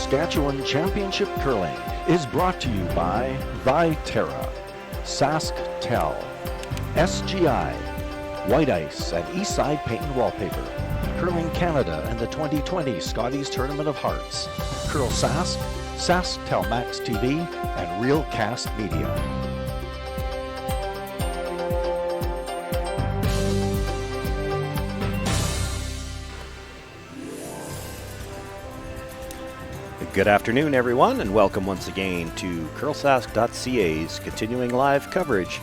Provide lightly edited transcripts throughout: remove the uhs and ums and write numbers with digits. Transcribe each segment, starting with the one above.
Saskatchewan Championship Curling is brought to you by Viterra, SaskTel, SGI, White Ice at Eastside Paint and Wallpaper, Curling Canada and the 2020 Scotties Tournament of Hearts, CurlSask, SaskTel Max TV, and RealCast Media. Good afternoon, everyone, and welcome once again to CurlSask.ca's continuing live coverage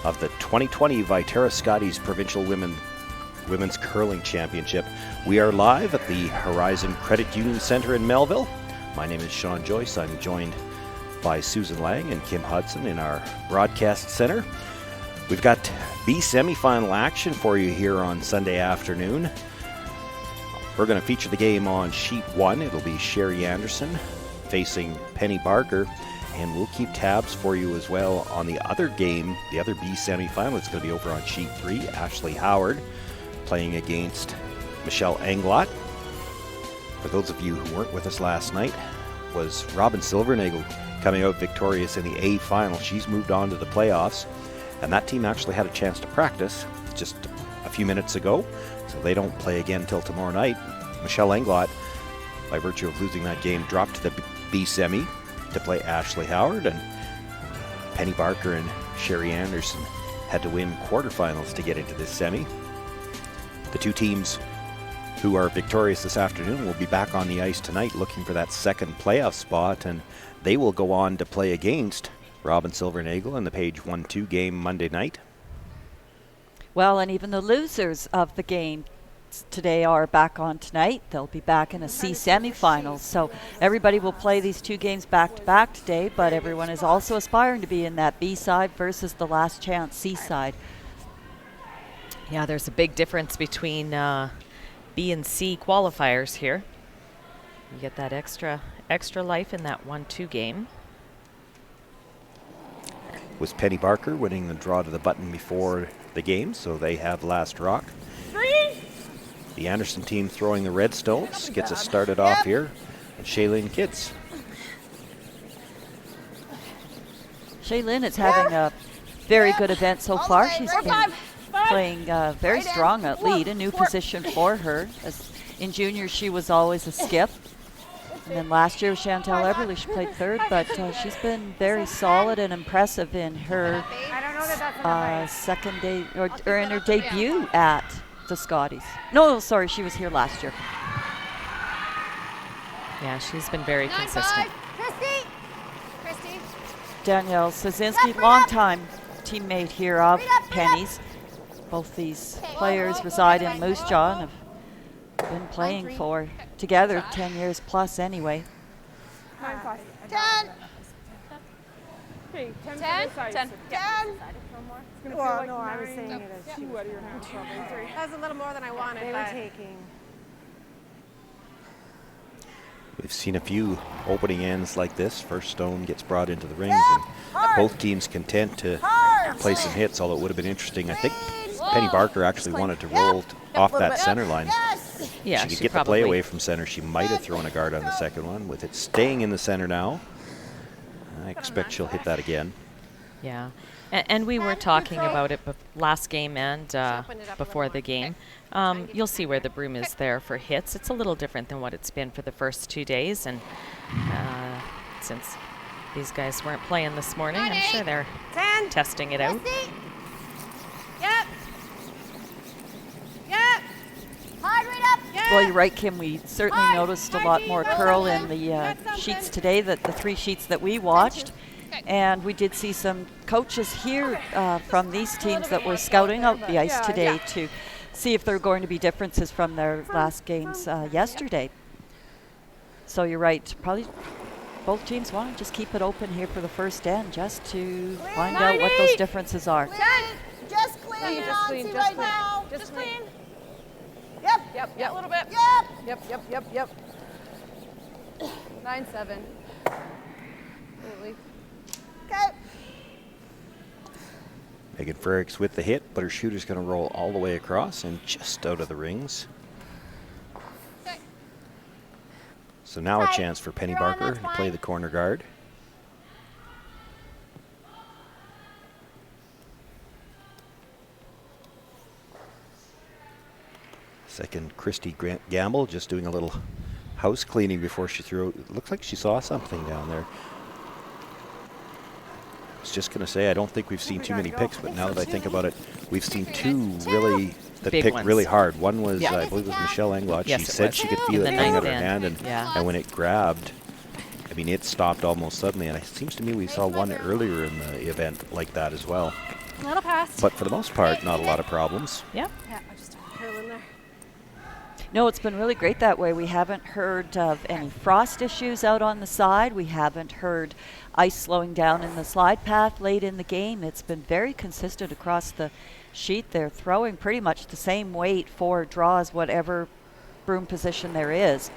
of the 2020 Viterra Scotties Provincial Women's Curling Championship. We are live at the Horizon Credit Union Centre in Melville. My name is Sean Joyce. I'm joined by Susan Lang and Kim Hudson in our broadcast center. We've got B semifinal action for you here on Sunday afternoon. We're going to feature the game on sheet 1. It'll be Sherry Anderson facing Penny Barker, and we'll keep tabs for you as well on the other game, the other B semifinal. It's going to be over on sheet 3. Ashley Howard playing against Michelle Englot. For those of you who weren't with us last night, was Robin Silvernagel coming out victorious in the A final. She's moved on to the playoffs, and that team actually had a chance to practice just a few minutes ago. So they don't play again until tomorrow night. Michelle Englot, by virtue of losing that game, dropped to the B semi to play Ashley Howard, and Penny Barker and Sherry Anderson had to win quarterfinals to get into this semi. The two teams who are victorious this afternoon will be back on the ice tonight looking for that second playoff spot, and they will go on to play against Robin Silvernagel in the Page 1-2 game Monday night. Well, and even the losers of the game today are back on tonight. They'll be back in a C semifinals. So everybody will play these two games back-to-back today, but everyone is also aspiring to be in that B side versus the last chance C side. Yeah, there's a big difference between B and C qualifiers here. You get that extra life in that 1-2 game. Was Penny Barker winning the draw to the button before the game, so they have last rock. The Anderson team throwing the red stones gets us started off here, and Shaylin Kitts. Shaylin is having a very good event so far. She's been playing very strong at lead, a new position for her. As in juniors, she was always a skip. And then last year with Chantal Eberle, she played third, but she's been very solid and impressive in her second day, or in her debut at the Scotties. No, sorry, she was here last year. Yeah, she's been very consistent. Christy. Danielle Sosinski, longtime teammate here of Penny's. Both these players reside in Moose Jaw and have been playing for together 10 years plus anyway. 10. 10. 10. Well, no, I was saying it as 2 out of your hands. That was a little more than I wanted. They were taking. We've seen a few opening ends like this. First stone gets brought into the rings, and both teams content to play some hits, although it would have been interesting. I think Penny Barker actually wanted to roll off that center line. Yeah, she could get the play away from center. She might have thrown a guard on the second one. With it staying in the center now, I expect she'll hit that again. Yeah, and we were talking about it last game and before the game. You'll see where the broom is there for hits. It's a little different than what it's been for the first 2 days, and since these guys weren't playing this morning, I'm sure they're testing it out. Well, you're right, Kim. We certainly noticed a lot more curl in the sheets today, the 3 sheets that we watched. And we did see some coaches here from these teams that were scouting out the ice today to see if there are going to be differences from their last games yesterday. So you're right. Probably both teams want to just keep it open here for the first end just to find out what those differences are. Just clean. Just clean. Yep. A little bit. Yep. 9-7. Okay. Megan Frericks with the hit, but her shooter's going to roll all the way across and just out of the rings. So now a chance for Penny Barker to play the corner guard. Second, Christy Gamble just doing a little house cleaning before she threw. It looks like she saw something down there. I was just going to say, I don't think we've seen too many picks, but now that I think about it, we've seen two really that Big picked ones. really hard. One was, Yeah. I believe it was Michelle Englot. Yes, She it said was. she could In feel the it coming out ninth of her hand, end. and, Yeah. and when it grabbed, I mean, it stopped almost suddenly, and it seems to me we saw one earlier in the event like that as well. Little pass. But for the most part, not a lot of problems. Yep. Yeah, I'll just curl in there. No, it's been really great that way. We haven't heard of any frost issues out on the side. We haven't heard ice slowing down in the slide path late in the game. It's been very consistent across the sheet. They're throwing pretty much the same weight for draws, whatever broom position there is.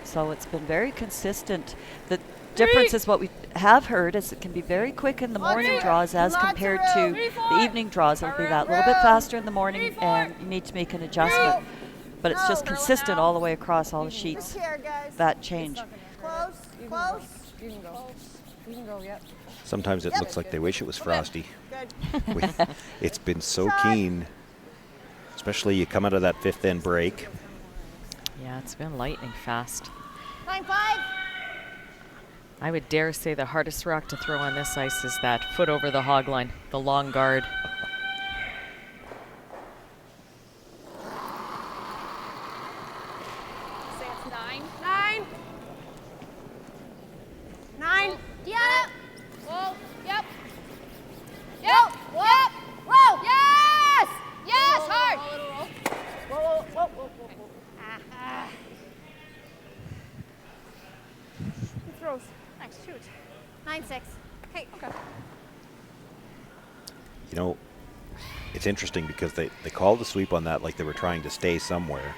So it's been very consistent. The difference is what we have heard is it can be very quick in the morning draws as compared to the evening draws. It'll be that little bit faster in the morning and you need to make an adjustment. But it's just consistent all the way across all the sheets, Here, guys. that change. Close, close. You can go. You can go, yep. Sometimes it looks like they wish it was frosty. Good. It's been so keen, especially you come out of that fifth end break. Yeah, it's been lightning fast. 9-5. I would dare say the hardest rock to throw on this ice is that foot over the hog line, the long guard. Say it's 9. 9. 9. Deanna. Whoa. Yep. Yep. Yep. Whoa. Yes. Yes. Hard. Whoa. Whoa. Whoa. Whoa. Whoa. He throws. Next shoot. 9-6. Okay. Okay. You know, it's interesting because they called the sweep on that like they were trying to stay somewhere.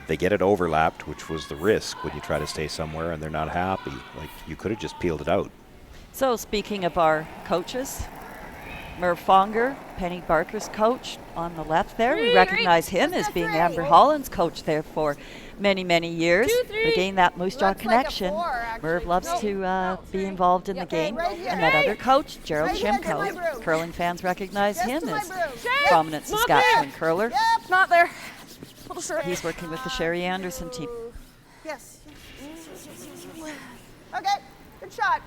They get it overlapped, which was the risk when you try to stay somewhere, and they're not happy. Like, you could have just peeled it out. So speaking of our coaches, Merv Fonger, Penny Barker's coach on the left there. We recognize him as being Amber Holland's coach there for many, many years. Again, that Moose Jaw Looks like a connection. 4, actually. Merv loves No, to no, be 3. involved in the game. right here. And that other coach, Gerald Right here, get my Shimko. broom. Curling fans recognize Just him to my as broom. prominent Not Saskatchewan there. curler. Yep. Not there. Little short. He's working with the Sherry Anderson team. Yes. Okay. Good shot.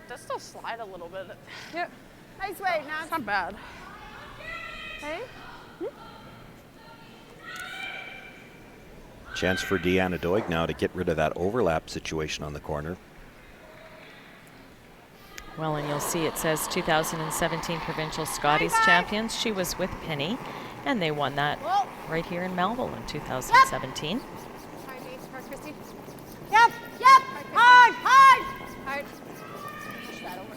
Does still slide a little bit. Yep. Nice way. Now It's not bad. hey. Chance for Deanna Doig now to get rid of that overlap situation on the corner. Well, and you'll see it says 2017 Provincial Scotties champions. She was with Penny, and they won that Whoa. right here in Melville in 2017. Hard, Nate. Hard, Christy. Yep. Yep. Hard. Hard. Hard. Push that over.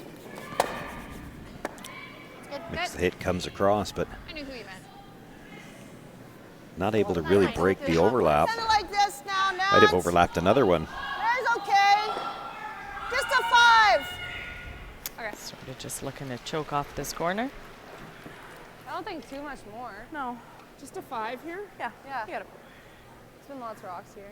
Good. Makes the Good. hit comes across, but I knew who you meant. not able to really break the overlap. Kind of like this now. Now. Might have it's- overlapped another one. There's okay. Just a 5. Okay. Sort of just looking to choke off this corner. I don't think too much more. No. Just a 5 here? Yeah. Yeah. You got it. There's been lots of rocks here.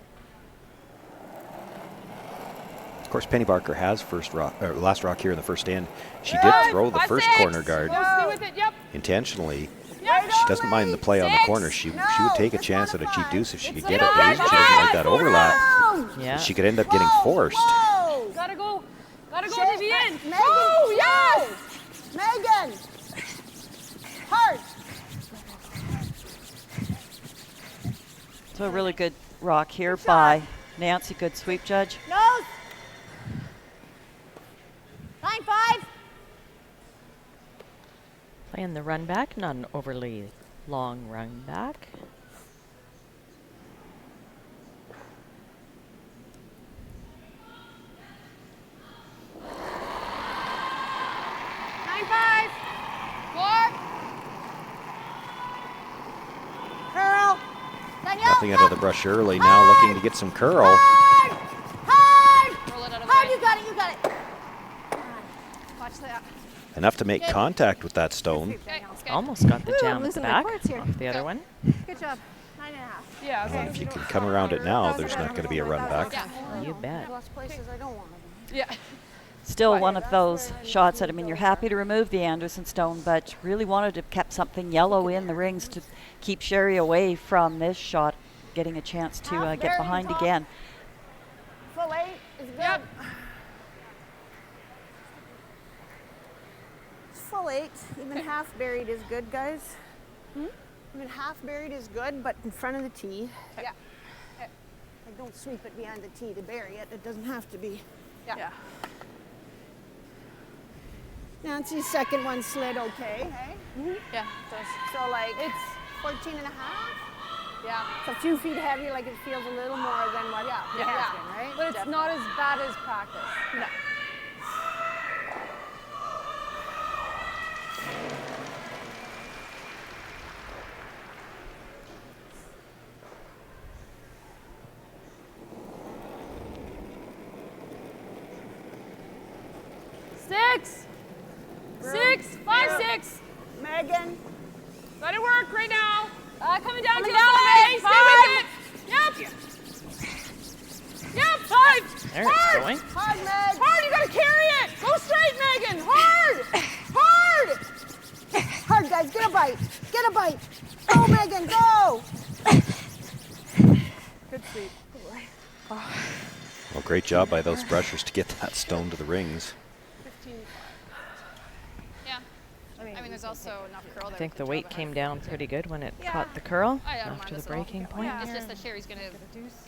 Of course, Penny Barker has last rock here in the first end. She did throw the first corner guard Stay with it. Yep. intentionally. Right She doesn't mind the play on the corner. She would take a chance at a cheap deuce if she could get it, but she doesn't like that overlap. Yeah. She could end up getting forced. Whoa. Gotta go to the end. Megan. Oh, yes! Megan. Hard. So a really good rock here by Nancy. Good sweep judge. Nose. 9-5. Playing the run back, not an overly long run back. Curl. Danielle. Nothing out of the brush early. Now looking to get some curl. Hard. Hard. Roll it out of the Hard. way. You got it. You got it. Watch that. Enough to make contact with that stone. Okay, it's good. Almost got the Ooh, jam I'm at the losing my back cords here. off the other one. Good job. 9.5. Yeah. And if you can come around it now, there's not going to be a run back. You bet. Lots of places I don't want them. Yeah. Still one of those shots that, I mean, you're happy to remove the Anderson stone, but really wanted to keep something yellow in the rings to keep Sherry away from this shot, getting a chance to get behind again. Full 8 is good. Yep. Full 8, even half buried is good, guys. Even half buried is good, but in front of the tee. Yeah. Like, don't sweep it behind the tee to bury it. It doesn't have to be. Yeah. Nancy's second one slid okay. Yeah. It does. So like It's 14 and a half. yeah. It's a few feet heavy, like it feels a little more than what it has been, right? But it's not as bad as practice. No. Six. 5, 6. Megan. Let it work right now. Coming down to the down, side. Stay with it. Yep. 5. There it's going. Hard, Meg. Hard, you gotta carry it. Go straight, Megan. Hard. Hard, guys. Get a bite. Get a bite. Go, Megan. Go. Good sweep. Well, great job by those brushers to get that stone to the rings. 15. Yeah. I mean, there's also enough curl I there. think we the could weight draw came behind. down pretty good when it Yeah. caught the curl I don't mind after the this at all. breaking point. It's just that Sherry's gonna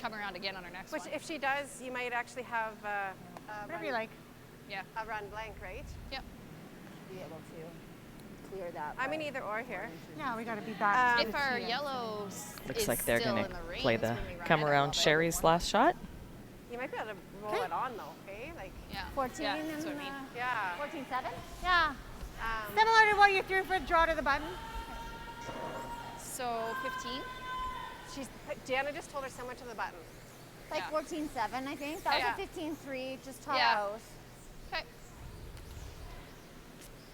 come around again on her next Which, one. if she does, you might actually have Whatever you like. Yeah. a run blank, right? Yep. Be able to clear that. I'm an either or here. Yeah, we got to be back. If our yellow Looks is like they're still going in to the play rings the when we run come it a around little bit. Sherry's last shot. You might be able to roll it on though, okay? Like, Yeah. 14 Yeah, and that's what I mean. yeah. 14-7? Yeah. Um, Similar to what you threw for draw to the button. So 15. Deanna just told her similar to the button. Like Yeah. 14-7, I think. That Yeah. was a 15-3, just top Yeah. house. Okay.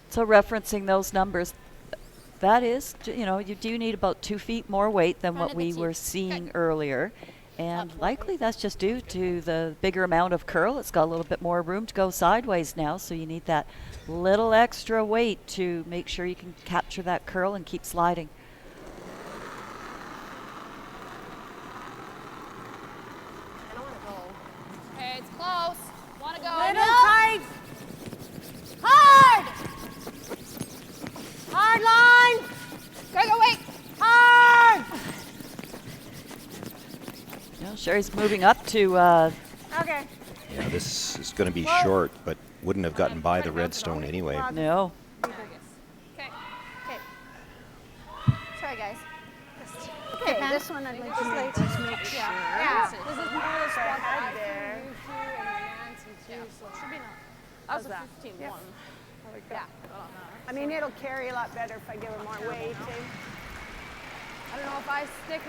So referencing those numbers, that is, you know, you do need about 2 feet more weight than Front what of the we tee. were seeing earlier. And likely that's just due to the bigger amount of curl. It's got a little bit more room to go sideways now, so you need that little extra weight to make sure you can capture that curl and keep sliding. I don't want to go. Okay, it's close. Wanna go? Little tight. Hard. Hard line. Gotta go, wait. Hard. You know, Sherry's moving up to Okay. Yeah, this is going to be short, but wouldn't have gotten by the red stone anyway. no. Okay. Okay. Sorry, guys. Okay, this one I'd like to make just make sure. Yeah. This is more of a squat Head for there. you two and Nancy too, so it should be not. That was a 15-1. Yeah. I mean, it'll carry a lot better if I give her more weight. I don't know if I stick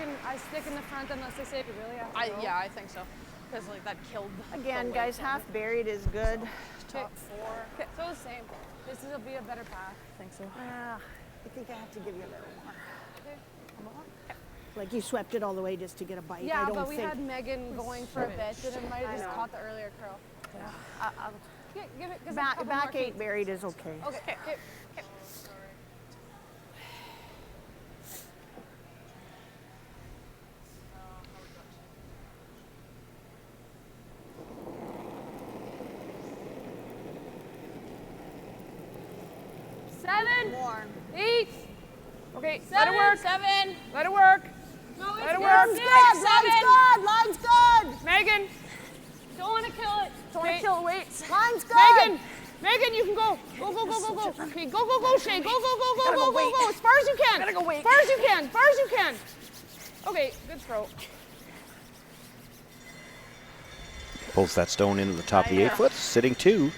in the front unless they say really have to go. Yeah, I think so. Because like that killed. Again, the guys, weight half buried is good. top 4. Okay, so the same. This will be a better path. I think so. I think I have to give you a little more. Like you swept it all the way just to get a bite. Yeah, I don't but we think. had Megan going for a bit, and it might have I just know. caught the earlier curl. Give it Back 8 buried is okay. Okay. Seven. More. 8. Okay, Seven. let it work. 7. Let it work. No, Let it good. work. 6, Good. 7. Line's good. Megan, don't want to kill it. Don't want to kill weights. Line's good. Megan, you can go. Go. Okay, go, Shay. Go. wait. As far as you can. Gotta go wait. As far as you can. Okay, good throw. Pulls that stone into the top of the 8-foot, sitting 2.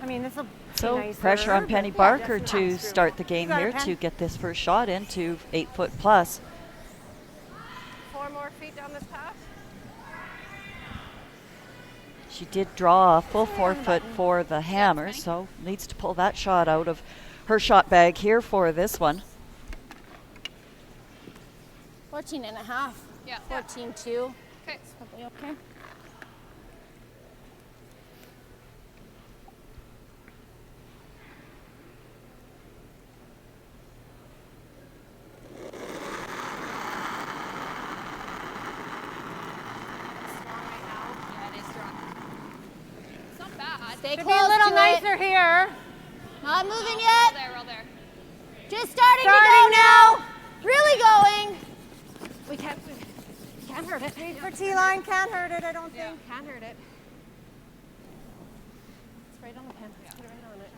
I mean, this will be So nicer. pressure on Penny Barker to start the game You got it, here Pen? to get this first shot into 8 foot plus. 4 more feet down this path. She did draw a full 4 foot for the hammer, so needs to pull that shot out of her shot bag here for this one. 14 and a half. Yeah. 14-2. Okay. It's probably okay. Stay Should close be a little to nicer it. here. Not moving Roll yet. there, roll there. Just starting to go now. Really going. We can't hurt it. Wait for T-line, can't hurt it, I don't think. Can't hurt it. It's right on the pin. Put it right on it.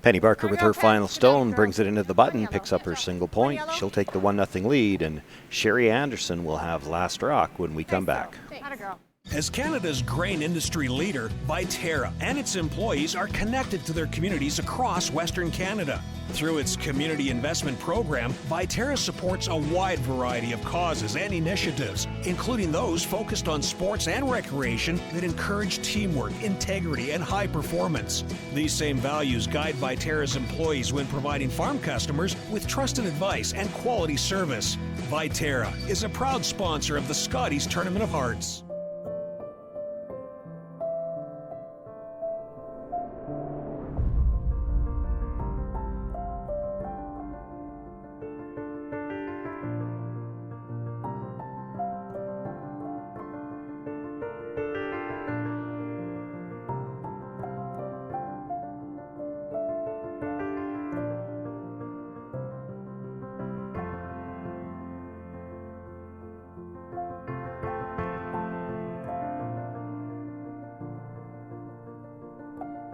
Penny Barker with her final stone brings it into the button, picks up her single point. She'll take the 1-0 lead, and Sherry Anderson will have last rock when we come back. Atta girl. As Canada's grain industry leader, Viterra and its employees are connected to their communities across Western Canada. Through its community investment program, Viterra supports a wide variety of causes and initiatives, including those focused on sports and recreation that encourage teamwork, integrity, and high performance. These same values guide Viterra's employees when providing farm customers with trusted advice and quality service. Viterra is a proud sponsor of the Scotties Tournament of Hearts.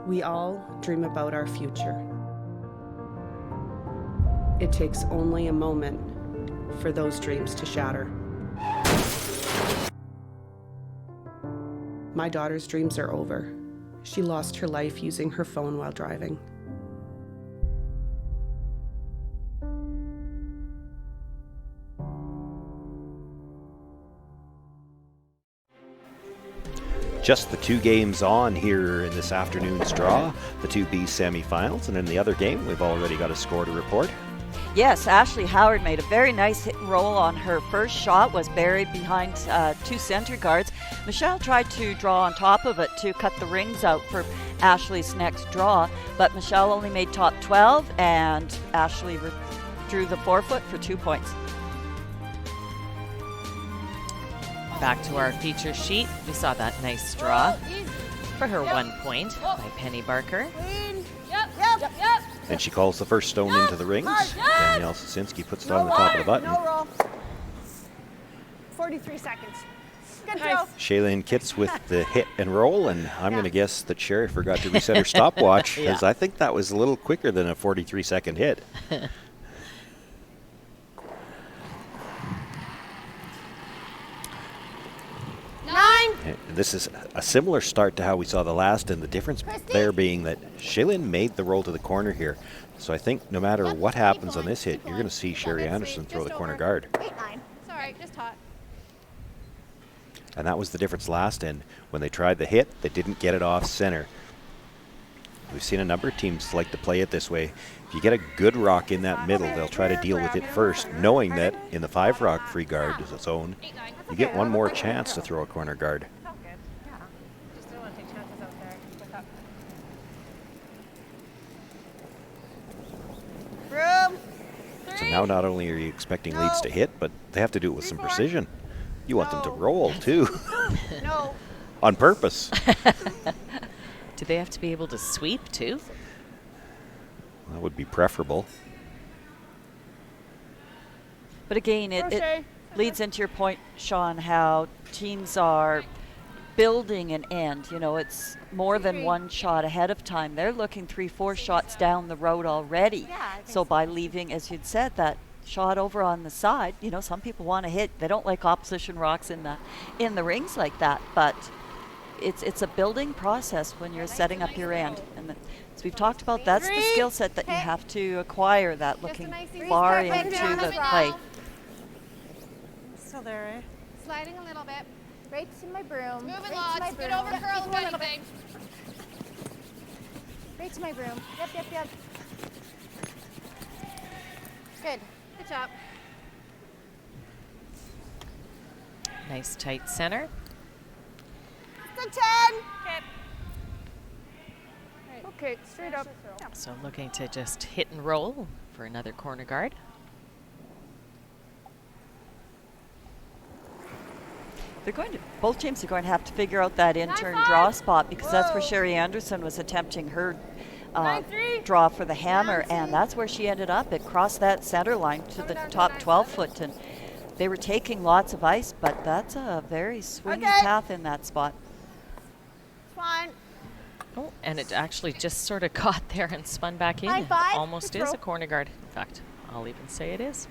We all dream about our future. It takes only a moment for those dreams to shatter. My daughter's dreams are over. She lost her life using her phone while driving. Just the 2 games on here in this afternoon's draw, the 2B semifinals, and in the other game, we've already got a score to report. Yes, Ashley Howard made a very nice hit and roll on her first shot, was buried behind 2 center guards. Michelle tried to draw on top of it to cut the rings out for Ashley's next draw, but Michelle only made top 12, and Ashley drew the forefoot for 2 points. Back to our feature sheet. We saw that nice draw for her 1 point by Penny Barker. Yep. And she calls the first stone into the rings. Danielle Sosinski puts it on the top of the button. No roll. 43 seconds. Good throw. Shaylene Kitts with the hit and roll, and I'm going to guess that Sherry forgot to reset her stopwatch, because I think that was a little quicker than a 43-second hit. This is a similar start to how we saw the last, and the difference there being that Shaylin made the roll to the corner here. So I think no matter what happens on this hit, you're going to see Sherry Anderson throw the corner guard. 8-9. It's all right, just hot. And that was the difference last end. When they tried the hit, they didn't get it off center. We've seen a number of teams like to play it this way. If you get a good rock in that middle, they'll try to deal with it first, knowing that in the 5-rock free guard zone, you get one more chance to throw a corner guard. Just don't want to take chances out there. Room. So now not only are you expecting leads to hit, but they have to do it with some precision. You want them to roll, too. No. On purpose. Do they have to be able to sweep, too? That would be preferable. But again, it leads into your point, Sean, how teams are building an end. You know, it's more than one shot ahead of time. They're looking 3-4 shots down the road already. So by leaving, as you'd said, that shot over on the side, you know, some people want to hit. They don't like opposition rocks in the rings like that, but it's a building process when you're setting up your end. And as we've talked about, that's the skill set that you have to acquire, that looking far into the play. Still there, eh? Sliding a little bit. Right to my broom. Moving right lots. to my Get broom. over curl if anything. Right to my broom. Yep. Good. Good job. Nice tight center. The 10. Okay, straight up. So looking to just hit and roll for another corner guard. They're going to, both teams are going to have to figure out that in-turn draw spot, because that's where Sherry Anderson was attempting her draw for the hammer, and that's where she ended up. It crossed that center line to the top 12 foot, and they were taking lots of ice, but that's a very swingy path in that spot. It's fine. Oh, and it actually just sort of caught there and spun back in. High five. Almost Good is throw. a corner guard. In fact, I'll even say it is.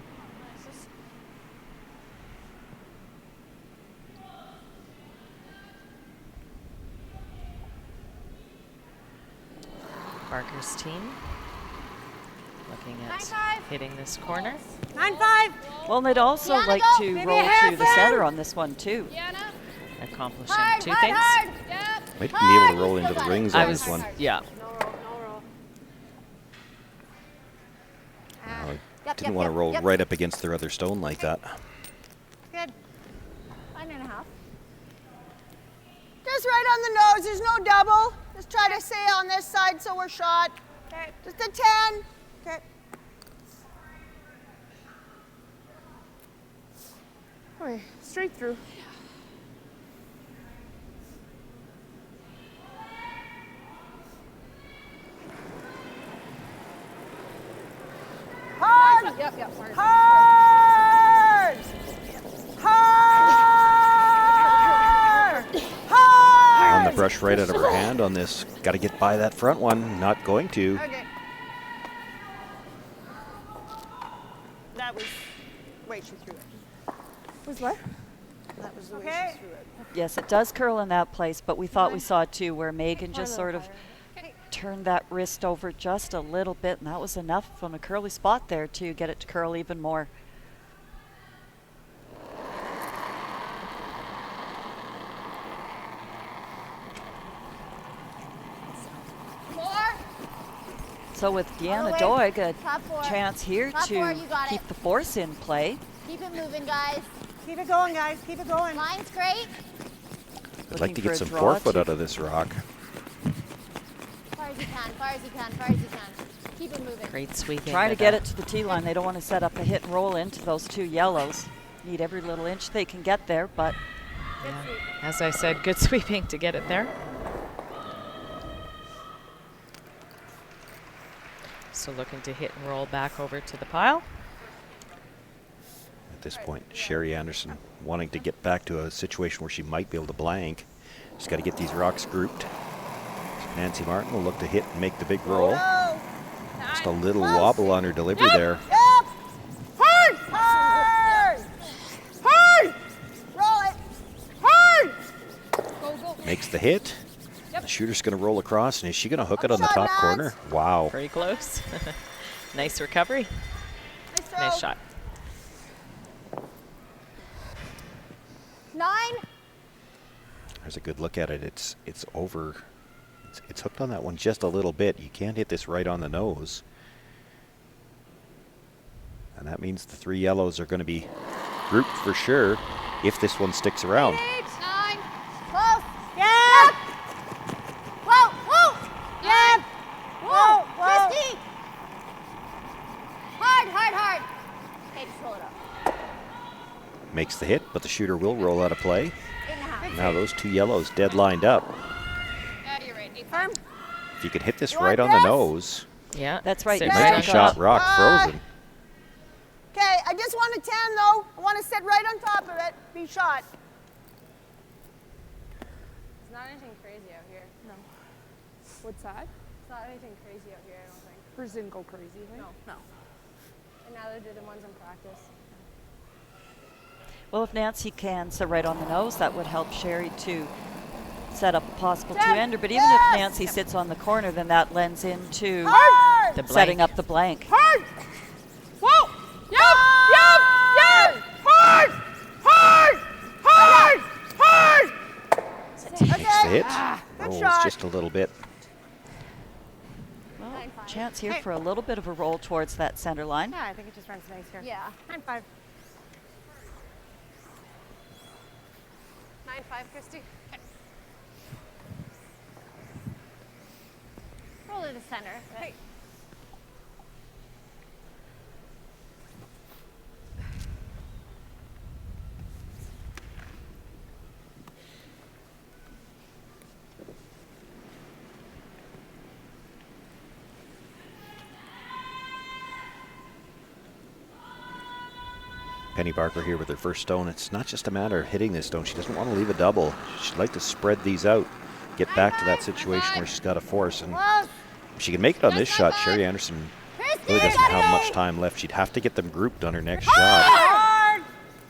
Barker's team looking at hitting this corner. 9-5. Well, and they'd also Deanna, like go. to Maybe roll half to the in. center on this one, too. Accomplishing Hard, two hard, things. hard. Might be able to roll into the rings I on was, this one. yeah. No roll, no roll. Didn't want to roll right up against their other stone like that. Good. 9.5. Just right on the nose. There's no double. Just try to stay on this side so we're shot. Okay. Just a 10. Okay. Okay, straight through. Hard. Yep, sorry. Hard. Hard. Hard. On the brush right out of her hand on this. Got to get by that front one. Not going to. Okay. That was. Wait, she threw it. Was what? That was the way she threw it. Yes, it does curl in that place, but we thought we saw it too, where Megan just sort of turned that wrist over just a little bit, and that was enough from a curly spot there to get it to curl even more. So with Deanna Doig, a Top four. chance here Top four, to you got keep it. the force in play. Keep it moving, guys. Keep it going, guys. Keep it going. Line's great. I'd like to Looking for get a some draw forefoot to- out of this rock. Far as you can, far as you can, far as you can. Keep it moving. Great sweeping. Trying to with get a- it to the tee line. They don't want to set up a hit and roll into those two yellows. Need every little inch they can get there, but Yeah. As I said, good sweeping to get it there. So looking to hit and roll back over to the pile. At this point, Sherry Anderson wanting to get back to a situation where she might be able to blank. She's got to get these rocks grouped. Nancy Martin will look to hit and make the big roll. Go. Just a little wobble on her delivery there. Yep. Hard. Hard. Hard. Roll it. Hard. Makes the hit. The shooter's going to roll across, and is she going to hook it on the Shot, top lads. corner? Wow. Pretty close. Nice recovery. Nice throw. Nice shot. 9. There's a good look at it. It's over. It's hooked on that one just a little bit. You can't hit this right on the nose. And that means the three yellows are going to be grouped for sure if this one sticks around. 9. Close. Yeah. Whoa, whoa. Yeah. Whoa. Whoa. Christy. Hard, hard, hard. Okay, just roll it up. Makes the hit, but the shooter will roll out of play. 8.5. Now those two yellows dead lined up. You're right. Firm. If you could hit this You right want on the this? nose, Yeah. That's right. Sit You it might might be be Good shot job. rock frozen. Okay, I just want a 10 though. I want to sit right on top of it. Be shot. It's not anything crazy out here. No. What's that? It's not anything crazy out here, I don't think. Hers didn't go crazy, right? No. And neither did the ones in practice. Well, if Nancy can sit right on the nose, that would help Sherry to set up a possible two-ender. But even if Nancy sits on the corner, then that lends into Hard. The blank. setting up the blank. Hard. Whoa. Yep. Hard. Hard. Hard. Hard. Makes the hit. good Rolls shot. just a little bit. Well, chance here for a little bit of a roll towards that center line. Yeah, I think it just runs nice here. Yeah. 9-5. 9-5, Christy. Okay. Roll to the center. Hey. Penny Barker here with her first stone. It's not just a matter of hitting this stone. She doesn't want to leave a double. She'd like to spread these out, get back to that situation where she's got a force. And if she can make it on this shot, Sherry Anderson really doesn't have much time left. She'd have to get them grouped on her next shot.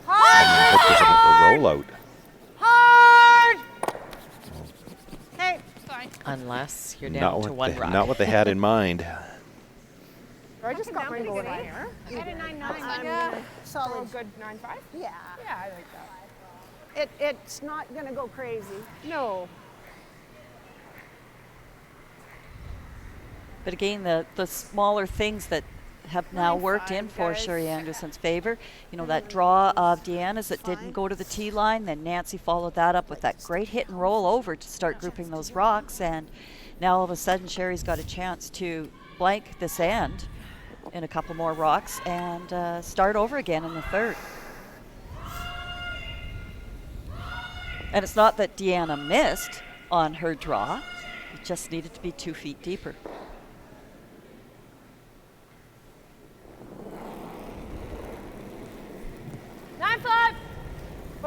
Hard! And then hope there's a rollout. Hard! Hey. Fine. Unless you're down to one rock. Not what they had in mind. I just got mine going higher. I had a 9-9. Yeah. Solid. Oh, good 9-5? Yeah. Yeah, I like that. It's not going to go crazy. No. But again, the smaller things that have now worked in for Sherry Anderson's favor. You know, that draw of Deanna's that didn't go to the tee line, then Nancy followed that up with that great hit and roll over to start grouping those rocks, and now all of a sudden Sherry's got a chance to blank this end in a couple more rocks and start over again in the third. And it's not that Deanna missed on her draw, it just needed to be 2 feet deeper.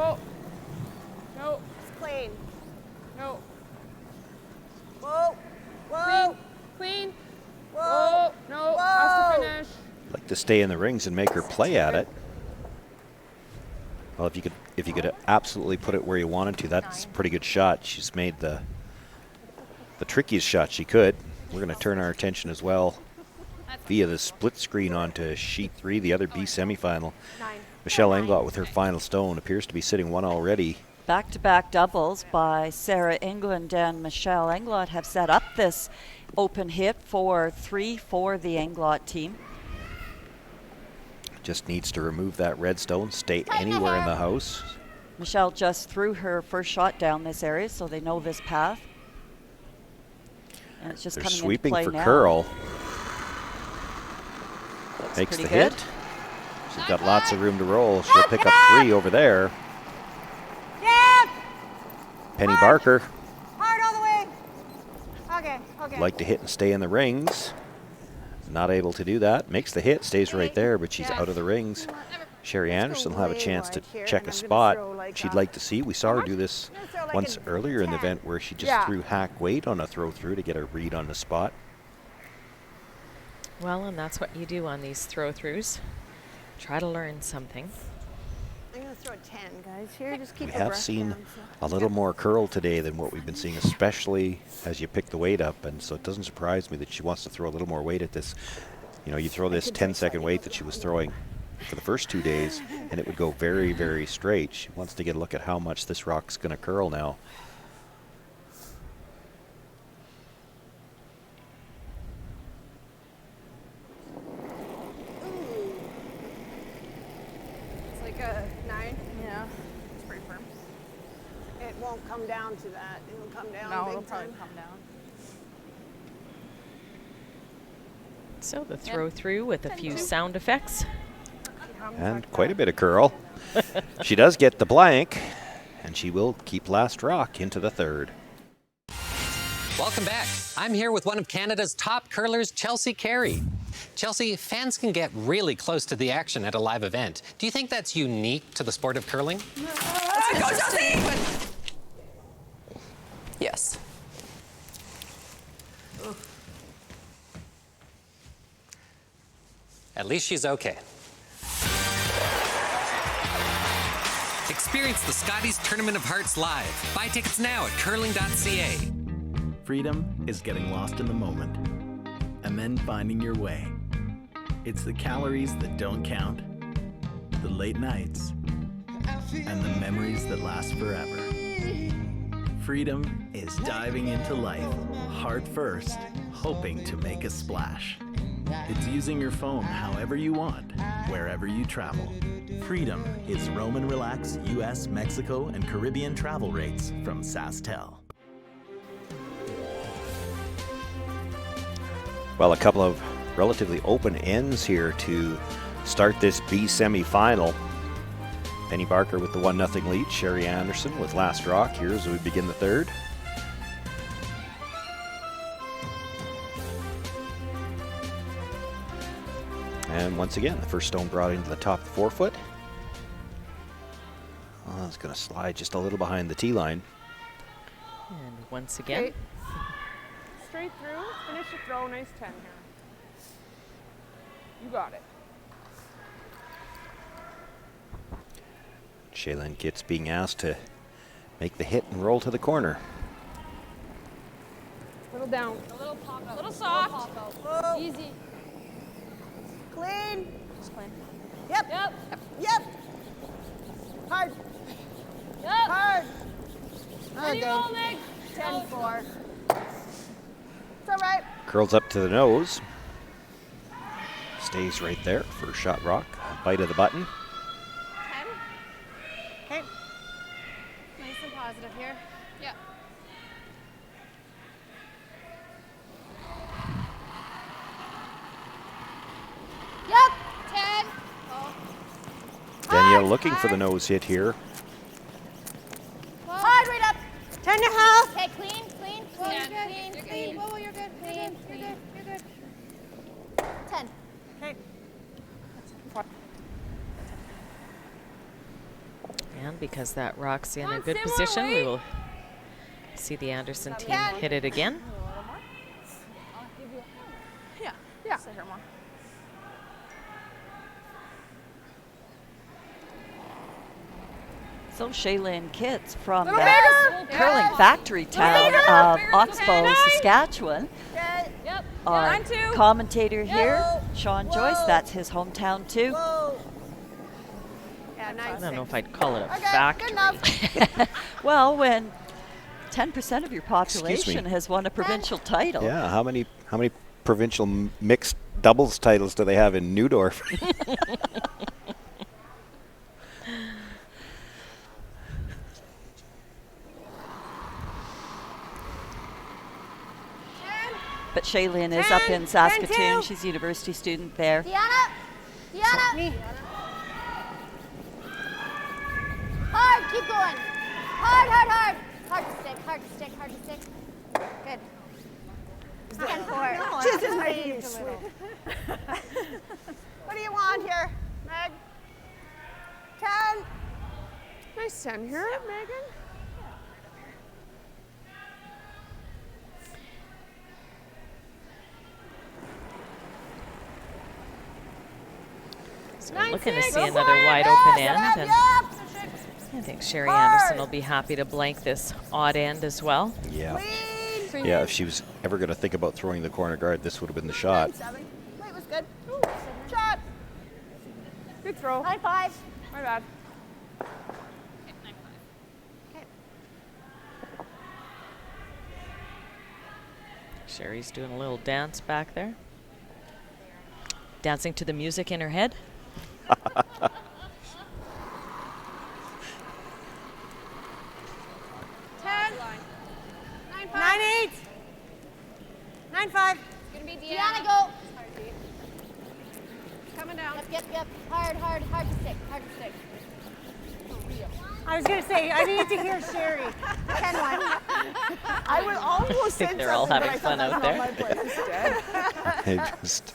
Oh. No. It's clean. No. Whoa. Whoa. Clean. Whoa. Oh, no. Has to finish. Like to stay in the rings and make her play at it. Well, if you could absolutely put it where you wanted to, that's a pretty good shot. She's made the trickiest shot she could. We're going to turn our attention as well via the split screen onto sheet 3, the other B semifinal. Michelle Englot with her final stone appears to be sitting one already. Back-to-back doubles by Sarah England and Michelle Englot have set up this open hit for 3 for the Englot team. Just needs to remove that red stone, stay anywhere in the house. Michelle just threw her first shot down this area, so they know this path. And it's just They're coming sweeping into for play now. Curl. Looks Makes the pretty good. hit. She's got lots of room to roll. She'll pick up 3 over there. Penny Barker. Hard all the way. Okay, okay. Like to hit and stay in the rings. Not able to do that. Makes the hit, stays right there, but she's out of the rings. Sherry Anderson will have a chance to check a spot she'd like to see. We saw her do this once earlier in the event where she just threw hack weight on a throw through to get a read on the spot. Well, and that's what you do on these throw-throughs. Try to learn something. I'm going to throw a 10, guys. Here, just keep We the have breath seen down, a little more curl today than what we've been seeing, especially as you pick the weight up, and so it doesn't surprise me that she wants to throw a little more weight at this. You know, you throw this 10-second weight that she was throwing for the first 2 days, and it would go very, very straight. She wants to get a look at how much this rock's going to curl now. It's like a 9. Yeah. It's pretty firm. It won't come down to that. It'll come down No, big it'll probably time. come down. So the throw-through with a few sound effects. And quite a bit of curl. She does get the blank, and she will keep last rock into the third. Welcome back. I'm here with one of Canada's top curlers, Chelsea Carey. Chelsea, fans can get really close to the action at a live event. Do you think that's unique to the sport of curling? Go, Chelsea! Yes. At least she's okay. Experience the Scotties Tournament of Hearts live. Buy tickets now at curling.ca. Freedom is getting lost in the moment and then finding your way. It's the calories that don't count, the late nights, and the memories that last forever. Freedom is diving into life, heart first, hoping to make a splash. It's using your phone however you want, wherever you travel. freedom is roam and relax U.S., Mexico, and Caribbean travel rates from SaskTel. Well, a couple of relatively open ends here to start this B semifinal. Penny Barker with the 1-0 lead. Sherry Anderson with last rock here as we begin the third. And once again, the first stone brought into the top 4 foot. Oh, it's going to slide just a little behind the tee line. And once again. Okay. Straight through, finish your throw, nice 10 here. You got it. Shaylin Kitts being asked to make the hit and roll to the corner. Little down. A little pop out. A little soft. Whoa. Easy. Clean. Just clean. Yep. Yep. Yep. Hard. Yep. Hard. Ready, Okay. roll, Meg. 10-4. It's all right. Curls up to the nose. Stays right there. First shot rock. Bite of the button. 10. Okay. Nice and positive here. Yep. Yep. 10. Oh. Danielle looking for the nose hit here. Hard right up. 10.5. Okay, clean, clean, clean, clean, clean. Whoa, you're good. Clean, clean. You're good. 10. Okay. And because that rock's in Come a on, good stay more position, we away. will see the Anderson team Ten. hit it again. Yeah. Yeah. Sit here more. So Shaylin Kitts from Little the bigger. curling factory town of Oxbow, Saskatchewan. Okay. Yep. Our 9-2. commentator here, Whoa. Sean Joyce, that's his hometown too. Whoa. Yeah, I nice. don't know if I'd call it a Okay, factory. good enough. Well, when 10% of your Excuse me. population has won a provincial title. Yeah, how many provincial mixed doubles titles do they have in Neudorf? But Shaylin is up in Saskatoon. 10-2. She's a university student there. Deanna. Deanna. Me. Hard. Keep going. Hard, hard, hard. Hard to stick. Hard to stick. Hard to stick. Good. 10-4. This is making you sweet. What do you want here, Meg? 10. Nice 10 here, Megan. So we're looking to 9-6. see Go another for it. wide open Yep, end. yep, And yep. I think Sherry Hard. Anderson will be happy to blank this odd end as well. Yeah. Clean. Yeah, if she was ever going to think about throwing the corner guard, this would have been the shot. 7. Wait, was good. Ooh, shot. Good throw. 9-5. My bad. Sherry's doing a little dance back there. Dancing to the music in her head. 10. 9-5. 9-8. 9-5. It's gonna be Deanna. Go. Coming down. Yep, yep. Hard, hard, hard to stick. Hard to stick. I was going to say, I needed to hear Sherry. 10-1. I would almost say They're all something, having but I fun thought out that's there. not my place. I just,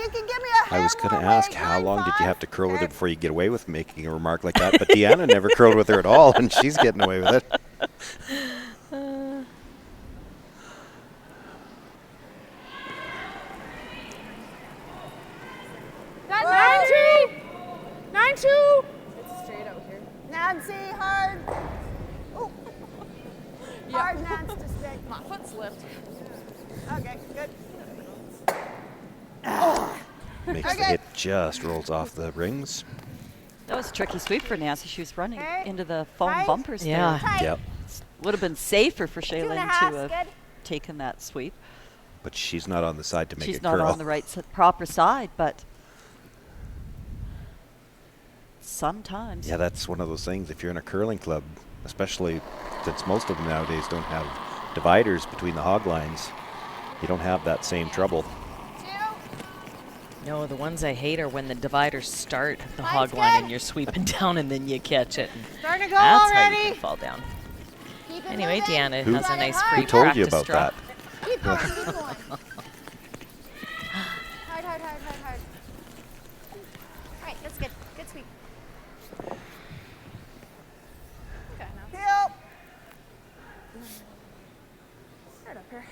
You can give me a I was hair going to more ask weight, how long did you 9-5. have to curl with her Okay. before you get away with making a remark like that? But Deanna never curled with her at all, and she's getting away with it. That's 9-2. 9-2. It's straight out here. Nancy, hard. Ooh. Hard Nance to stick. My foot slipped. Okay, good. Makes the Okay. hit, just rolls off the rings. That was a tricky sweep for Nancy. She was running Okay. into the foam Tight. bumpers Yeah. there. Yep. Would have been safer for Shaylin 2.5 to have good. taken that sweep. But she's not on the side to make She's it not curl. on the right proper side, but sometimes. Yeah, that's one of those things. If you're in a curling club, especially since most of them nowadays don't have dividers between the hog lines, you don't have that same trouble. No, the ones I hate are when the dividers start at the hog line and you're sweeping down and then you catch it. Starting to go That's already. how you can fall down. Keep it Anyway, moving. Deanna Who- has a nice Who free told practice you about draw. that? Keep going, keep going. Hard, hard, hard, hard, hard. All right, that's good. Good sweep. Okay, now. Help. Right up here.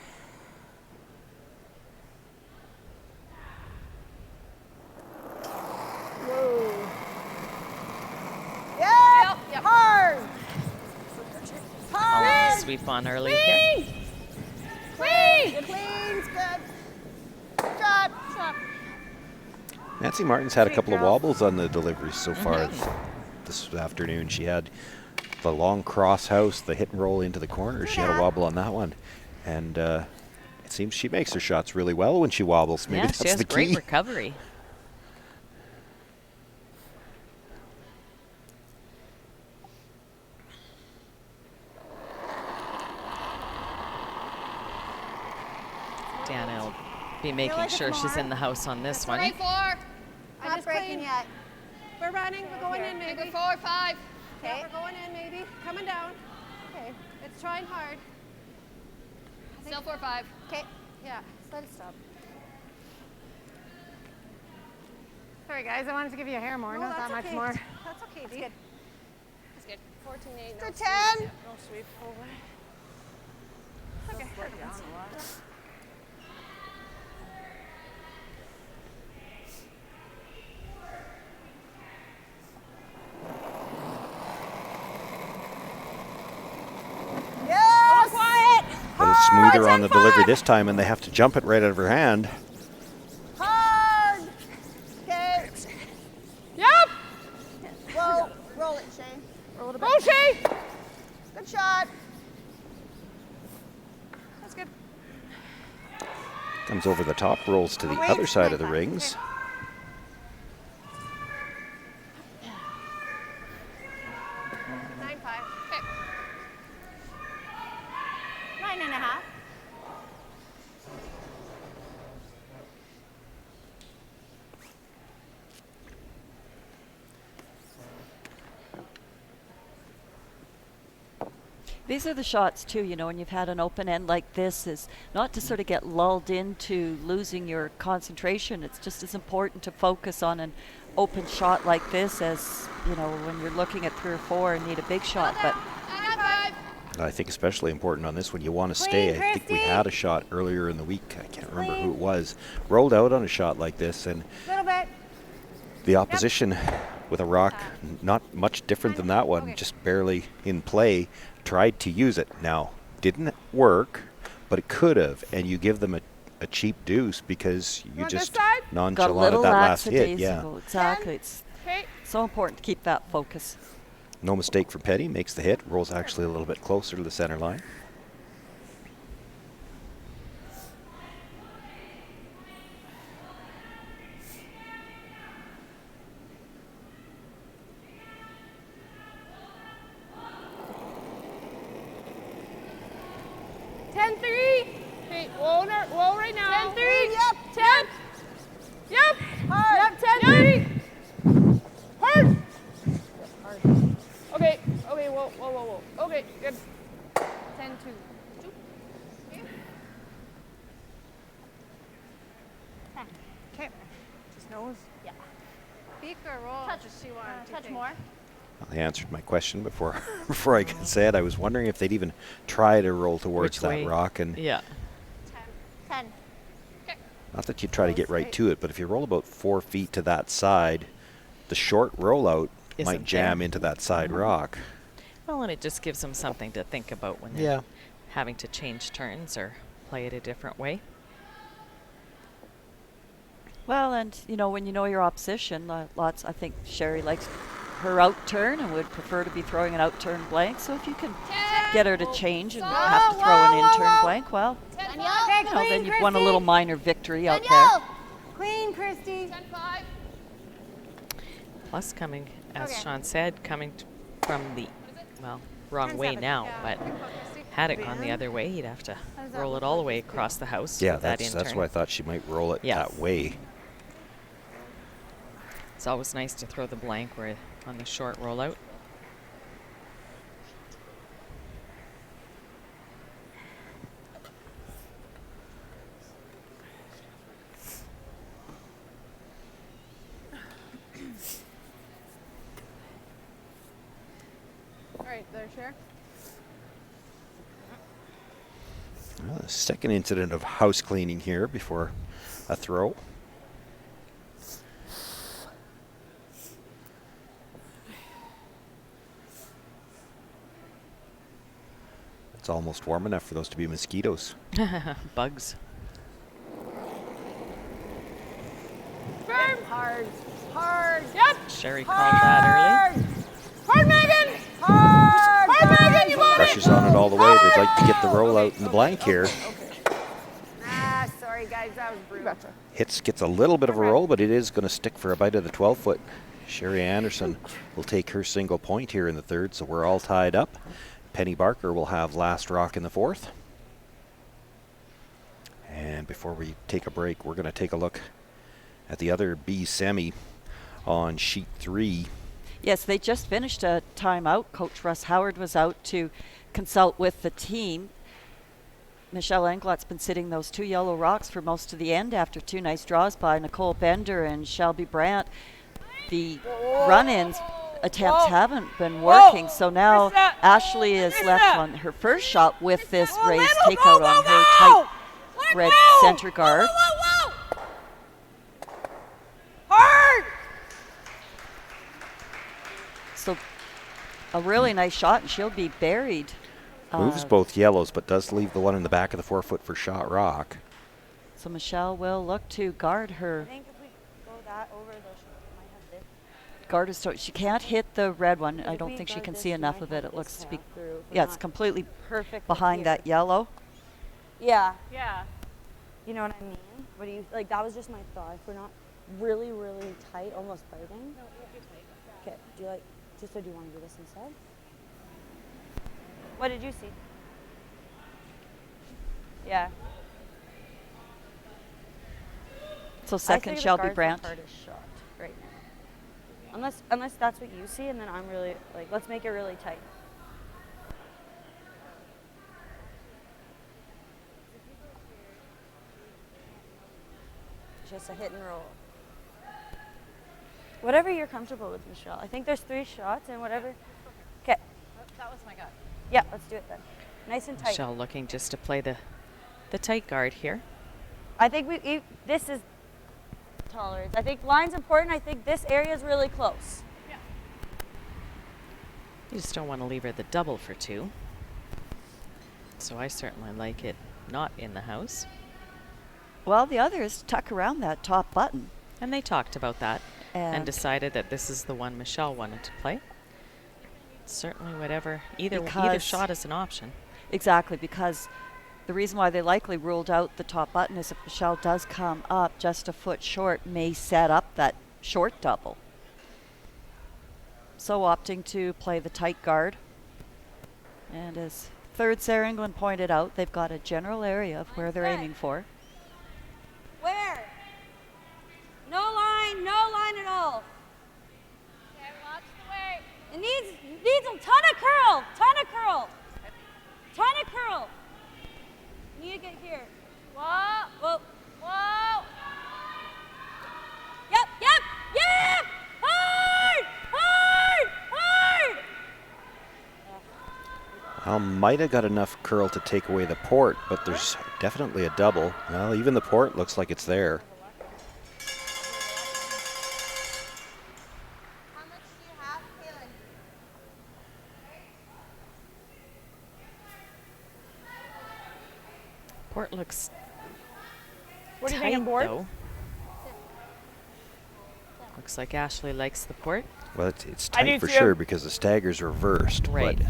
Whoa. Yep. Yep. Hard. I'll Hard. sweep on early here. Clean. Clean's good. Good job. Stop. Nancy Martin's had a couple of wobbles on the deliveries so far this afternoon. She had the long cross house, the hit and roll into the corner. She had a wobble on that one. And it seems she makes her shots really well when she wobbles. Maybe Yeah, that's she has the great key. recovery. Deanna will be making like sure it's she's more. in the house on this one. Right, 4. I Not just breaking cleaned. yet. We're running. We're going in, maybe. Maybe 4, 5. Okay. Yeah, we're going in, maybe. Coming down. Okay. It's trying hard. Still 4, 5. Okay. Yeah. Just let it stop. Sorry, guys. I wanted to give you a hair more. No, Not that that's much okay. more. That's okay. It's good. That's good. 14, 8. To No 10. sweep. Yeah, no sweep. Over. Okay. Yes. Quiet. A little smoother on the delivery this time, and they have to jump it right out of her hand. Hard. Okay. Yep. Whoa. Roll it, Shane. Roll it a bit. Go, Shay. Good shot. That's good. Comes over the top, rolls to the Wait, other side of the wait, rings. Okay. 9, 5. Okay. 9.5. These are the shots too, you know, when you've had an open end like this, is not to sort of get lulled into losing your concentration. It's just as important to focus on an open shot like this as, you know, when you're looking at 3 or 4 and need a big shot. But 9, 5. I think especially important on this one, you want to stay. I think we had a shot earlier in the week. I can't remember who it was. Rolled out on a shot like this, and Little bit. the opposition with a rock not much different than that one, just barely in play, tried to use it. Now, didn't work, but it could have, and you give them a cheap deuce because you Want this just side? got a nonchalant little at that last hit. lackadaisical. Yeah, Exactly. It's Okay. so important to keep that focus. no mistake from Petty. Makes the hit. Rolls actually a little bit closer to the center line. Okay, whoa right now. 10-3. Yep. 10. Yep. Hard. Yep, 10-3. Hard. Okay, whoa. Okay, good. 10-2. Okay. Just nose. Yeah. Peek or roll? Touch. Just see what you Touch think. more. Well, they answered my question before before I could say it. I was wondering if they'd even try to roll towards Which that way? rock, and Yeah. 10. not that you try to get right to it, but if you roll about 4 feet to that side, the short rollout might Isn't jam there. into that side rock. Well, and it just gives them something to think about when they're Yeah. having to change turns or play it a different way. Well, and you know, when you know your opposition, lots. I think Sherry likes her out turn and would prefer to be throwing an out turn blank. So if you can get her to change and have to throw an in turn blank, well, Danielle. Okay, you know, clean, then you've won a Christy. little minor victory out there. Danielle. Clean, Christy. 10-5. Plus, coming as Sean said, coming from the, well, wrong way now, but had it gone the other way, he'd have to roll it all the way across the house. Yeah, with that that's why I thought she might roll it that way. It's always nice to throw the blank where on the short rollout. All right, their share. Well, the second incident of house cleaning here before a throw. It's almost warm enough for those to be mosquitoes. Bugs. Firm. Hard. Hard. Yep. Sherry called that early. Hard, Megan. Hard. Hard, Megan. You want Pressure's on it all the way. They'd like to get the rollout in the blank here. Sorry, guys. That was brutal. Gets a little bit of a roll, but it is going to stick for a bite of the 12-foot. Sherry Anderson will take her single point here in the third, so we're all tied up. Penny Barker will have last rock in the fourth. And before we take a break, we're going to take a look at the other B semi on sheet 3. Yes, they just finished a timeout. Coach Russ Howard was out to consult with the team. Michelle Englot's been sitting those 2 yellow rocks for most of the end after 2 nice draws by Nicole Bender and Shelby Brandt. The run-ins attempts haven't been working, so now Ashley is left on her first shot with this raised takeout on her tight red center guard. Hard. So a really nice shot, and she'll be buried. Moves both yellows, but does leave the one in the back of the 4-foot for shot rock. So Michelle will look to guard her. I think if we go that over, though, she might have this. Guard her, so she can't hit the red one. I don't think she can see enough of it. It looks to be, yeah, it's completely behind that yellow. Yeah. Yeah. You know what I mean? What do you, like, that was just my thought. If we're not really, really tight, almost biting. No, we'll be tight. Okay, do you like, just so do you want to do this instead? What did you see? Yeah. So second, Shelby Brandt. Hardest shot right now. Unless that's what you see, and then I'm really, like, let's make it really tight. Just a hit and roll. Whatever you're comfortable with, Michelle. I think there's 3 shots and whatever. Okay. That was my gut. Yeah, let's do it then. Nice and tight. Michelle looking just to play the tight guard here. I think this is tolerance. I think line's important. I think this area is really close. Yeah. You just don't want to leave her the double for 2. So I certainly like it not in the house. Well, the other is tuck around that top button. And they talked about that and decided that this is the one Michelle wanted to play. Certainly whatever, either shot is an option. Exactly, because the reason why they likely ruled out the top button is if Michelle does come up just a foot short, may set up that short double. So opting to play the tight guard. And as third Sarah England pointed out, they've got a general area of where they're aiming for. Where? No line at all. Okay, watch the way. It needs a ton of curl. Need to get here. Whoa. Whoa. Whoa. Yep. Hard. Well, might have got enough curl to take away the port, but there's definitely a double. Well, even the port looks like it's there. How much do you have, Kaylin? Port looks What do you tight, think, board? though. Looks like Ashley likes the port. Well, it's tight for sure because the stagger's reversed. Right. But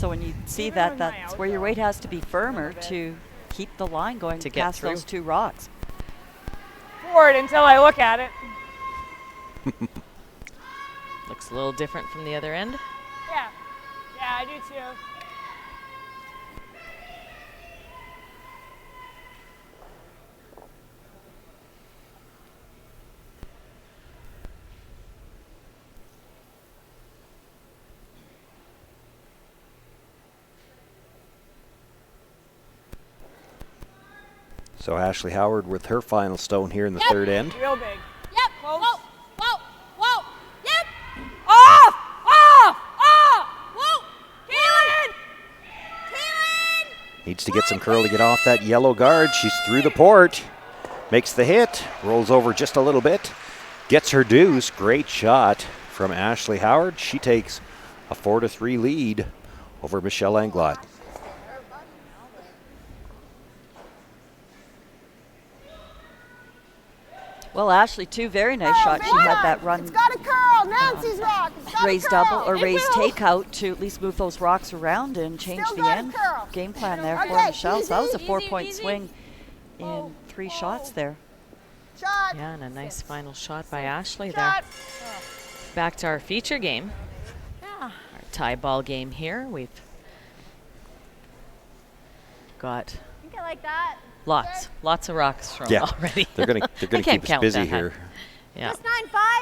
So when you see that, that's where your weight has to be firmer to keep the line going To get past through. those 2 rocks. Forward until I look at it. Looks a little different from the other end. Yeah. Yeah, I do too. So Ashley Howard with her final stone here in the third end. Real big. Yep. Whoa, whoa, whoa. Yep. Off! Off! Off! Whoa! Kaylin! Kaylin! Needs to get some curl to get off that yellow guard. She's through the port. Makes the hit. Rolls over just a little bit. Gets her deuce. Great shot from Ashley Howard. She takes a 4-3 lead over Michelle Anglot. Well, Ashley, two very nice shots. She had that run. It's got a curl. Nancy's rock. It's got Raised a curl. double or It raised will. takeout to at least move those rocks around and change Still the got a end curl. game plan there for Okay, Michelle. So that was a easy, 4-point easy. swing in 3 shots there. Shot. Yeah, and a nice final shot by Ashley Shot. there. Back to our feature game. Our tie ball game here. We've got I think I like that. lots of rocks thrown Yeah, already. they're gonna I keep can't us count busy that high. here. Yeah. Just 9-5.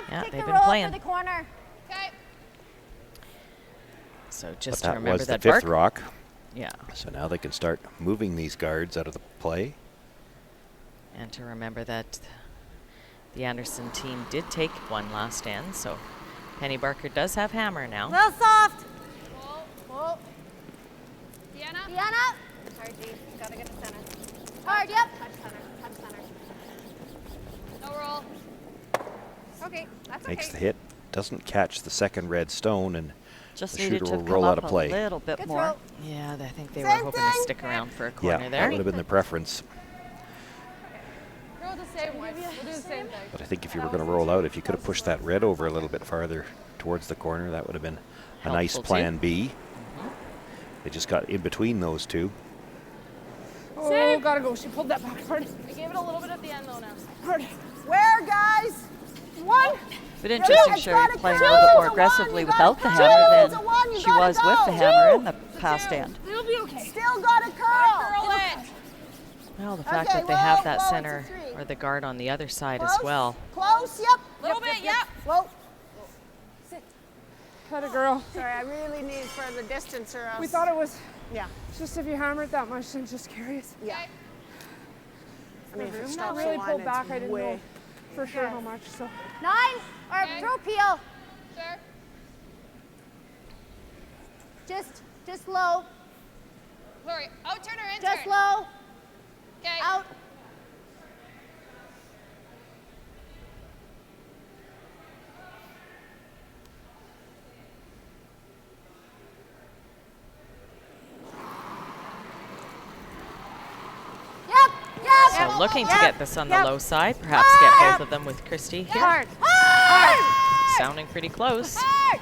Yeah, Take they've the been roll playing. for the corner. Okay. So But just to that remember was the that fifth bark. rock. Yeah. So now they can start moving these guards out of the play. And to remember that the Anderson team did take one last end, so Penny Barker does have hammer now. Little soft. Whoa, whoa. Deanna? Deanna? Sorry, G. Gotta get to center. Hard, yep. Touch center. Touch center. No roll. Okay, that's Makes okay. the hit. Doesn't catch the second red stone, and Just the needed shooter to will come roll out up of a play. little bit Good more. throw. Yeah, I think they Same were hoping to thing. stick around for a Yeah, corner that there. would have been the preference. Roll the same way. We'll do the same thing. But I think if you were going to roll out, if you could have pushed that red over a little bit farther towards the corner, that would have been a nice Helpful too. plan B. They just got in between those two. Oh, gotta go. She pulled that back hard. I gave it a little bit at the end though now. Hard. Where, guys? One. But interesting, It's Sherry got a playing a curl. little bit more It's a one. aggressively You got without the a hammer two. than It's a one. You she gotta was with go. the hammer Two. in the past end. It'll be okay. Still got a curl. Curl it. Well, the fact Okay, that they have whoa, that whoa, center it's a three. or the guard on the other side Close. as well. Close. Yep. Little bit, yep. Whoa. Cut a girl. Sorry, I really need further distance or else. We thought it was Yeah. just if you hammer it that much, then just curious. Yeah. I mean, if it I'm not stops really the line, pulled it's back. I didn't way. know for sure how much. So 9 or throw peel. Sure. Just low. Lori, out turn or in Just turn? low. Okay. Out. Yep. Yep. So looking to Yep. get this on the Yep. low side, perhaps get both of them with Christy here. Hard. Hard. Sounding pretty close. Hard.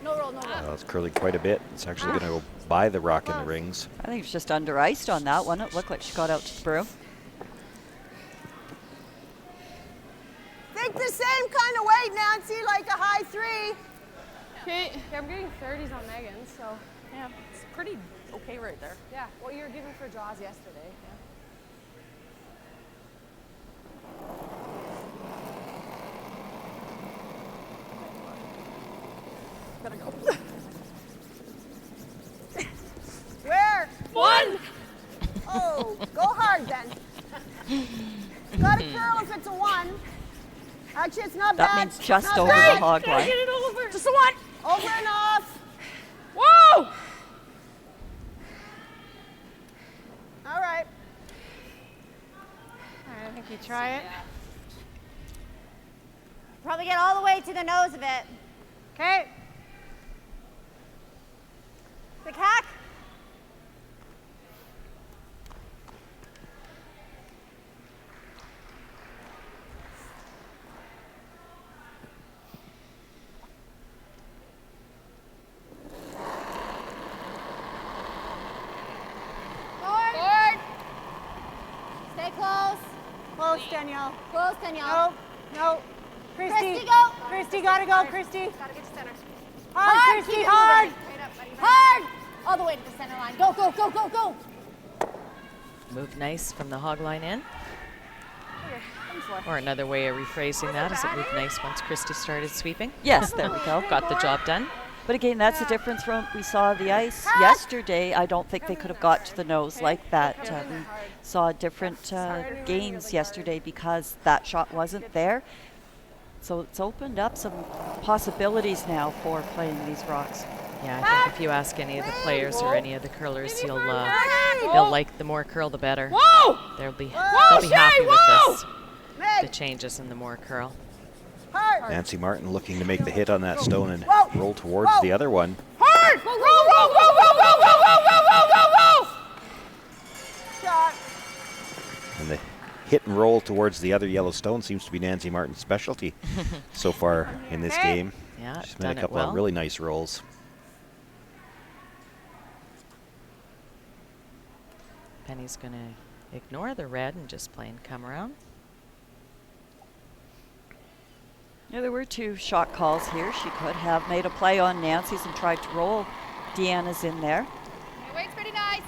No roll, no roll. Well, it's curling quite a bit. It's actually going to go by the rock in the rings. I think it's just under iced on that one. It looked like she got out to the broom. Think the same kind of weight, Nancy, like a high 3. okay, I'm getting 30s on Megan, so Yeah, it's pretty okay right there. yeah. What you were giving for draws yesterday. Yeah. Gotta go. Where? One. Oh, go hard then. Got a curl if it's a 1. Actually, it's not That bad. means just Not over bad. the hog Can I line. get it over? Just a 1. Over and off. Whoa! All right. I think you try it. Probably get all the way to the nose of it. Okay. The cack. Forward. Stay close. Close, Danielle. Close, Danielle. No, no. Christy, go. Christy, gotta go, Christy. Gotta get to center. Hard, Christy, hard. Right up, buddy. Hard! All the way to the center line. Go, go, go, go, go. Move nice from the hog line in. Or another way of rephrasing that is it moved nice once Christy started sweeping. Yes, there we go. Got the job done. But again, that's the difference from we saw the ice yesterday. I don't think they could have got to the nose like that. We saw different games yesterday because that shot wasn't there. So it's opened up some possibilities now for playing these rocks. Yeah, I think if you ask any of the players or any of the curlers, they'll like the more curl, the better. They'll be happy with this. The changes in the more curl. Nancy Martin looking to make the hit on that stone and roll towards the other one. Hard! Roll, roll, roll, roll, roll, roll, roll, roll, roll, roll! Shot. And the hit and roll towards the other yellow stone seems to be Nancy Martin's specialty so far in this game. Yeah, she's made a couple of really nice rolls. Penny's going to ignore the red and just plain come around. Yeah, there were 2 shot calls here. She could have made a play on Nancy's and tried to roll Deanna's in there. Your weight's pretty nice.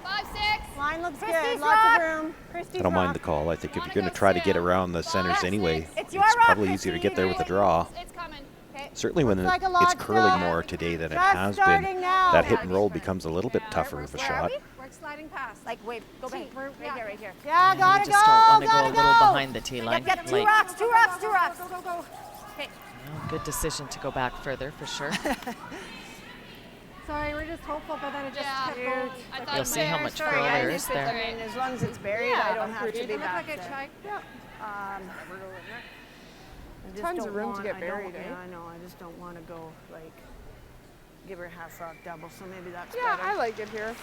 5-6. Line looks Christy's good. Lots rock. of room. Christy's I don't mind the call. I think if you're going to try to get around the centers anyway, it's probably easier to get there with a draw. It's coming. Okay. Certainly when Looks like a it's lot curling still. more today than it Just has starting been, now. that hit and roll becomes a little bit tougher of a shot. We're sliding past. Like, wait, go back. We're right here, right here. Yeah, gotta You just don't want to go a gotta little behind the tee line. Get 2 Like, rocks, 2 rocks, 2 rocks. Go, go, go. Okay. good decision to go back further for sure. Sorry, we're just hopeful, but then it just kept going. I thought You'll see how much curl there is there. I mean, as long as it's buried, I don't have to be back there. Tons of room to get buried, eh? I know, I just don't want to go, like, give her a half rock double, so maybe that's Yeah, better. I like it here.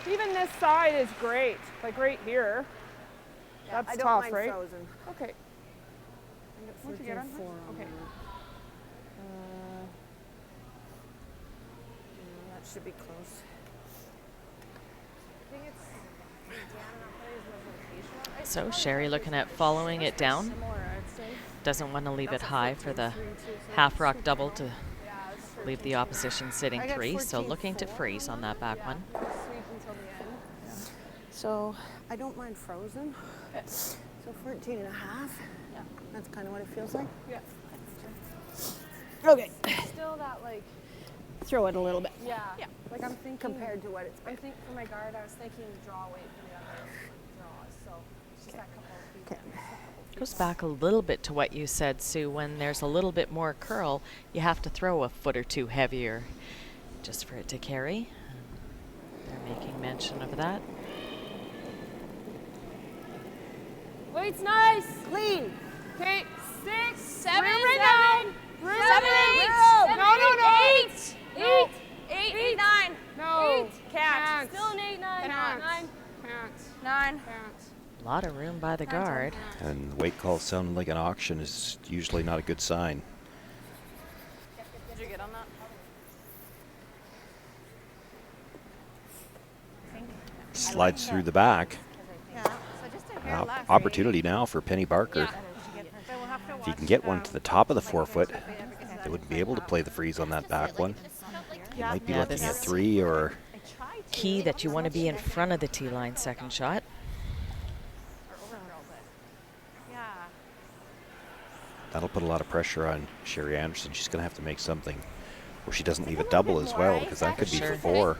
Even this side is great, like right here. Yeah, That's I don't tough, mind right? frozen. Okay. What'd you get on her? Okay. That should be close. So Sherry looking at following it down. Doesn't want to leave it high for the half rock double to leave the opposition sitting 3. So looking to freeze on that back one. So I don't mind frozen. So 14 and a half. Yeah. That's kind of what it feels like. Yeah. Okay. Still that like. Throw it a little bit. Yeah. Like I'm thinking. Compared to what it's been. I'm thinking for my guard, I was thinking draw away from the other draws. So it's just that couple of feet. Goes back a little bit to what you said, Sue. When there's a little bit more curl, you have to throw a foot or 2 heavier just for it to carry. They're making mention of that. Weight's nice. Clean. Okay. 6, 7, Bring 7, 7, 8. No. 8. 8. 8, 8, 9. No. 8. Can't. Still an 8, 9. Can't. 9. Can't. 9. Can't. A lot of room by the guard. And weight calls sounding like an auction is usually not a good sign. Did you get on that? Slides through the back. Opportunity now for Penny Barker. If you can get one to the top of the 4 foot, they wouldn't be able to play the freeze on that back one. You might be looking at 3 or... Key that you want to be in front of the tee line second shot. That'll put a lot of pressure on Sherry Anderson. She's going to have to make something where she doesn't leave a double as well, because that could be for 4.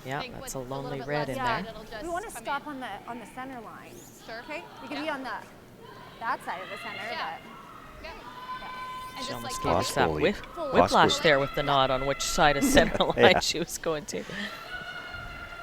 Yeah, that's a lonely red in there. We want to stop on the center line. Sure. Okay. We can be on that side of the center. Yeah. But She almost like gave us that possibly- whiplash possibly- there with the nod on which side of center line Yeah. she was going to.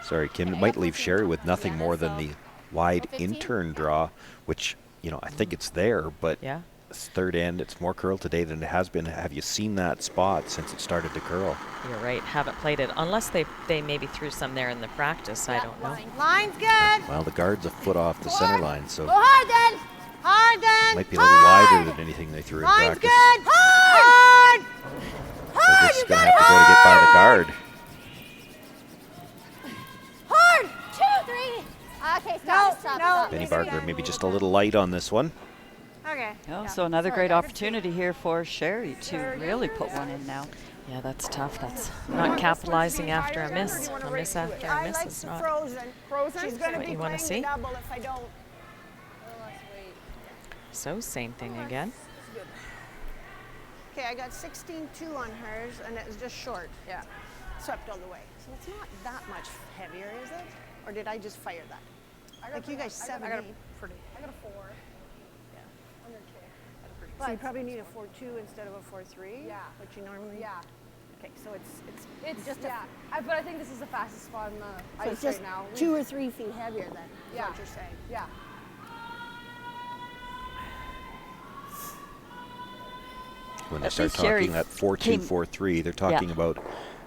Sorry, Kim, it might leave Sherry with nothing more than the wide in-turn draw, which, you know, I think it's there, but Yeah. it's third end. It's more curl today than it has been. Have you seen that spot since it started to curl? You're right. Haven't played it unless they maybe threw some there in the practice. I don't know. Line's good. Well, the guard's a foot off the center line, so Go hard then. Hard then. might be a little wider than anything they threw in Line's practice. good. Hard. They're just going to have to go to get by the guard. hard. 2, 3. Okay, stop. No. Penny Barker maybe just a little light on this one. Okay. Okay. Oh, so another great opportunity here for Sherry to really put one in now. Yeah, that's tough. That's not capitalizing after a miss. A miss after a miss is not Frozen. She's going to what be you want to playing see. the double if I don't. So same thing again. Okay, I got 16.2 on hers, and it was just short. Yeah. Swept all the way. So it's not that much heavier, is it? Or did I just fire that? Like you guys 7. I got a 4. Yeah. Under K. So you probably need a 4.2 instead of a 4.3. Yeah. Which you normally. Yeah. Okay, so it's just but I think this is the fastest spot in the so ice it's just right now. 2 or 3 feet heavier then. Is what you're saying. Yeah. When they start talking that 4-2, 4-3, they're talking about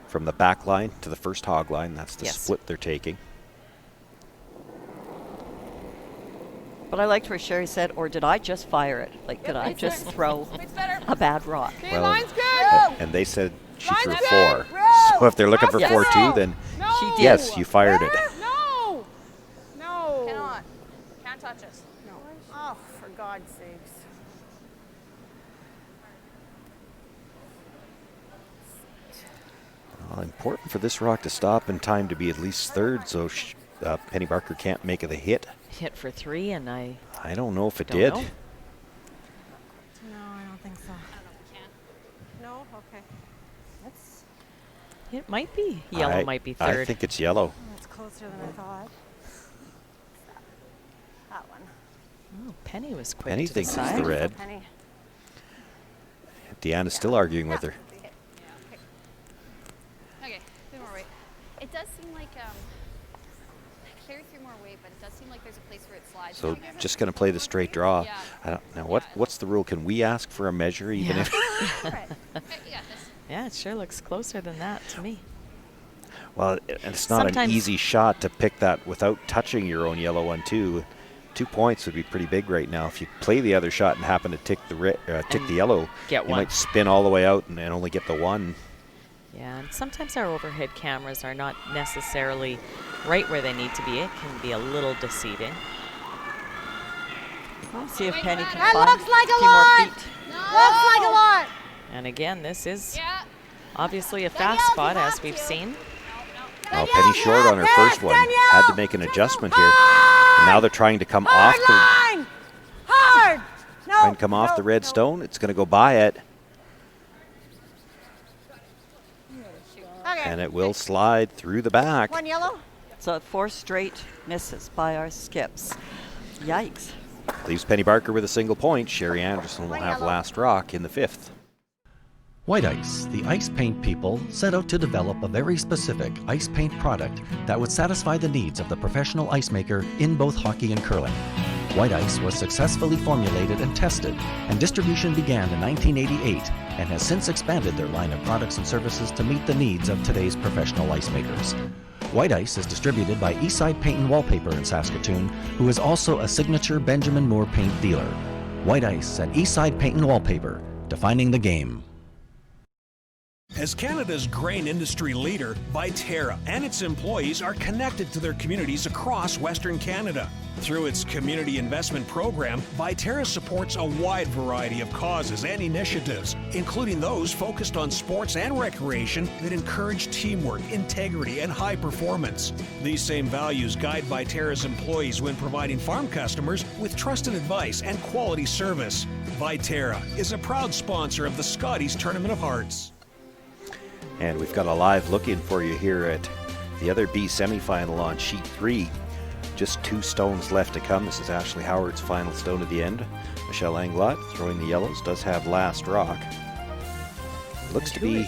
from the back line to the first hog line. That's the split they're taking. But I liked where Sherry said, or did I just fire it? Like, did I just throw a bad rock? Well, line's good. And they said she Line's threw good. 4. So if they're looking for 4-2, then she did. yes, you fired it. No. Cannot. Can't touch us. No. Oh, for God's sakes. Well, important for this rock to stop in time to be at least third, so Penny Barker can't make it a hit. Hit for 3, and I don't know if it don't did. know. No, I don't think so. I don't know if we can. No? Okay. It might be. Yellow might be third. I think it's yellow. Oh, it's closer than I thought. That one. Oh, Penny was quick Penny to thinks it's decide. the red. Penny. Deanna's still arguing with her. Okay, 3 more weight. It does seem like carry 3 more weight, but it does seem like there's a place where it slides. So just going to play the straight draw. Yeah. I don't know what's the rule. Can we ask for a measure even if? Okay, you got this. Yeah, it sure looks closer than that to me. Well, and it's not an Sometimes- easy shot to pick that without touching your own yellow one too. 2 points would be pretty big right now. If you play the other shot and happen to tick the yellow, get you one. might spin all the way out and only get the 1. Yeah, and sometimes our overhead cameras are not necessarily right where they need to be. It can be a little deceiving. We'll see if Penny can That find looks like a a few more lot. feet. Looks like a lot. And again, this is Yeah. obviously a fast spot, as we've seen. Well, Penny short on her first one. Had to make an adjustment here. And now they're trying to come off the Line! Hard! No. trying to come off the red stone. It's going to go by it, Okay. and it will slide through the back. 1 yellow. So 4 straight misses by our skips. Yikes. Leaves Penny Barker with a single point. Sherry Anderson will have last rock in the 5th. White Ice, the ice paint people, set out to develop a very specific ice paint product that would satisfy the needs of the professional ice maker in both hockey and curling. White Ice was successfully formulated and tested, and distribution began in 1988 and has since expanded their line of products and services to meet the needs of today's professional ice makers. White Ice is distributed by Eastside Paint and Wallpaper in Saskatoon, who is also a signature Benjamin Moore paint dealer. White Ice and Eastside Paint and Wallpaper, defining the game. As Canada's grain industry leader, Viterra and its employees are connected to their communities across Western Canada. Through its community investment program, Viterra supports a wide variety of causes and initiatives, including those focused on sports and recreation that encourage teamwork, integrity, and high performance. These same values guide Viterra's employees when providing farm customers with trusted advice and quality service. Viterra is a proud sponsor of the Scotties Tournament of Hearts. And we've got a live look-in for you here at the other B semifinal on sheet 3. Just 2 stones left to come. This is Ashley Howard's final stone at the end. Michelle Anglot throwing the yellows, does have last rock. Looks to be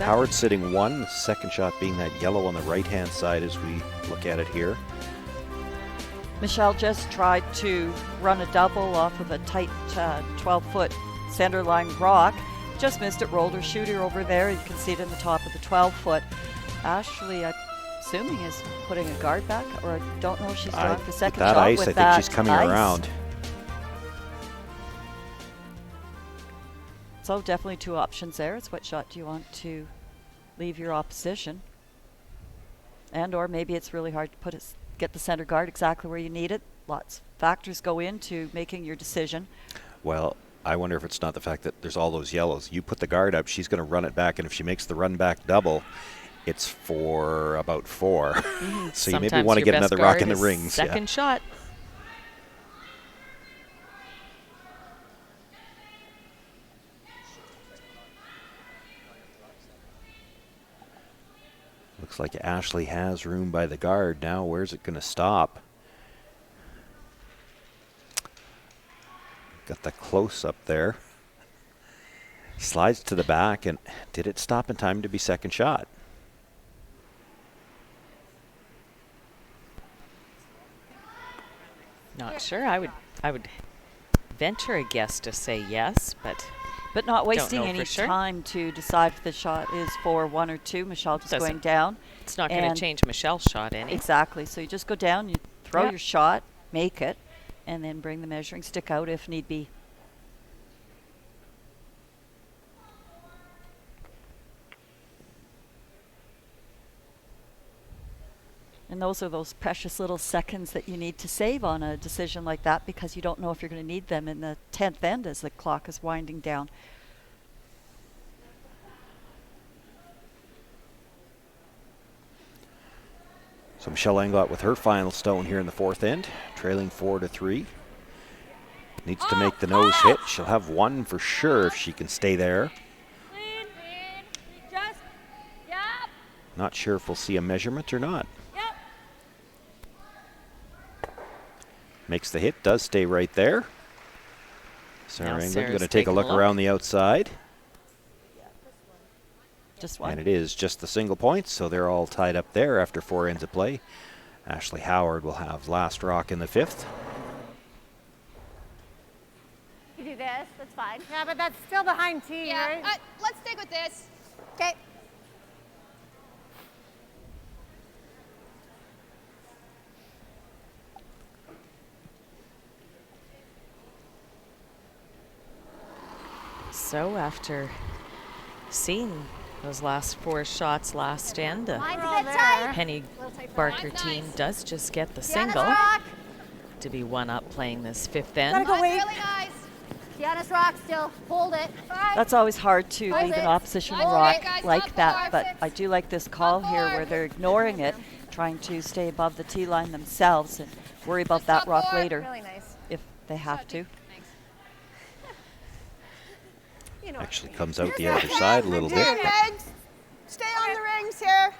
Howard sitting 1, the second shot being that yellow on the right-hand side as we look at it here. Michelle just tried to run a double off of a tight 12-foot center line rock. Just missed it, rolled her shooter over there. You can see it in the top of the 12-foot. Ashley, I'm assuming, is putting a guard back, or I don't know if she's drawing the second that shot ice, with I that think she's coming ice. around. So definitely 2 options there. It's what shot do you want to leave your opposition? And or maybe it's really hard to get the center guard exactly where you need it. Lots of factors go into making your decision. Well, I wonder if it's not the fact that there's all those yellows. You put the guard up, she's going to run it back, and if she makes the run back double, it's for about 4. So you maybe want to get another rock in the rings. Second shot. Looks like Ashley has room by the guard now. Where's it going to stop? Got the close up there. Slides to the back, and did it stop in time to be second shot? Not sure. I would venture a guess to say yes, but not wasting any sure. time to decide if the shot is for 1 or 2. Michelle just going down. It's not going to change Michelle's shot any. Exactly. So you just go down, you throw your shot, make it, and then bring the measuring stick out if need be. And those are those precious little seconds that you need to save on a decision like that, because you don't know if you're going to need them in the 10th end as the clock is winding down. So Michelle Englot with her final stone here in the 4th end, trailing 4-3. Needs to make the nose hit. She'll have 1 for sure if she can stay there. Not sure if we'll see a measurement or not. Makes the hit, does stay right there. Sarah England going to take a look around the outside. Just 1. And it is just the single point, so they're all tied up there after 4 ends of play. Ashley Howard will have last rock in the 5th. You do this, that's fine. Yeah, but that's still behind tee, right? Let's stick with this. Okay. So after seeing those last 4 shots last end, Penny Barker team does just get the single to be 1 up playing this 5th end. Gotta go wait. Really nice. Deanna's rock still. Hold it. That's always hard to leave an opposition rock like that, but I do like this call here where they're ignoring it, trying to stay above the tee line themselves and worry about that rock later if they have to. Actually comes out the other side a little bit. Stay on the rings here.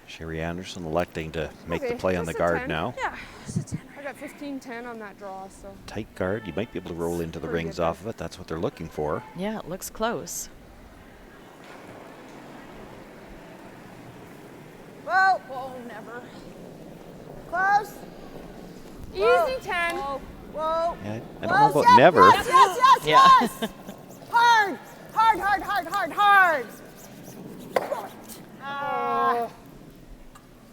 Sherry Anderson electing to make the play on the guard now. Yeah, I got 15-10 on that draw, so. Tight guard, you might be able to roll into the rings off of it. That's what they're looking for. Yeah, it looks close. Whoa. Whoa, never. Close. Easy 10. Whoa. Whoa. Yeah, I don't know about never. Yes. Hard.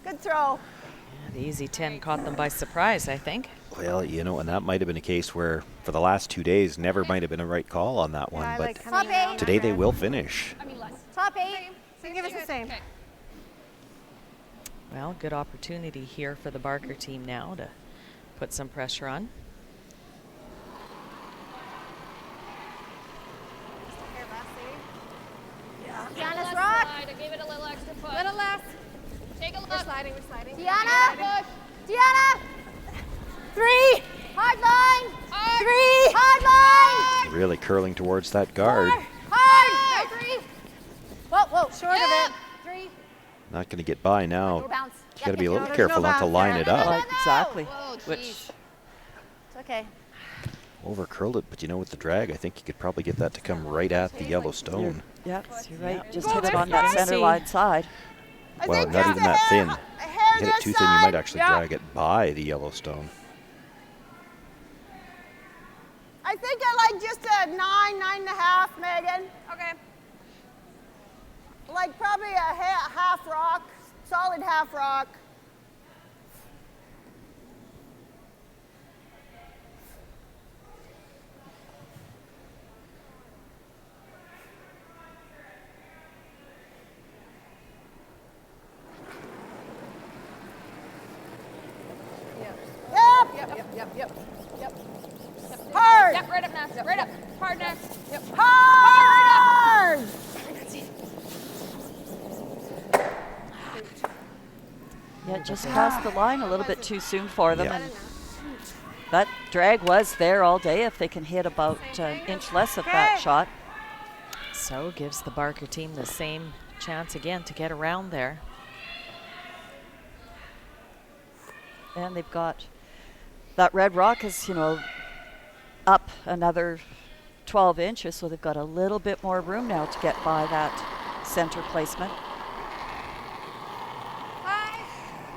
Good throw. Yeah, the easy 10 caught them by surprise, I think. Well, you know, and that might have been a case where for the last 2 days, never might have been a right call on that one. But today they will finish. Top 8. So give us the same. Well, good opportunity here for the Barker team now to put some pressure on. Deanna's rock. I gave it a little extra push. Little less. Take a look. We're sliding. Deanna. Deanna. 3. Hard line. 3. Hard line. Really curling towards that guard. 4. Hard. 3. Whoa. Short of it. 3. Not going to get by now. Bounce. You got to be a little careful not to line it up. Exactly. Whoa, Which It's okay. Over curled it, but you know, with the drag, I think you could probably get that to come right at the yellow stone. you're right. Just hit it on that center line side. Well, not even that thin. You hit it too thin, you might actually drag it by the yellow stone. I think I like just a 9.5, Megan. Okay. Like probably a half rock, solid half rock. Yep. Hard. Yep, right up now. Yep. Right up. Hard now. Yep. Hard. Yeah, just crossed the line a little bit too soon for them. Yeah. And that drag was there all day if they can hit about an inch less of that shot. So gives the Barker team the same chance again to get around there. And they've got that red rock is, up another 12 inches, so they've got a little bit more room now to get by that center placement.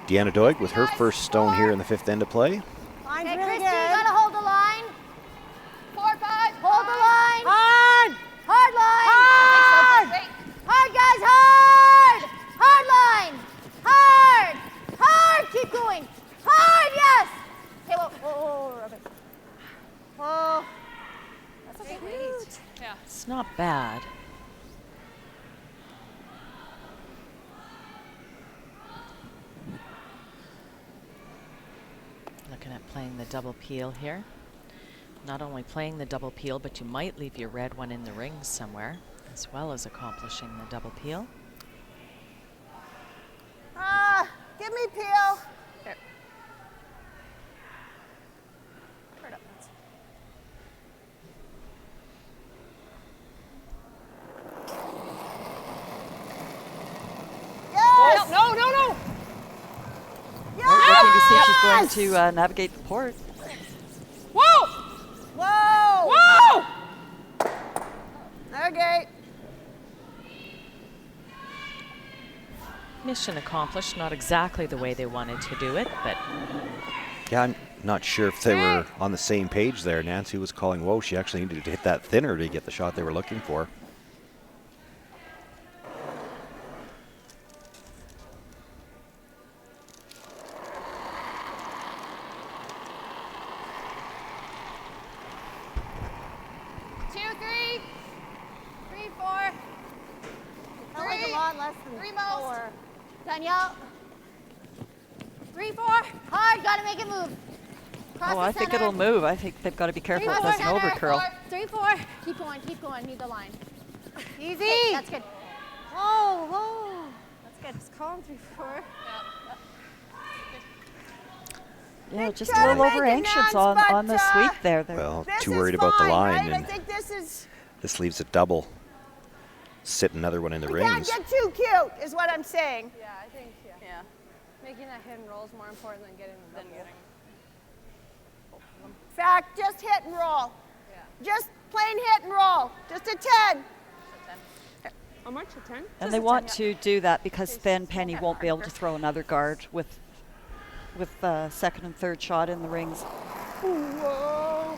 Deanna Doig with her first stone here in the 5th end of play. Okay, Christy, you gotta hold the line. 4-5. Hold the line. Hard. Hard line. Hard. Hard, guys, hard. Hard line. Hard. Hard. Keep going. Hard, yes. Okay, whoa. Okay. Whoa. That's okay. Wait. Yeah. It's not bad. Looking at playing the double peel here. Not only playing the double peel, but you might leave your red one in the rings somewhere, as well as accomplishing the double peel. Give me peel. Here. Yes. No. We're looking to see if she's going to navigate the port. Whoa. Whoa. Okay. Mission accomplished, not exactly the way they wanted to do it, but Yeah, I'm not sure if they were on the same page there. Nancy was calling, whoa, she actually needed to hit that thinner to get the shot they were looking for. Danielle. 3-4. Hard, gotta make it move. Cross I think it'll move. I think they've got to be careful it doesn't over curl. 3-4. Keep going. Need the line. Easy. Okay, that's good. Whoa. That's good. Just calm 3-4. Yeah, just a little over anxious on the sweep there. Well, too worried about the line, right? and I think this leaves a double. Sit another one in the we rings. can't get too cute, is what I'm saying. Yeah, I think, yeah. Making that hit and roll is more important than getting the double. In fact, just hit and roll. Yeah. Just plain hit and roll. Just a 10. How much? A 10? And they want to do that because then Penny won't be able to throw another guard with second and third shot in the rings. Whoa.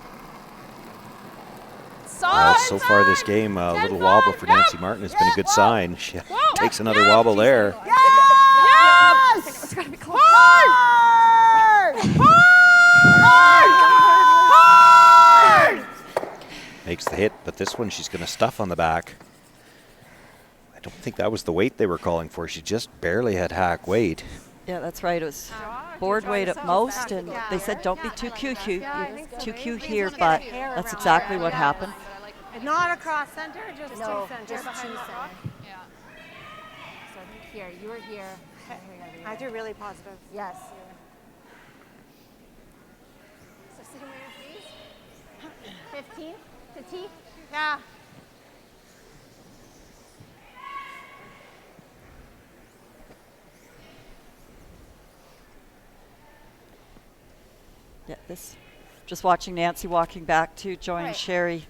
Well, so far this game, a little wobble for Nancy Martin has been a good sign. She takes another wobble there. Yes! It's gotta be close. Hard! Hard! Makes the hit, but this one she's going to stuff on the back. I don't think that was the weight they were calling for. She just barely had hack weight. Yeah, that's right. It was board weight at most, and they said don't be too cute here, but that's exactly what happened. Not across center, just No, center just behind two that center. rock? Yeah. So I think here, you were here. I do really positive. Yes. So sitting where your feet? 15 to T. Yeah. Yeah, just watching Nancy walking back to join Sherry.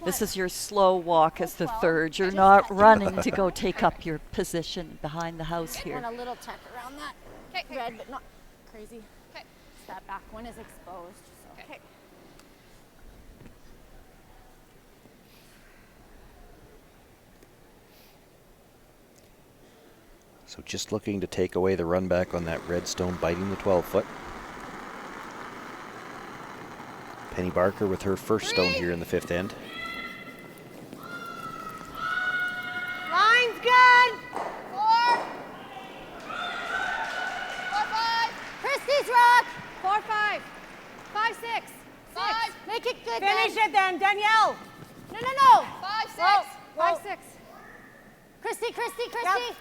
This is your slow walk as the third. You're not running to go take up your position behind the house here. Want a little tuck around that red, but not crazy. Okay. That back one is exposed. So. Okay. So just looking to take away the run back on that red stone, biting the 12-foot. Penny Barker with her first stone here in the 5th end. Line's good. 4. 4-5. Christie's rock. 4-5. 5-6. 5. Make it good. Finish it then, Danielle. No. 5, 6. Whoa. 5, 6. Christy.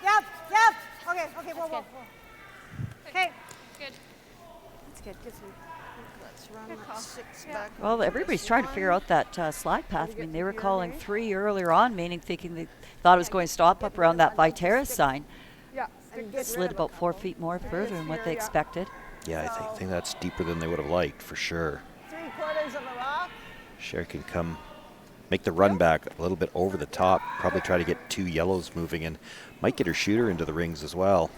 Yep. Okay, whoa. Okay. Good. That's good. Let's run that 6 back. Well, everybody's trying to figure out that slide path. I mean, they were calling 3 earlier on, thinking they thought it was going to stop up around that Viterra sign. Yeah. Slid about 4 feet more further than what they expected. Yeah, I think that's deeper than they would have liked, for sure. 3/4 of a rock. Sherry can come make the run back a little bit over the top, probably try to get 2 yellows moving, and might get her shooter into the rings as well.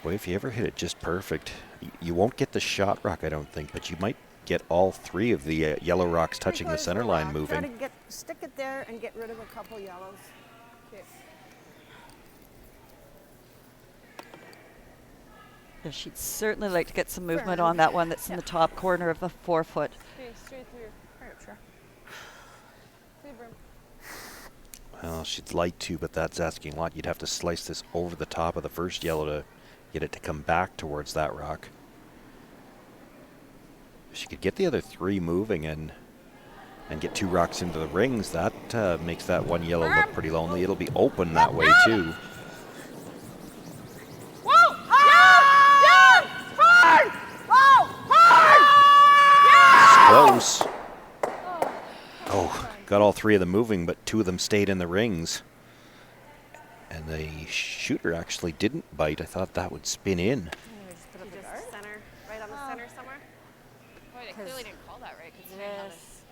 Boy, if you ever hit it just perfect, you won't get the shot rock, I don't think, but you might get all 3 of the yellow rocks touching the center line moving. Try to stick it there and get rid of a couple yellows. Okay. Yeah, she'd certainly like to get some movement on that one that's in the top corner of the 4 foot. Straight through. Hurry up, Sure. Well, she'd like to, but that's asking a lot. You'd have to slice this over the top of the first yellow to get it to come back towards that rock. If she could get the other 3 moving and get 2 rocks into the rings, that makes that 1 yellow look pretty lonely. It'll be open that way too. Close. Oh, got all 3 of them moving, but 2 of them stayed in the rings. And the shooter actually didn't bite. I thought that would spin in. Just center, right on the center somewhere. Boy, they clearly didn't call that right. This.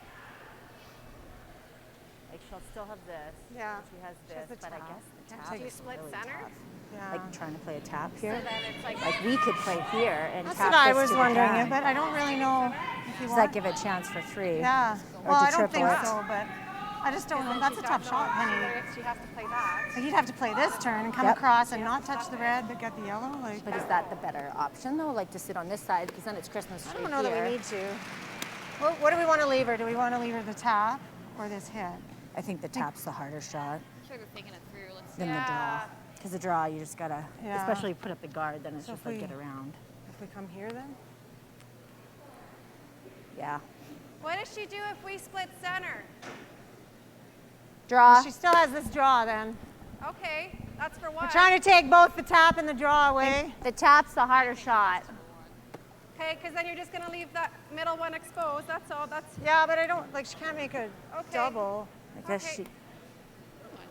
Like she'll still have this. Yeah. She has this, but I guess the tap Do you is split really center? tough. Yeah. Like trying to play a tap here. So then it's like we could play here and That's tap what I this was to the wondering, ground. but I don't really know if you Does want. that give a chance for 3? Yeah. Or Well, to I don't triple think it? so, but I just don't know. That's a tough shot, honey. if she has to play that. Like you'd have to play this turn and come Yep. across and not touch the red, but get the yellow. Like But is that the better option though? Like to sit on this side because then it's Christmas I tree don't know here. that we need to. Well, what do we want to leave her? Do we want to leave her the tap or this hit? I think the tap's the harder shot Should have taken it through. Let's see. than the draw. Because the draw, you just gotta, Yeah. especially put up the guard, then it's So just if like we- get around. If we come here then? Yeah. What does she do if we split center? Draw. She still has this draw then. Okay, that's for We're what? trying to take both the tap and the draw away. The tap's the harder shot. Okay, because then you're just gonna leave that middle one exposed. That's all. That's Yeah, but I don't, like she can't make a double. I guess Okay. she,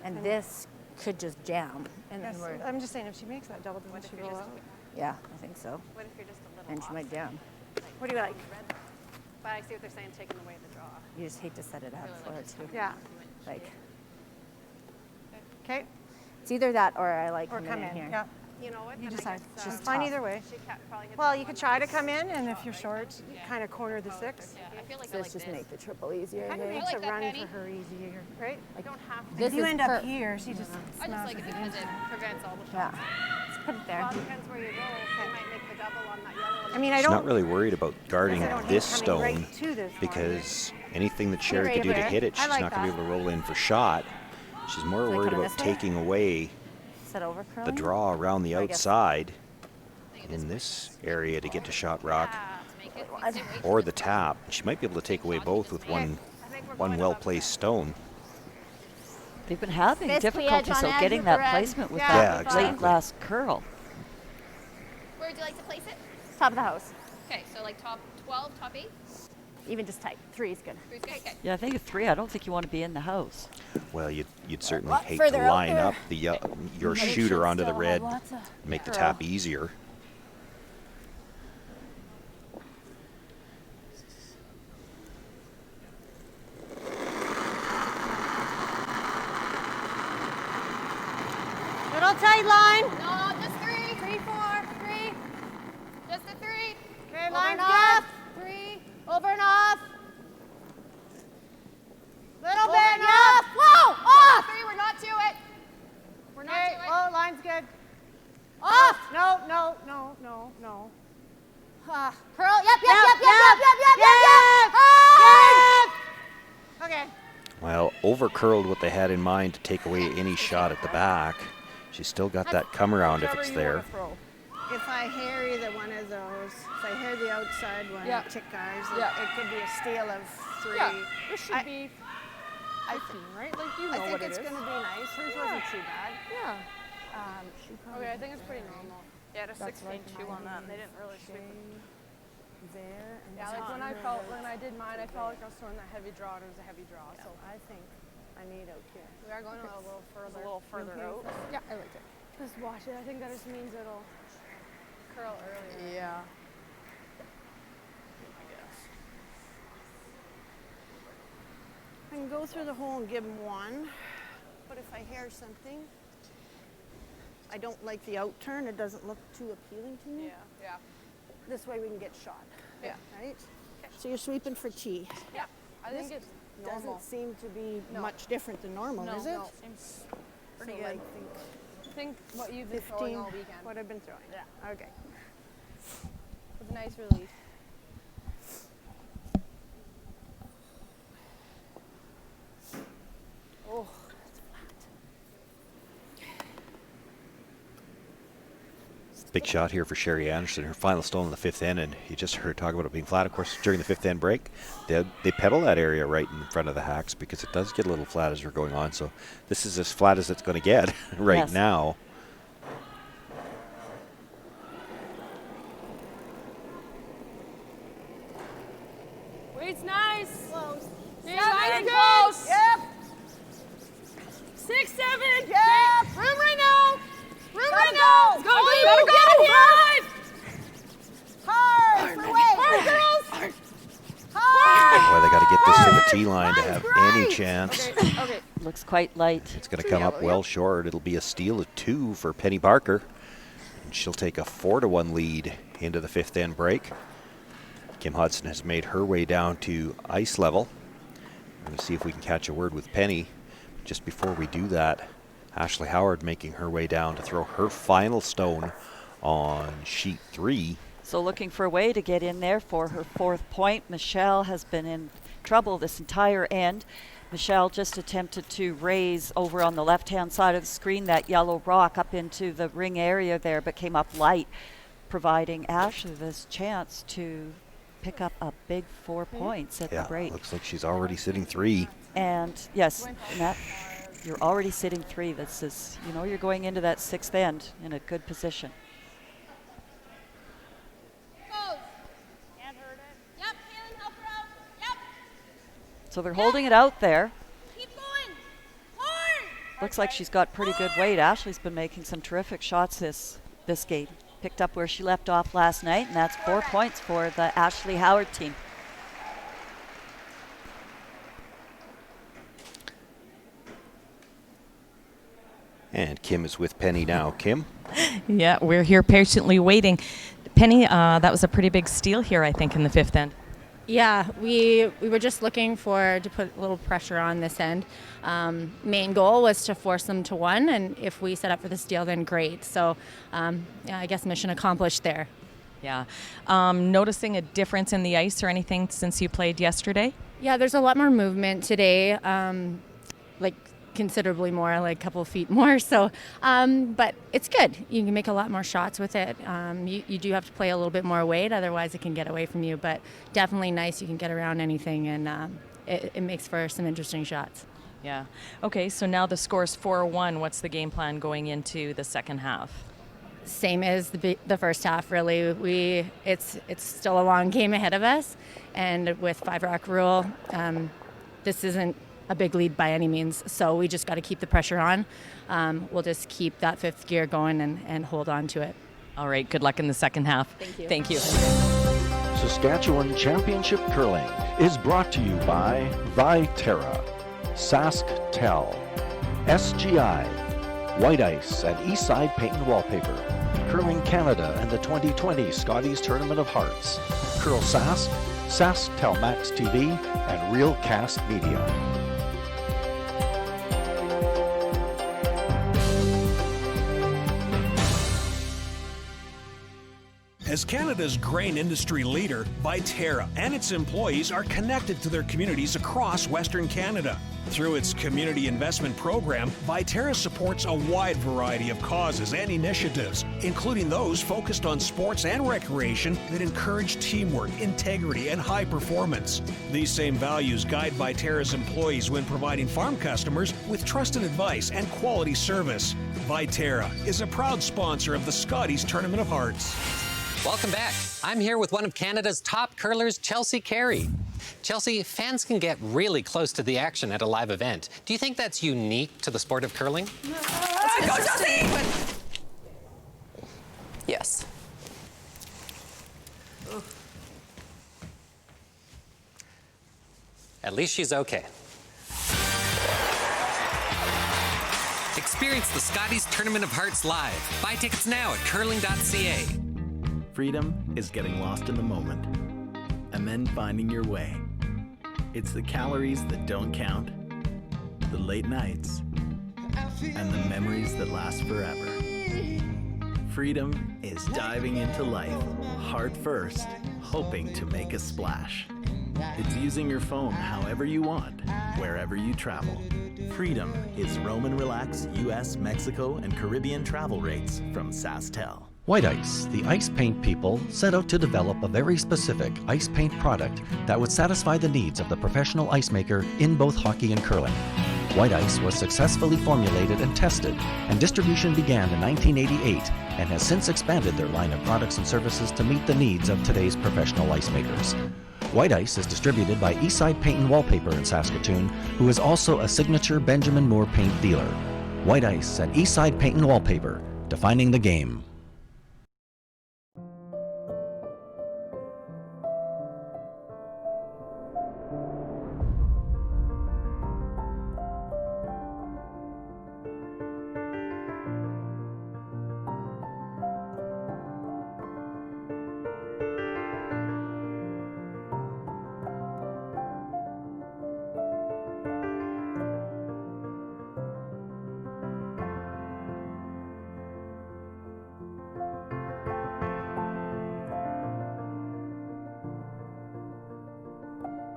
and this could just jam. And then Yes, we're, I'm just saying if she makes that double, then she roll out. yeah, I think so. what if you're just a little And she off? might jam. What do you like? But I see what they're saying, taking away the draw. You just hate to set it up for it too. Yeah. Like, Okay. it's either that or I like Or coming come in in. here. Yeah. You know what? You then I decide. guess, It's fine tough. either way. she can't probably hit Well, that you could one. try to come in, and if you're short, you kind of corner the 6. Yeah, I feel like So I let's like just this. make the triple easier. Kind of maybe. makes like a that, run Penny. for her easier, right? I don't have to. This If you is end up per- here, she just I just smashes like it it because into it her. prevents all the Yeah. shots. Let's put it there. Well, it depends where you go. They might make the double on that yellow. I mean, I She's don't. not really worried about guarding I don't hate this coming stone right to this one. because anything that Sherry right could do to over hit there. it, I she's like not going to that. be able to roll in for shot. She's more Like worried coming about this way? taking away Set over curl. the draw around the I guess- outside in this area to get to shot rock or the tap. She might be able to take away both with one well-placed stone. They've been having Fist difficulty edge on so edge getting with that the red. placement with Yeah, that exactly. late last curl. Where would you like to place it? Top of the house. Okay, so like top 12, top 8? Even just tight. 3 is good. Three's good? Okay. Yeah, I think at 3, I don't think you want to be in the house. Well, you'd certainly lot hate further to out line there. up the your But it shooter should onto the still red, have lots of make the curl. tap easier. Little tight line. No, just 3. 3, 4, 3. Just the 3. Okay, Over line's and off. good. 3. Over and off. Little Over bit and off. Whoa! Off! 3, we're not to it. We're not Okay, to it. oh, line's good. Off! No, no, no, no, no. Curl. Yep. Okay. Well, over curled what they had in mind to take away any shot at the back. She's still got that come around if it's there. if I hair either one of those, if I hair the outside one, tick ours, it could be a steal of 3. Yeah, this should be 15, right? Like, you know what it is. I think it's going to be nice. Hers wasn't too bad. Yeah. Okay, I think it's pretty normal. Yeah, it's 16.2 on that, and they didn't really sweep it. There. And Yeah, like when I did mine, I felt like I was throwing that heavy draw, and it was a heavy draw. So I think I need out here. we are going a little further. Out. Yeah, I like it. Just watch it. I think that just means it'll curl earlier. Yeah. I can go through the hole and give him 1, but if I hair something, I don't like the out turn. It doesn't look too appealing to me. Yeah. This way we can get shot. Yeah. Right? Okay. So you're sweeping for tee. Yeah. I think it's normal. Doesn't seem to be much different than normal, is it? No, seems pretty So good. like Think what you've been throwing all weekend. What I've been throwing. Yeah. Okay. With a nice release. Oh. Big shot here for Sherry Anderson, her final stone in the 5th end, and you just heard her talk about it being flat. Of course, during the 5th end break, they pedal that area right in front of the hacks because it does get a little flat as we're going on. So this is as flat as it's going to get right now. Weight's nice. Close. Nice and close. Yep. 6, 7. Yep. Room right now. Room right Gotta now. go. Go, Oh, you gotta go. get it here. Hard. For weight. Hard, girls. Hard. Boy, they got to get this to the tee line to have any chance. Okay. Looks quite light. It's going to come up well short. It'll be a steal of 2 for Penny Barker. And she'll take a 4-1 lead into the 5th end break. Kim Hudson has made her way down to ice level. We're going to see if we can catch a word with Penny. Just before we do that, Ashley Howard making her way down to throw her final stone on sheet 3. So looking for a way to get in there for her 4th point. Michelle has been in trouble this entire end. Michelle just attempted to raise over on the left-hand side of the screen that yellow rock up into the ring area there, but came up light, providing Ashley this chance to pick up a big 4 points at the break. Looks like she's already sitting 3. And yes, Matt, you're already sitting 3. This is, you're going into that 6th end in a good position. So they're holding it out there. Keep going. Hard. Looks like she's got pretty good weight. Ashley's been making some terrific shots this game. Picked up where she left off last night, and that's 4 points for the Ashley Howard team. And Kim is with Penny now. Kim? Yeah, we're here patiently waiting. Penny, that was a pretty big steal here, I think, in the 5th end. Yeah, we were just looking to put a little pressure on this end. Main goal was to force them to 1, and if we set up for the steal, then great. So, I guess mission accomplished there. Yeah. Noticing a difference in the ice or anything since you played yesterday? Yeah, there's a lot more movement today, considerably more, like a couple of feet more. So, but it's good. You can make a lot more shots with it. You do have to play a little bit more weight, otherwise it can get away from you. But definitely nice. You can get around anything, and it makes for some interesting shots. Yeah. Okay, so now the score's 4-1. What's the game plan going into the second half? Same as the first half, really. It's still a long game ahead of us, and with 5-rock rule, this isn't a big lead by any means, so we just got to keep the pressure on. We'll just keep that 5th gear going and hold on to it. All right, good luck in the second half. Thank you. Thank you. Saskatchewan Championship Curling is brought to you by Viterra, SaskTel, SGI, White Ice and Eastside Paint and Wallpaper, Curling Canada and the 2020 Scotties Tournament of Hearts, CurlSask, SaskTel Max TV, and Realcast Media. As Canada's grain industry leader, Viterra and its employees are connected to their communities across Western Canada. Through its community investment program, Viterra supports a wide variety of causes and initiatives, including those focused on sports and recreation that encourage teamwork, integrity, and high performance. These same values guide Viterra's employees when providing farm customers with trusted advice and quality service. Viterra is a proud sponsor of the Scotties Tournament of Hearts. Welcome back. I'm here with one of Canada's top curlers, Chelsea Carey. Chelsea, fans can get really close to the action at a live event. Do you think that's unique to the sport of curling? Go, Chelsea! Yes. At least she's okay. Experience the Scotties Tournament of Hearts live. Buy tickets now at curling.ca. Freedom is getting lost in the moment and then finding your way. It's the calories that don't count, the late nights, and the memories that last forever. Freedom is diving into life, heart first, hoping to make a splash. It's using your phone however you want, wherever you travel. Freedom is roam and relax US, Mexico, and Caribbean travel rates from SaskTel. White Ice, the ice paint people, set out to develop a very specific ice paint product that would satisfy the needs of the professional ice maker in both hockey and curling. White Ice was successfully formulated and tested, and distribution began in 1988 and has since expanded their line of products and services to meet the needs of today's professional ice makers. White Ice is distributed by Eastside Paint and Wallpaper in Saskatoon, who is also a signature Benjamin Moore paint dealer. White Ice and Eastside Paint and Wallpaper, defining the game.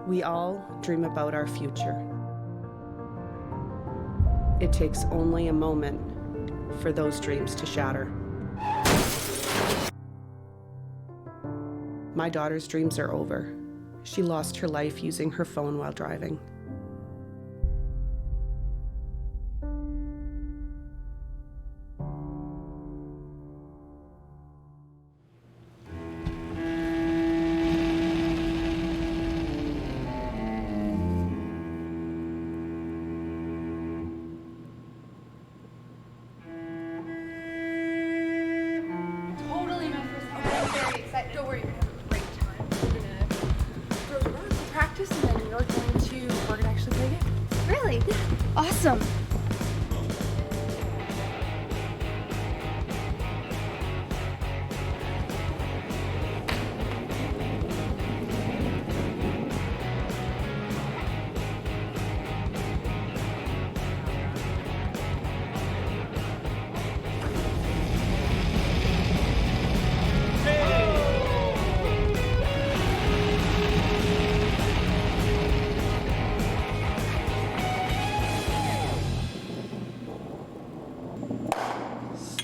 We all dream about our future. It takes only a moment for those dreams to shatter. My daughter's dreams are over. She lost her life using her phone while driving. Don't worry, we're having a great time. We're gonna throw the rods and practice, and then we're gonna actually play it. Really? Yeah. Awesome.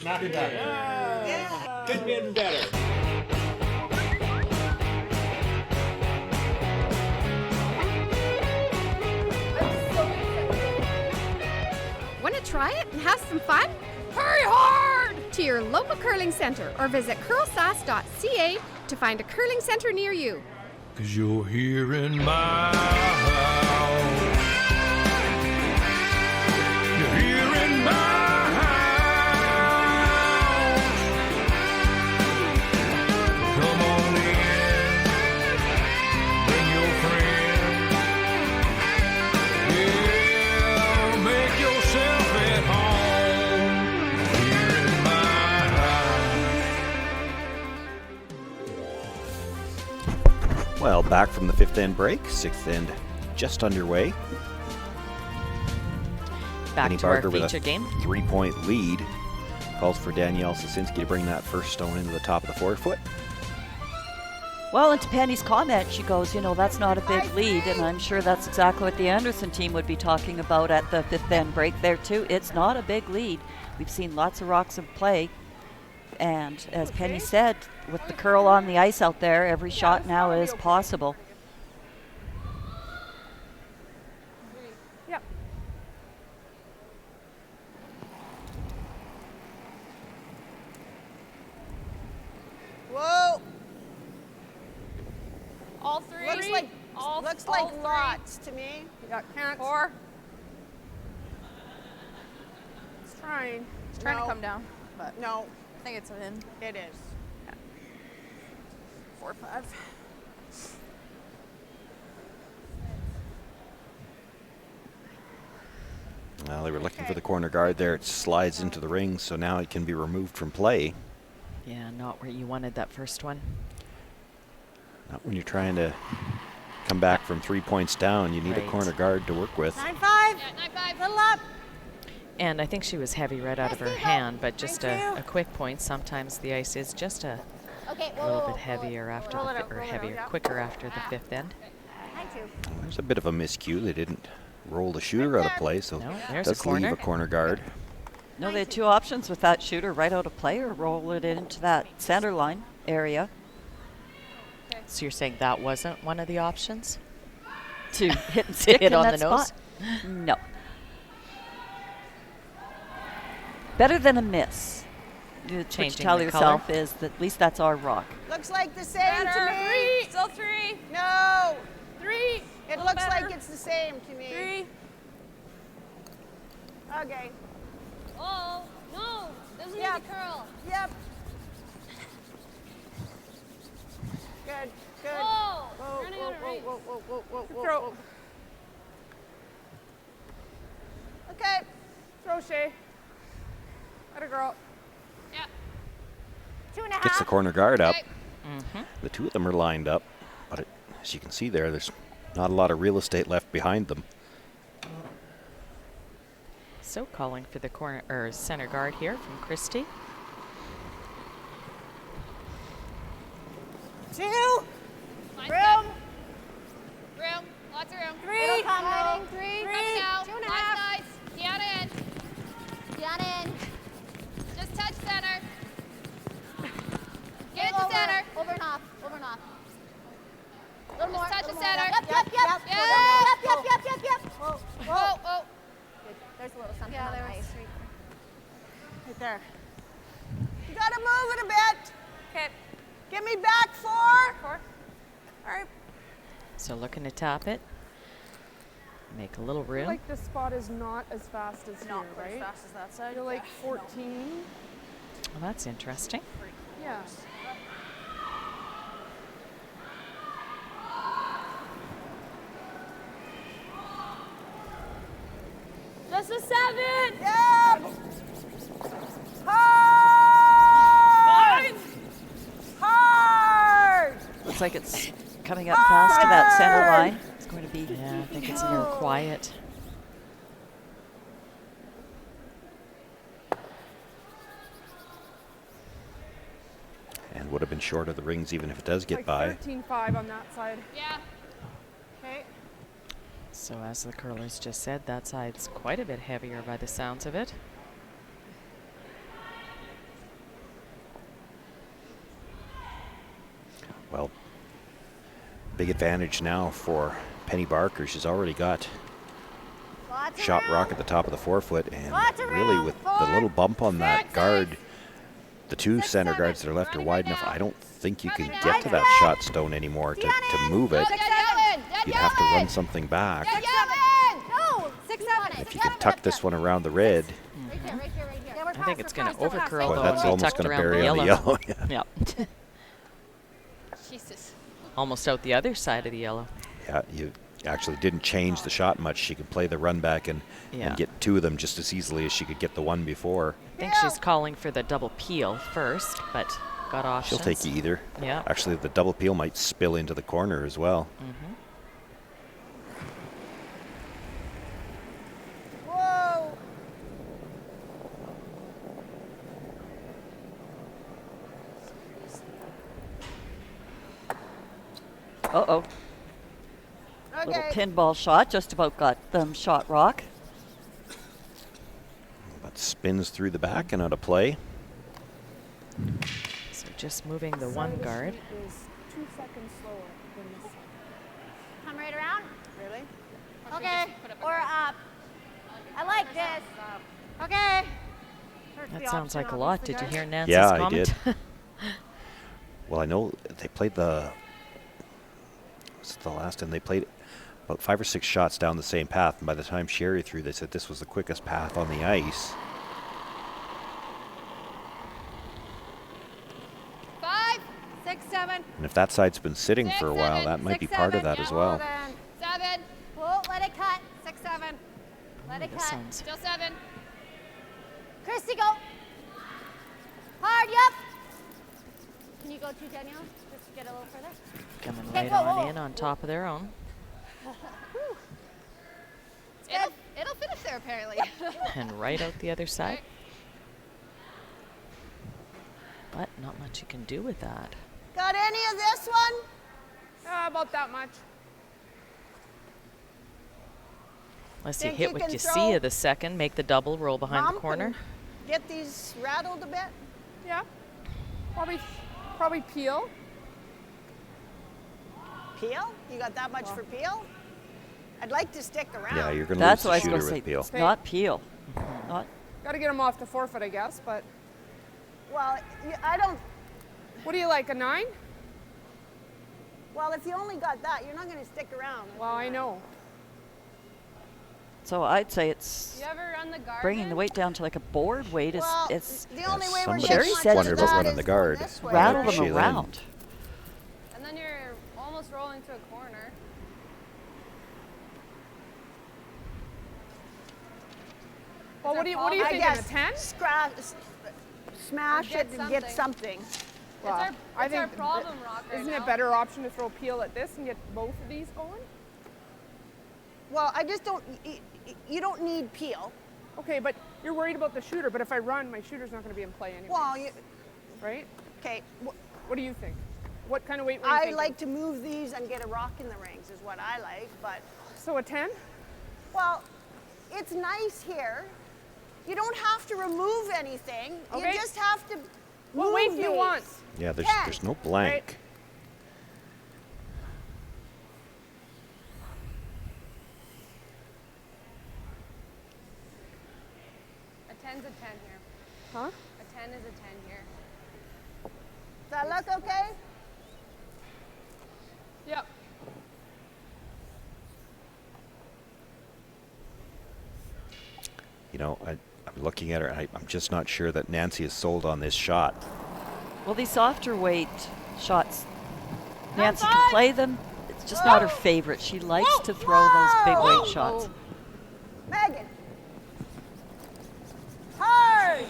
Not better. Yeah. Could be better. Want to try it and have some fun? Hurry hard to your local curling center or visit CurlSask.ca to find a curling center near you. 'Cause you're here in my house. You're here in my house. Come on in. Bring your friend. Yeah, make yourself at home. Here in my house. Well, back from the fifth end break, sixth end just underway. Back Penny to our Barker with feature a game. 3-point lead. Calls for Danielle Sasinski to bring that first stone into the top of the 4 foot. Well, and to Penny's comment, she goes, you know, that's not a big lead, and I'm sure that's exactly what the Anderson team would be talking about at the fifth end break there too. It's not a big lead. We've seen lots of rocks in play, and as Penny said, with the curl on the ice out there, every shot now is possible. Yep. Whoa. All three. Looks like all three. lots to me. You got can't. 4. It's trying. It's trying to come down, but No, I think it's in. it is. 4, 5. Well, they were looking for the corner guard there. It slides into the ring, so now it can be removed from play. Yeah, not where you wanted that first one. Not when you're trying to come back from 3 points down. You need Right. a corner guard to work with. 9-5. Yeah, 9-5. Little up. And I think she was heavy right out of her hand, but just a quick point. Sometimes the ice is just a Okay, little bit heavier after or heavier, quicker after the fifth end. There's a bit of a miscue. They didn't roll the shooter out of play, so No, it there's a does leave corner. a corner guard. No, they had two options with that shooter: right out of play or roll it into that center line area. So you're saying that wasn't one of the options? To hit and To stick hit in on that the nose? spot. No. Better than a miss. What you Changing tell the yourself color? is that at least that's our rock. Looks like the same to me. 3. Still 3. No. 3. It looks like it's the same to me. 3. Okay. Oh, no. Doesn't need Yep. to curl. Yep. Good. Good. Whoa. Whoa, Running whoa, out of whoa, range. whoa, whoa, whoa, whoa, whoa, Throw. whoa. Okay. Throw, Shay. Let her girl. Yeah. 2.5. Gets the corner guard up. Okay. The two of them are lined up, but as you can see there's not a lot of real estate left behind them. So calling for the corner or center guard here from Christie. 2. Line's Room. good. Room. Lots of room. 3. It'll come Coming. out. 3. 3. Coming out. 2.5. Nice. Deanna in. Deanna in. Just touch center. Get it to center. Over and off. Over and off. Just touch the center. Yep, yep, yep. Yeah. Yep. Whoa. Whoa. Whoa. There's a little something Yeah, on there the was ice. Right there. You gotta move it a bit. Okay. Get me back 4. 4. All right. So looking to tap it. Make a little I feel room. like this spot is not as fast as Not here, quite as right? fast as that side. You're like Yeah. 14. Well, that's interesting. Yeah. Just a 7. Yep. Hard. Hard. Looks like it's coming up fast to that center line. It's going to be. Yeah, I think it's more quiet. And would have been short of the rings even if it does get Like by. 13-5 on that side. Yeah. Okay. So as the curlers just said, that side's quite a bit heavier by the sounds of it. Well, big advantage now for Penny Barker. She's already got shot rock at the top of the forefoot, and really with the little bump on that guard, the two center guards that are left are wide enough. I don't think you can get to that shot stone anymore to move it. You'd have to run something back. No, 6, 7. If you can tuck this one around the red, Right here, right here, right here. Yeah, I think it's going to overcurl boy, though that's and be almost tucked going to around bury the on the yellow. yellow. Yeah. Jesus. Almost out the other side of the yellow. Yeah, you actually didn't change the shot much. She could play the run back and get two of them just as easily as she could get the one before. I think she's calling for the double peel first, but got options. She'll take either. Yeah. Actually, the double peel might spill into the corner as well. Mm-hmm. Whoa. Uh-oh. Okay. Little pinball shot, just about got them shot rock. But spins through the back and out of play. So just moving the one guard. Is 2 seconds slower than this side. Come right around. Really? Okay. Or up. I like this. Okay. That sounds like a lot. Did you hear Nancy's Yeah, comment? I did. Well, I know they played the last, and they played about 5 or 6 shots down the same path. And by the time Sherry threw, they said this was the quickest path on the ice. 5, 6, 7. And if that side's been sitting for a while, that might be part of that as well. 7. Pull, let it cut. 6, 7. Let it This cut. sounds Still 7. Christy, go. Hard, yep. Can you go to Danielle? Just get a little further. coming Okay, right whoa, on whoa. in on top of their own. It'll finish there apparently. And right out the other side. But not much you can do with that. Got any of this one? About that much. Unless you Think hit you what can you throw see of the second, make the double, roll behind the Bump corner. and Get these rattled a bit? Yeah. Probably peel. Peel? You got that much for peel? I'd like to stick around. Yeah, you're going to lose That's the what I was shooter going to with say. Peel. It's not peel. Not. Got to get him off the forfeit, I guess, but Well, I don't. what do you like, a 9? Well, if you only got that, you're not going to stick around. Well, I know. So I'd say it's You ever run the guard? bringing the weight down to like a board weight. Well, It's the only way we're somebody getting Sherry much said of wondered about that running is the going guard. this way. rattle them Shaylin. around. And then you're almost rolling to a corner. Well, what do you I think? A guess 10? Smash Get it and get something. Well, it's I our think problem rock right isn't now. it a better option to throw peel at this and get both of these going? Well, I just don't. You don't need peel. Okay, but you're worried about the shooter. But if I run, my shooter's not going to be in play anyway. Well, right? okay. What do you think? What kind of weight were you I thinking? like to move these and get a rock in the rings is what I like. But So a 10? well, it's nice here. You don't have to remove anything. Okay. You just have to. What move weight do you these. want? Yeah, there's 10. there's no blank. A 10's a 10 here. Huh? A 10 is a 10 here. Does that look okay? Yep. You know, I'm looking at her, and I'm just not sure that Nancy is sold on this shot. Well, these softer weight shots, Nancy can play them. It's just not her favorite. She likes to throw those big weight shots. Megan. Hard.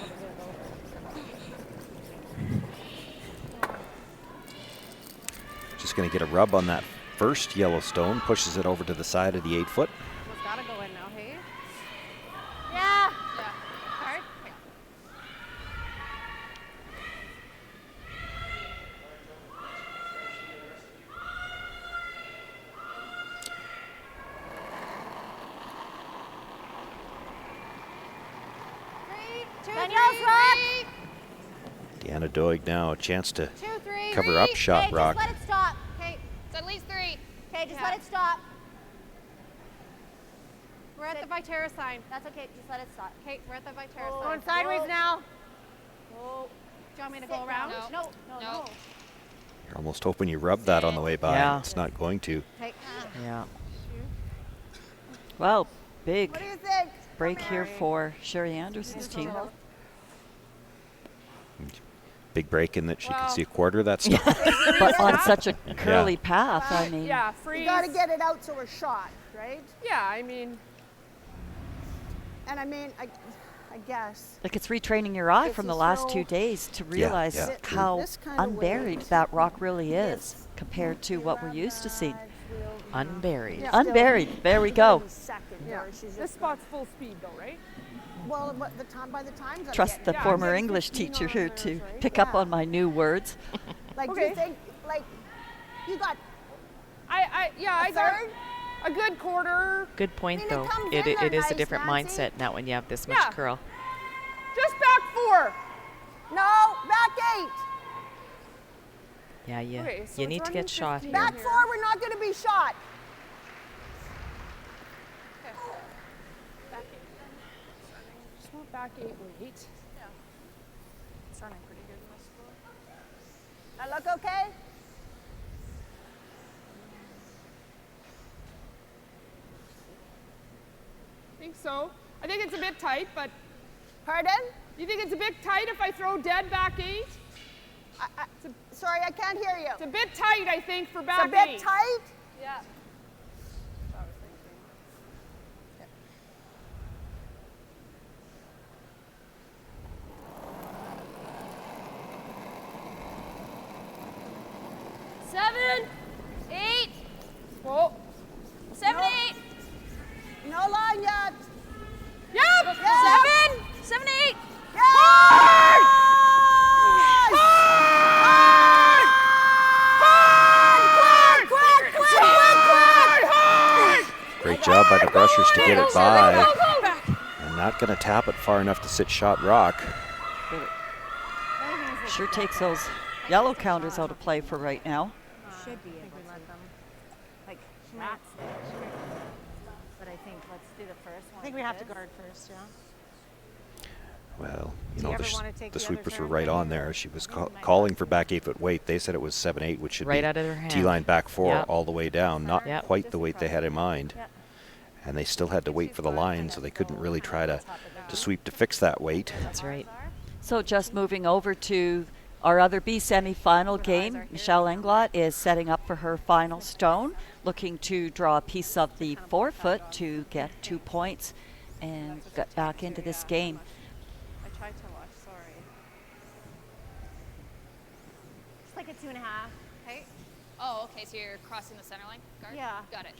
Just going to get a rub on that first Yellowstone, pushes it over to the side of the 8-foot. It's gotta go in now, hey? Yeah. Yeah. Hard? Yeah. Danielle's rock. Deanna Doig now a chance to 2, 3. cover up shot Okay, rock. just let it stop. Okay. It's at least 3. Okay, just let it stop. We're at the Viterra sign. That's okay. Just let it stop. Okay, we're at the Viterra Oh, sign. going sideways now. Oh. Do you want me to Sit go around? down. No, no, no. You're almost hoping you rub that on the way by. Yeah. It's not going to. Okay. Yeah. Well, big What do you think? break here for Sherry Anderson's team. Big break in that she can see a quarter of that stuff. But on such a curly path, I mean. Yeah, freeze. You got to get it out so we're shot, right? Yeah, I mean, And I mean, I guess. Like it's retraining your eye If from you the last throw- 2 days to realize yeah. how This kind of unburied weight. that rock really is compared to what we're used to seeing. Unburied. Yeah. Unburied. There we go. Second, yeah. or she's This just spot's full speed though, right? well, by the times I'm Trust the getting- former getting English 15 teacher on here hers, to right? pick up Yeah. on my new words. Like, do Okay. you think, like, you got I got a good quarter. Good point, though. It is a different mindset now when you have this much curl. Just back 4. No, back 8. Yeah, Okay, so you it's need to running get shot 15 here. Back 4, we're not going to be shot. Just want back 8 weight. Yeah. It's running pretty good in this score. That look okay? I think so. I think it's a bit tight, but. Pardon? You think it's a bit tight if I throw dead back 8? Sorry, I can't hear you. It's a bit tight, I think, for back 8. It's a bit tight? Yeah. Seven, 8. Whoa. 7, 8. No line yet. Yep. 7, 7, 8. Great job by the brushers to get it by. And not going to tap it far enough to sit shot rock. Sure takes those yellow counters out of play for right now. Should be able to let them, like, not stay. But I think let's do the first one. I think we have to guard first, yeah. Well, Do you you know, ever wanna take the the sweepers other were right turn? on there. She was calling for back 8-foot weight. They said it was 7-8, which should Right be out of her hand. T-line back 4 Yep. all the way down. Not Yep. quite the weight they had in mind. And they still had to wait for the line, so they couldn't really try to sweep to fix that weight. That's right. So just moving over to our other B semi-final game, Michelle Englot is setting up for her final stone, looking to draw a piece of the 4-foot to get 2 points and get back into this game. I tried to watch, sorry. It's like a 2.5. Okay. Oh, okay, so you're crossing the center line? Guard? Yeah. Got it.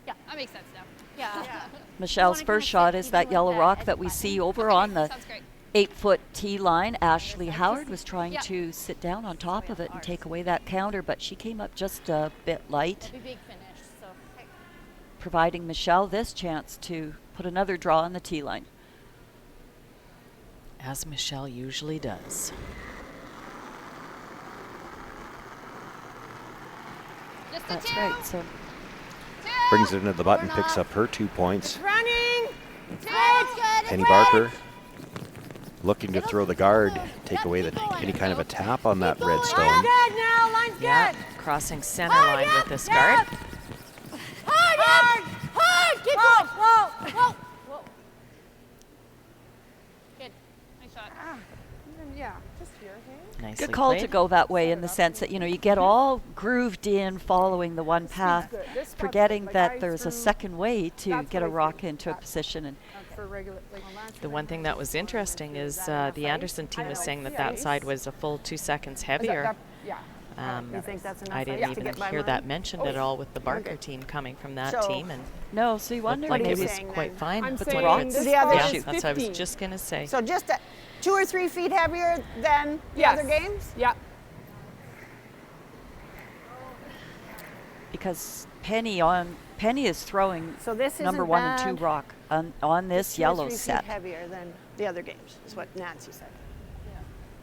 Yeah, that makes sense now. Yeah. Michelle's first shot is that yellow rock that we see over on the Sounds great. 8-foot tee line. Ashley Howard was trying to sit down on top of it and take away that counter, but she came up just a bit light, Be big finish, so. providing Michelle this chance to put another draw on the tee line. As Michelle usually does. Just That's right. So Brings it into the button, picks up her 2 points. Running. It's good. Penny Barker looking to throw the guard, take away any kind of a tap on that red stone. Line's good now. Line's Yeah, good. crossing center line with this guard. Hard. Keep going. Whoa. Good. Nice shot. Yeah, just here, okay? Nicely good call played. to go that way in the sense that, you know, you get all grooved in following the one path, good. This spot's forgetting like that I there's a threw- second way to that's get a what I rock threw. into a position. And For regular, like, The one thing that was interesting is the Anderson team was saying that side was a full 2 seconds heavier. yeah. You think that's enough I height didn't to even get by hear mine? that mentioned at Oh. all with the Barker Okay. team coming from that So- team, and no, so you looked wonder like maybe it was saying quite then? fine. I'm But saying whether it's this The other spot issue. is that's what I was 15. just gonna say. So just 2 or 3 feet heavier than the Yes. other games? Yeah. because Penny is throwing So this number isn't 1 and 2 bad. rock on this 2 or yellow 3 set. feet heavier than the other games, is what Nancy said.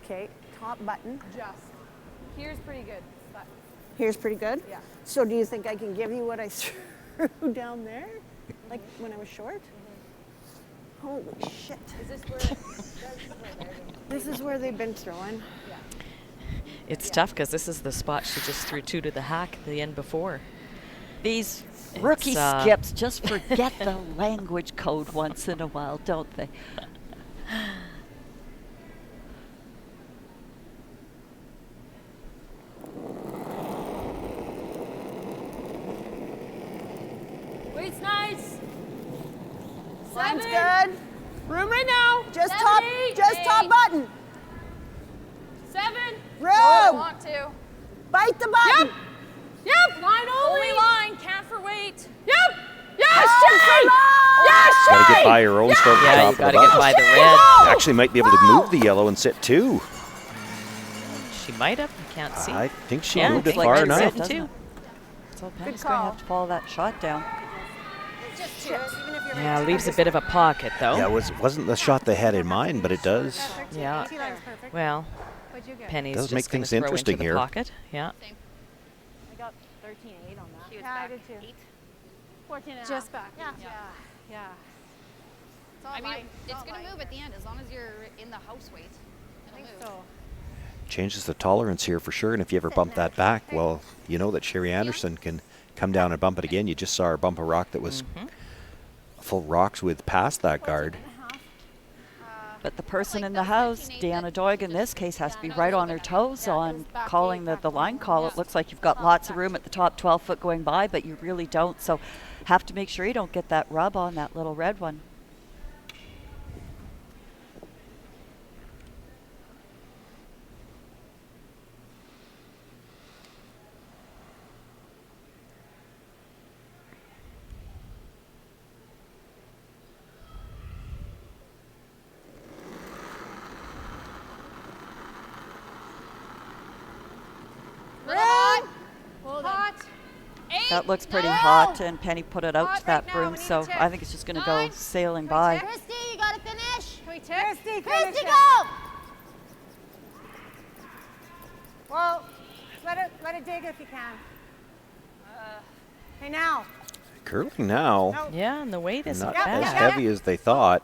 Okay, top button. Just. Here's pretty good. But Here's pretty good? Yeah. So do you think I can give you what I threw down there? Like when I was short? Holy shit. is this where? This is where they've been throwing. It's tough because this is the spot she just threw 2 to the hack the end before. These rookie It's, skips just forget the language code once in a while, don't they? Weight's nice. Line's 7. good. Room right now. Just 7, top, 8, just top 8. button. 7. Room. Want to. Bite the button. Yep. Line only. Line. Count for weight. Yep. Yes, Oh, Shay. so Yes, Got to Shay. get by her own stroke. Yeah, top you of the got to get button. by the red. Actually might be able to move the yellow and sit 2. She might have. I can't see. I think she Yeah, moved it looks like far she enough. did, Sit doesn't too. it? It's So Penny's going to have to follow that shot down. Just chips, even if you're Yeah, leaves a bit of a pocket, though. Yeah, it wasn't the shot they had in mind, but it does. Yeah. Well, Penny's Does just make gonna things throw interesting into the here. pocket. Yeah. I got 13.8 on that. Yeah, I did too. 14 and a half. Just back. Yeah. Yeah. It's all I mean, it's going to move at the end as long as you're in the house weight. I think so. Changes the tolerance here for sure, and if you ever bump that back, well, you know that Sherry Anderson can come down and bump it again. You just saw her bump a rock that was full rocks with past that guard. But the person in the house, Deanna Doig, in this case, has to be right on her toes on calling the line call. It looks like you've got lots of room at the top 12 foot going by, but you really don't. So have to make sure you don't get that rub on that little red one. Hot. That looks pretty hot, and Penny put it out to that broom, so I think it's just going to go sailing by. Christy, you got to finish. Can we tip? Christy, go. Well, let it dig if you can. Hey, now. Curling now. Yeah, and the weight isn't Not bad. as heavy as they thought.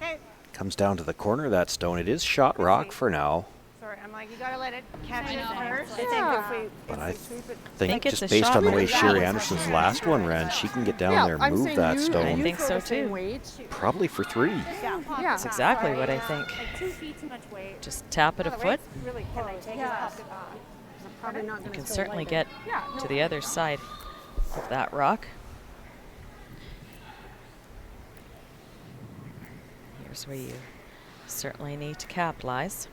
Okay. Comes down to the corner of that stone. It is shot rock for now. Sorry, I'm like, you got to let it catch it first. But I think it's just a based shot on the way rock. Sherry Anderson's last one ran, she can get down there and move that stone. I think so too. Probably for 3. Yeah. That's exactly what I think. Like 2 feet too much weight. Just tap it a foot. Really, can I take it off? Probably not You going can certainly get to the other side of that rock. Here's where you certainly need to capitalize.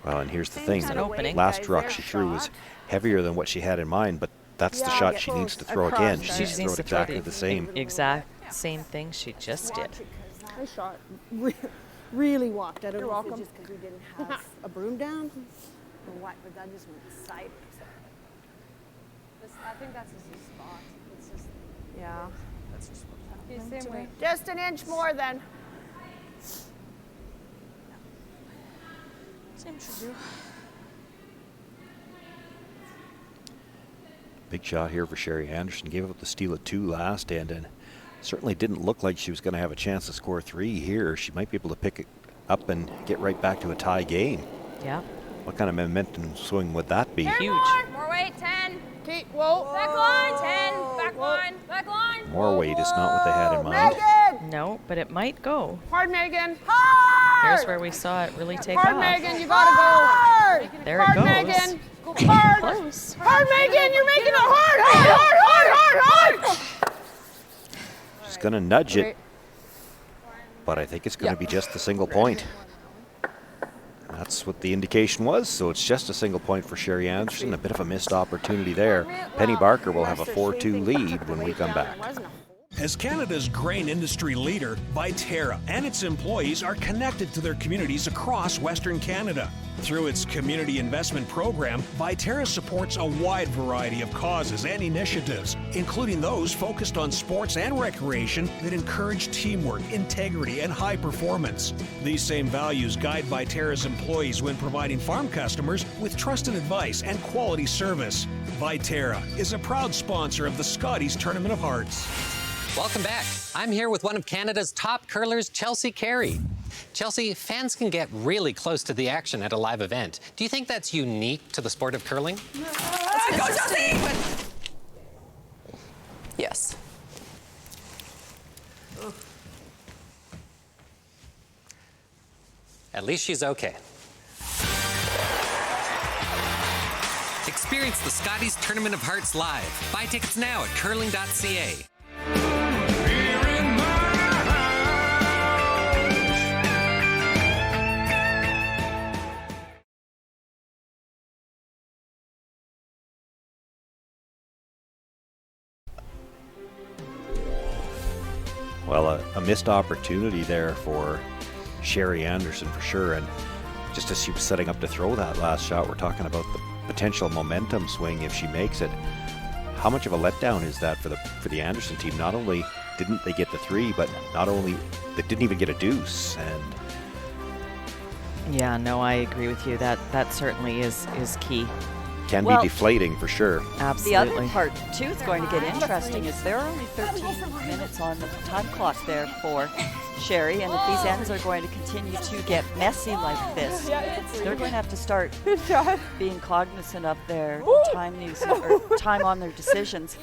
Well, and here's the thing. An opening. Last rock she threw was heavier than what she had in mind, but that's the shot she needs to throw again. She needs to throw it exactly the same. Exact same thing she just did. I shot really walked. I don't know if it's just because we didn't have a broom down or what, but that just went sideways. I think that's just a spot. It's just, Yeah. that's just what's happening. Same way. Just an inch more then. Same should do. Big shot here for Sherry Anderson. Gave up the steal at 2 last end, and certainly didn't look like she was going to have a chance to score 3 here. She might be able to pick it up and get right back to a tie game. Yeah. What kind of momentum swing would that be? Huge. More weight, 10. Okay, whoa. Back line, 10. Back line, back line. More weight is not what they had in mind. Megan! No, but it might go. Hard, Megan. Here's where we saw it really take Hard, off. Megan. You gotta go. There it Hard, goes. Megan. Hard. Close. Hard, Megan. You're making it hard. She's going to nudge it, but I think it's going to be just a single point. That's what the indication was, so it's just a single point for Sherry Anderson. A bit of a missed opportunity there. Penny Barker will have a 4-2 lead when we come back. As Canada's grain industry leader, Viterra and its employees are connected to their communities across Western Canada. Through its community investment program, Viterra supports a wide variety of causes and initiatives, including those focused on sports and recreation that encourage teamwork, integrity, and high performance. These same values guide Viterra's employees when providing farm customers with trusted advice and quality service. Viterra is a proud sponsor of the Scotties Tournament of Hearts. Welcome back. I'm here with one of Canada's top curlers, Chelsea Carey. Chelsea, fans can get really close to the action at a live event. Do you think that's unique to the sport of curling? Let's go, Chelsea! Yes. At least she's okay. Experience the Scotties Tournament of Hearts live. Buy tickets now at curling.ca. Well, a missed opportunity there for Sherry Anderson for sure. And just as she was setting up to throw that last shot, we're talking about the potential momentum swing if she makes it. How much of a letdown is that for the Anderson team? Not only didn't they get the 3, but not only they didn't even get a deuce. And yeah, no, I agree with you. That certainly is key. Can be deflating for sure. Absolutely. The other part too is going to get interesting is there are only 13 minutes on the time clock there for Sherry, and if these ends are going to continue to get messy like this, they're going to have to start being cognizant of their time use or time on their decisions.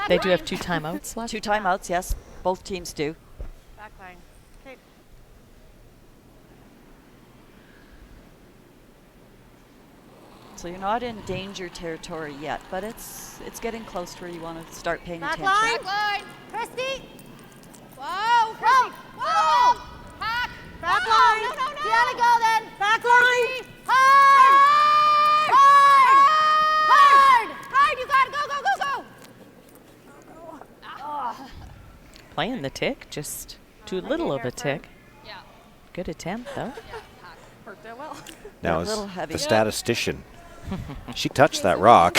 They do have 2 timeouts left? 2 timeouts, yes. Both teams do. Back line. Okay. So you're not in danger territory yet, but it's getting close to where you want to start paying attention. Back line. Christy. Whoa. Christy. Whoa. Back. Back line. No. Deanna, go then. Back line. Hard. Hard. You got to go. Playing the tick, just too little of a tick. Yeah. Good attempt, though. Worked out well. now, a little as heavy. the statistician, she touched that rock.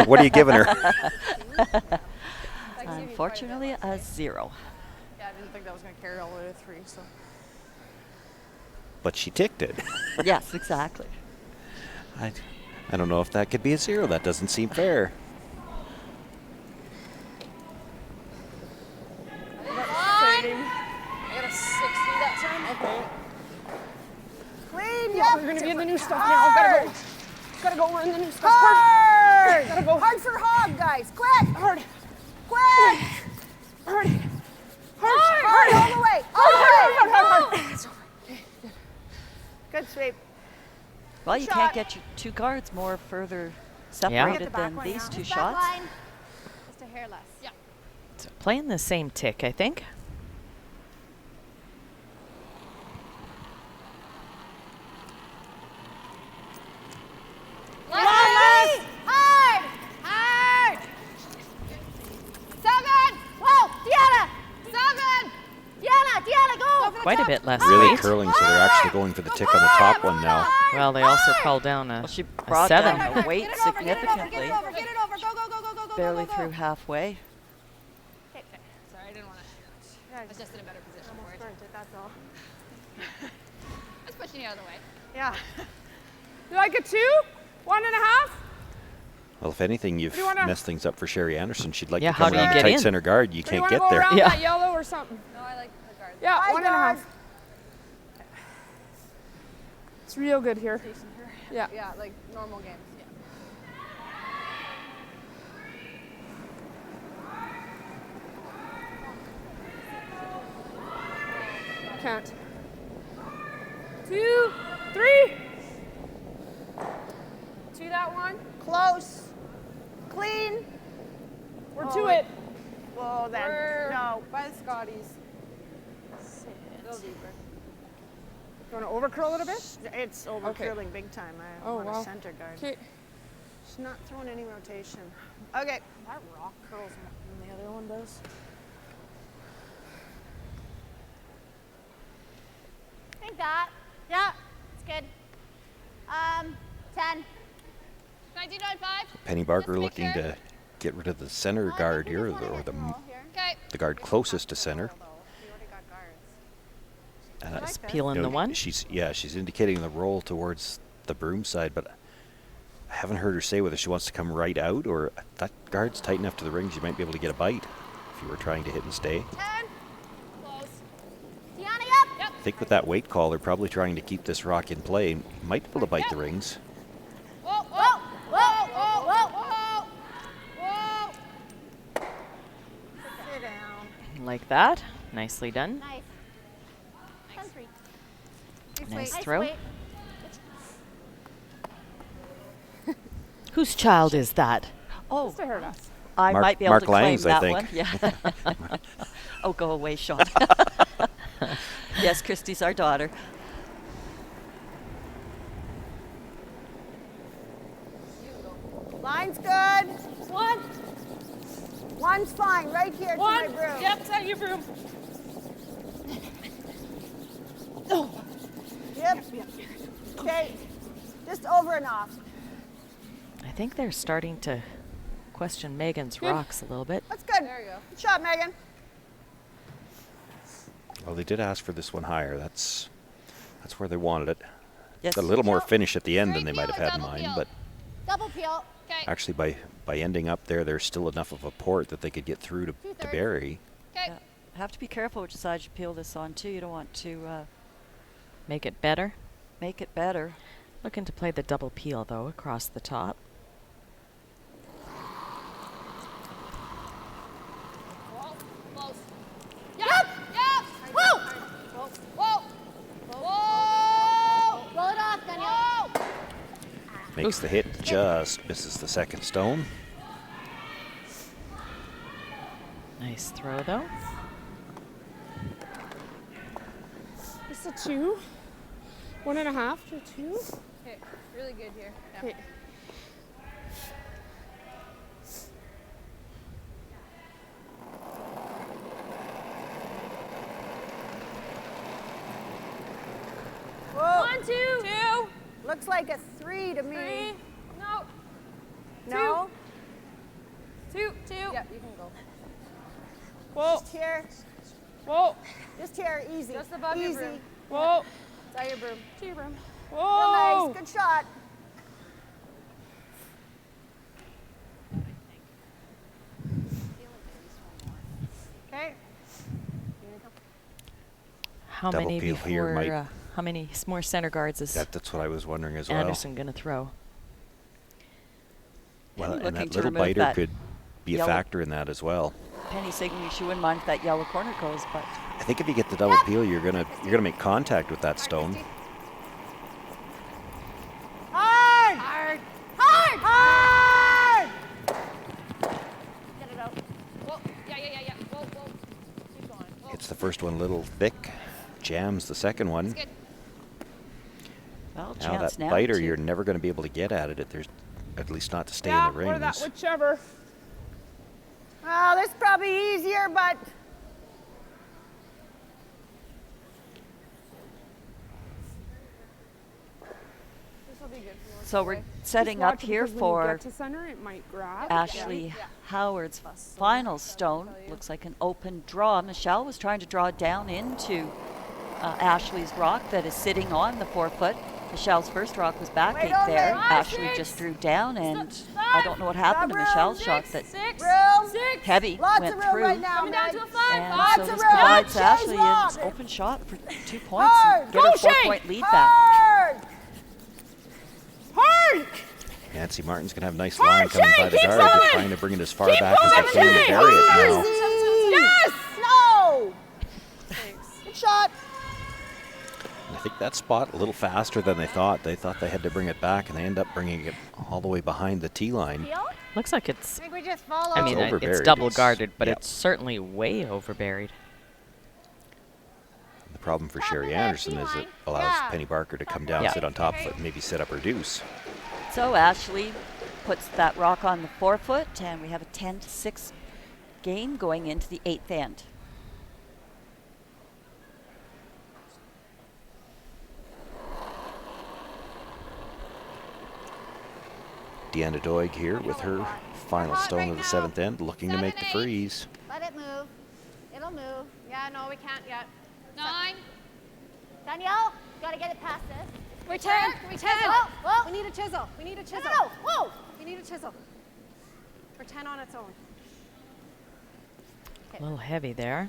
What are you giving her? Unfortunately, a 0. Yeah, I didn't think that was going to carry all the way to 3, so. But she ticked it. Yes, exactly. I don't know if that could be a 0. That doesn't seem fair. I got a 60 that time. Okay. Clean. Yeah, we're going to be in the new stuff now. Gotta go. We're in the new stuff. Hard. Gotta go. Hard for hog, guys. Quick. Hard. Quick. Hard. Hard. All the way. All the way. Hard. It's over. Okay, Good sweep. Well, you can't get your 2 guards more further separated than these 2 shots. Just a hair less. Yeah. So playing the same tick, I think. Left. Hard. 7. Whoa, Deanna. 7. Deanna, go. Quite a bit less Really weight. curling, so they're actually going for the tick on the top one now. Well, they also called down a, She a brought 7. down the weight significantly. Get it over. Go. Barely through halfway. Sorry, I didn't want to. I was just in a better position for it. That's all. I was pushing you out of the way. Yeah. You like a 2? 1.5? Well, if anything, you've messed things up for Sherry Anderson. She'd like to how come do you around get tight in? center guard. You can't get Go there. around that yellow or something? No, I like the guard. Yeah, High 1.5. guard. It's real good here. Yeah. Yeah, like normal games. Yeah. Count. 2, 3. 2 that one. Close. Clean. We're to it. Whoa, then. No, by the Scotties. A little deeper. You want to overcurl it a bit? It's over curling big time. I want a center guard. Okay. She's not throwing any rotation. Okay. That rock curls more than the other one does. I think that. Yeah, it's good. 10. 19.5. Penny Barker looking to get rid of the center guard here, or the guard closest to center. Just peeling the one. She's indicating the roll towards the broom side, but I haven't heard her say whether she wants to come right out or that guard's tight enough to the rings you might be able to get a bite if you were trying to hit and stay. 10. Close. Deanna, I think with that weight call, they're probably trying to keep this rock in play. Might be able to bite the rings. Whoa. Sit down. Like that. Nicely done. Nice. 10-3. Nice throw. Whose child is that? Oh, Just a hair less. I Mark- might be able Mark to claim Langs, I that think. one. Yeah. Oh, go away, Sean. Yes, Christy's our daughter. Line's good. One's fine, right here to my broom. Yep, it's at your broom. Yep. Okay. Just over and off. I think they're starting to question Megan's rocks a little bit. That's good. There you go. Good shot, Megan. Well, they did ask for this one higher. That's where they wanted it. Yes. A little more finish at the end than they might have had in mind, but Double peel. Okay. actually by ending up there, there's still enough of a port that they could get through to bury. Okay. Yeah. Have to be careful which side you peel this on too. You don't want to Make it better. make it better. Looking to play the double peel, though, across the top. Close. Yep. Whoa. Whoa. Whoa. Roll it off, Danielle. Makes the hit, just misses the second stone. Nice throw, though. It's a 2. 1.5 to 2. Okay. Really good here. Yeah. Okay. Whoa. 1, 2. 2. Looks like a 3 to me. 3. No. No? 2. 2. Yep, you can go. Whoa. Just here. Whoa. Just here, easy. Just above easy. your broom. Whoa. It's out your broom. To your broom. Real Whoa. nice. Good shot. Okay. How Double many peel here before? might- How many more center guards is That's what I was wondering as well. Anderson going to throw? Well, Penny and looking that to little remove biter that could be a yellow- factor in that as well. Penny signaling she wouldn't mind if that yellow corner goes, but I think if you get the double peel, you're gonna make contact with that stone. Hard. Hard. Hard. Hard. Get it out. Whoa. Yeah. Whoa. Keep going. Whoa. Hits the first one a little thick, jams the second one. That's good. well, Now chance that now biter, to- you're never going to be able to get at it. There's at least not to stay Yeah, in the or that, rings. whichever. Well, this is probably easier, but This will be good for one. So we're setting Just up watch it, here because when you for get to center, it might grab. Ashley Howard's final stone. Looks like an open draw. Michelle was trying to draw down into Ashley's rock that is sitting on the 4 foot. Michelle's first rock was back Wait 8 on there. there. Ashley just drew down, and I don't know what happened to room. Michelle's shot that 6. room. 6. heavy Lots went of room through. right now, Coming down Meg. to a 5. And Lots so of this room. provides Shay's Ashley rock. an open shot for 2 points Hard. and get Go, her 4 Shay. point lead back. Hard. Hard. Nancy Martin's going to have a nice line coming by the keep guard. They're going. trying to bring it as far Keep back as going, they can to Shay. bury it now. Yes. No. Good shot. I think that spot a little faster than they thought. They thought they had to bring it back, and they end up bringing it all the way behind the tee line. Looks like it's. I think we just follow. I mean, It's it's overburied. double It's- guarded, but yep. it's certainly way overburied. The problem for Sherry Anderson is it allows Penny Barker to come down, Yeah. sit on top of it, and maybe set up her deuce. So Ashley puts that rock on the 4 foot, and we have a 10-6 game going into the 8th end. Deanna Doig here with her final stone of the 7th end, looking to make the freeze. Let it move. It'll move. Yeah, no, we can't yet. 9. Danielle, gotta get it past this. We're 10. We 10. Whoa, whoa. We need a chisel. We need a chisel. No, whoa. We need a chisel. We're 10 on its own. A little heavy there.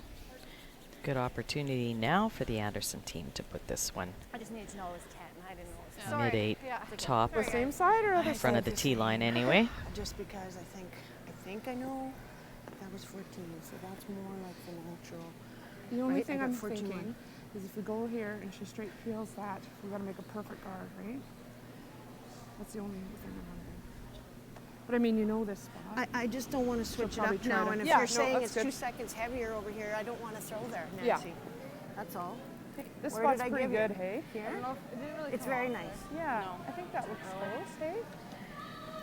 Good opportunity now for the Anderson team to put this one I just needed to know it was 10. I didn't know it was 10. mid-8 top, The same side or other in front of the tee line anyway. Just because I think I know that was 14, so that's more like the natural. The only Right, thing I I'm got 14. thinking is if we go here and she straight peels that, we gotta make a perfect guard, right? That's the only thing I'm wondering. But I mean, you know this spot. I just don't want to switch it probably up try now, to- and if Yeah, you're no, saying that's it's good. 2 seconds heavier over here, I don't want to throw there, Yeah. Nancy. That's all. This Where spot's did I pretty give you? good, hey? Here? It's very nice. Yeah, I think that looks close, hey?